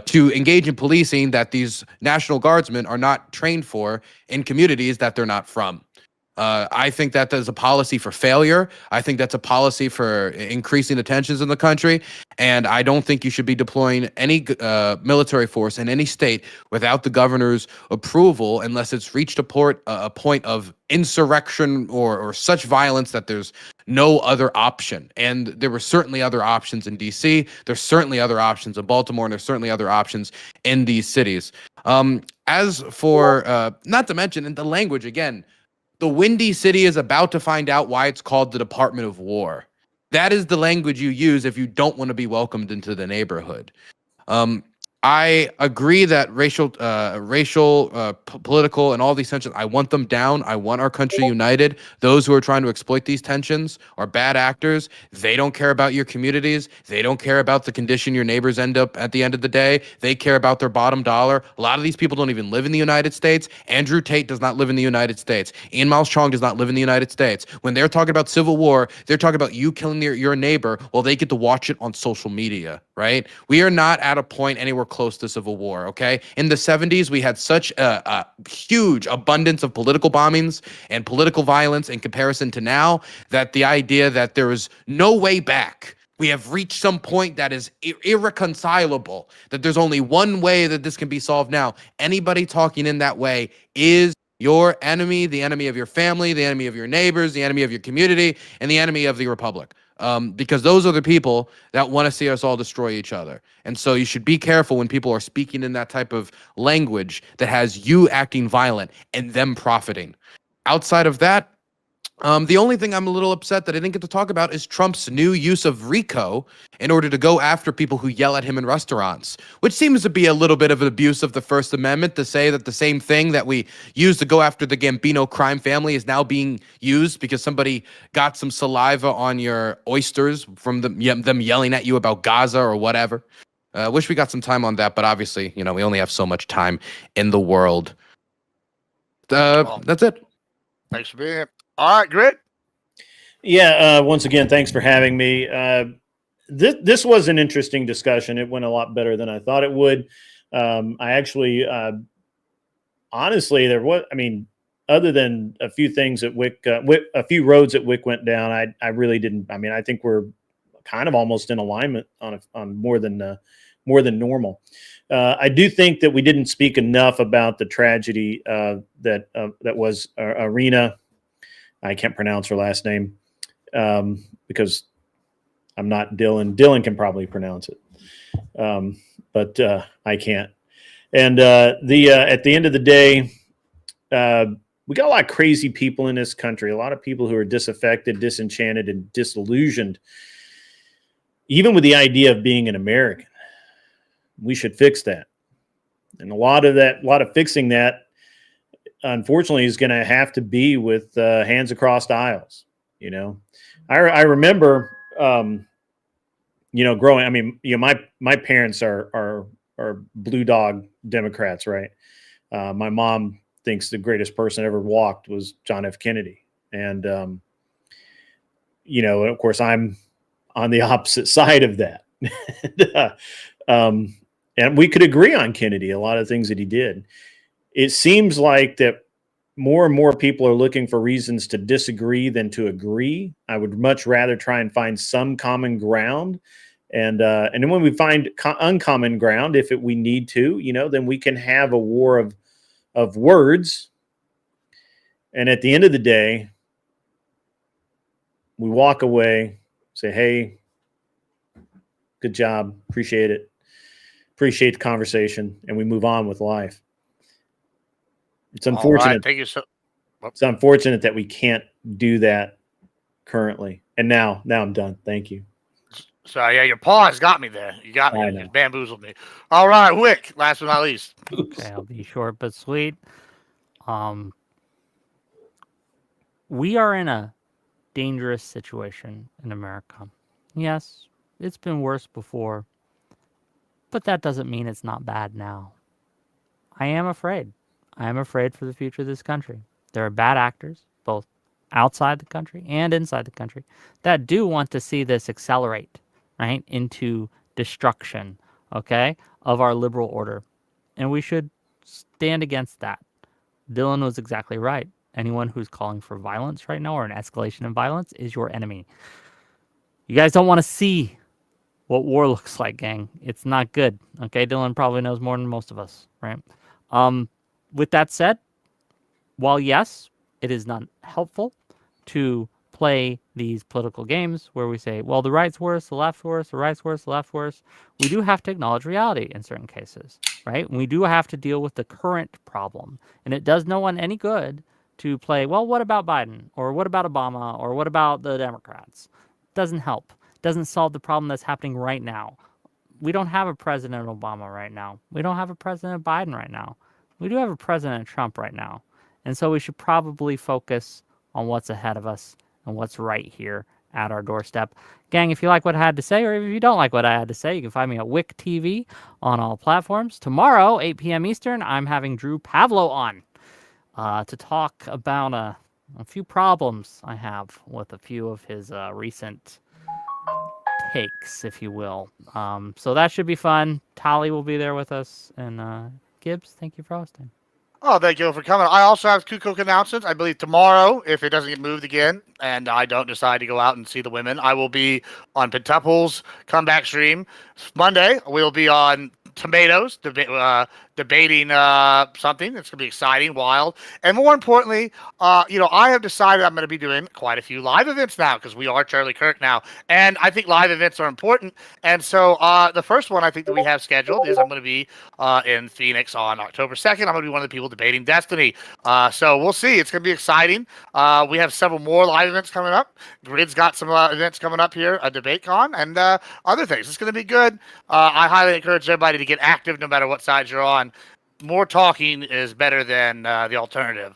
to engage in policing that these National Guardsmen are not trained for in communities that they're not from. I think that is a policy for failure. I think that's a policy for increasing the tensions in the country. And I don't think you should be deploying any military force in any state without the governor's approval unless it's reached a point of insurrection or such violence that there's no other option. And there were certainly other options in DC. There's certainly other options in Baltimore, and there's certainly other options in these cities. As for, not to mention, in the language, again, the Windy City is about to find out why it's called the Department of War. That is the language you use if you don't want to be welcomed into the neighborhood. I agree that racial, political, and all these tensions, I want them down. I want our country united. Those who are trying to exploit these tensions are bad actors. They don't care about your communities. They don't care about the condition your neighbors end up at the end of the day. They care about their bottom dollar. A lot of these people don't even live in the United States. Andrew Tate does not live in the United States. Ian Miles Chong does not live in the United States. When they're talking about civil war, they're talking about you killing your neighbor while they get to watch it on social media, right? We are not at a point anywhere close to civil war, okay? In the 70s, we had such a huge abundance of political bombings and political violence in comparison to now that the idea that there is no way back, we have reached some point that is irreconcilable, that there's only one way that this can be solved now. Anybody talking in that way is your enemy, the enemy of your family, the enemy of your neighbors, the enemy of your community, and the enemy of the republic. Because those are the people that want to see us all destroy each other. And so you should be careful when people are speaking in that type of language that has you acting violent and them profiting. Outside of that, the only thing I'm a little upset that I didn't get to talk about is Trump's new use of RICO in order to go after people who yell at him in restaurants, which seems to be a little bit of an abuse of the First Amendment to say that the same thing that we used to go after the Gambino crime family is now being used because somebody got some saliva on your oysters from them yelling at you about Gaza or whatever. Wish we got some time on that, but obviously, we only have so much time in the world. That's it. Thanks for being here. All right, Grit. Yeah, once again, thanks for having me. This was an interesting discussion. It went a lot better than I thought it would. I actually, honestly, other than a few things at Wick, a few roads at Wick went down, I really didn't. I mean, I think we're kind of almost in alignment on more than normal. I do think that we didn't speak enough about the tragedy that was Arena. I can't pronounce her last name because I'm not Dylan. Dylan can probably pronounce it, but I can't. And at the end of the day, we got a lot of crazy people in this country. A lot of people who are disaffected, disenchanted, and disillusioned, even with the idea of being an American. We should fix that. And a lot of fixing that, unfortunately, is going to have to be with hands across aisles. I remember, growing. I mean, my parents are blue dog Democrats, right? My mom thinks the greatest person ever walked was John F. Kennedy, and of course, I'm on the opposite side of that. And we could agree on Kennedy, a lot of things that he did. It seems like that more and more people are looking for reasons to disagree than to agree. I would much rather try and find some common ground. And then when we find uncommon ground, if we need to, then we can have a war of words. And at the end of the day, we walk away, say, hey, good job. Appreciate it. Appreciate the conversation. And we move on with life. It's unfortunate. All right, thank you so. It's unfortunate that we can't do that currently. And now I'm done. Thank you. So yeah, your pause got me there. You got me. I know. You bamboozled me. All right, Wick. Last but not least. Okay, I'll be short but sweet. We are in a dangerous situation in America. Yes, it's been worse before, but that doesn't mean it's not bad now. I am afraid. I am afraid for the future of this country. There are bad actors, both outside the country and inside the country, that do want to see this accelerate, right, into destruction, okay, of our liberal order. And we should stand against that. Dylan was exactly right. Anyone who's calling for violence right now or an escalation in violence is your enemy. You guys don't want to see what war looks like, gang. It's not good. Okay, Dylan probably knows more than most of us, right? With that said, while yes, it is not helpful to play these political games where we say, well, the right's worse, the left's worse, the right's worse, the left's worse, we do have to acknowledge reality in certain cases, right? We do have to deal with the current problem. And it does no one any good to play, well, what about Biden? Or what about Obama? Or what about the Democrats? Doesn't help. Doesn't solve the problem that's happening right now. We don't have a President Obama right now. We don't have a President Biden right now. We do have a President Trump right now. And so we should probably focus on what's ahead of us and what's right here at our doorstep. Gang, if you like what I had to say, or if you don't like what I had to say, you can find me at Wick TV on all platforms. Tomorrow, 8 p.m. Eastern, I'm having Drew Pavlo on to talk about a few problems I have with a few of his recent takes, if you will. So that should be fun. Tali will be there with us. And Gibbs, thank you for hosting. Oh, thank you for coming. I also have two quick announcements. I believe tomorrow, if it doesn't get moved again, and I don't decide to go out and see the women, I will be on Pentuple's comeback stream. Monday, we'll be on Tomatoes, debating something. It's going to be exciting, wild. And more importantly, I have decided I'm going to be doing quite a few live events now because we are Charlie Kirk now. And I think live events are important. And so the first one I think that we have scheduled is I'm going to be in Phoenix on October 2nd. I'm going to be one of the people debating Destiny. So we'll see. It's going to be exciting. We have several more live events coming up. Grid's got some events coming up here, a debate con, and other things. It's going to be good. I highly encourage everybody to get active no matter what side you're on. More talking is better than the alternative.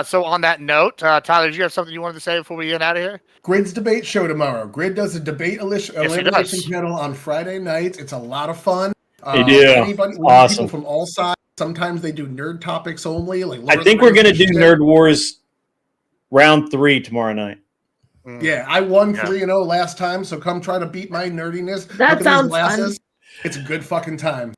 So on that note, Tyler, did you have something you wanted to say before we get out of here? Grid's debate show tomorrow. Grid does a debate elimination panel on Friday nights. It's a lot of fun. They do. Awesome. People from all sides. Sometimes they do nerd topics only. I think we're going to do Nerd Wars round 3 tomorrow night. Yeah, I won 3-0 last time, so come try to beat my nerdiness. That sounds fun. It's a good fucking time.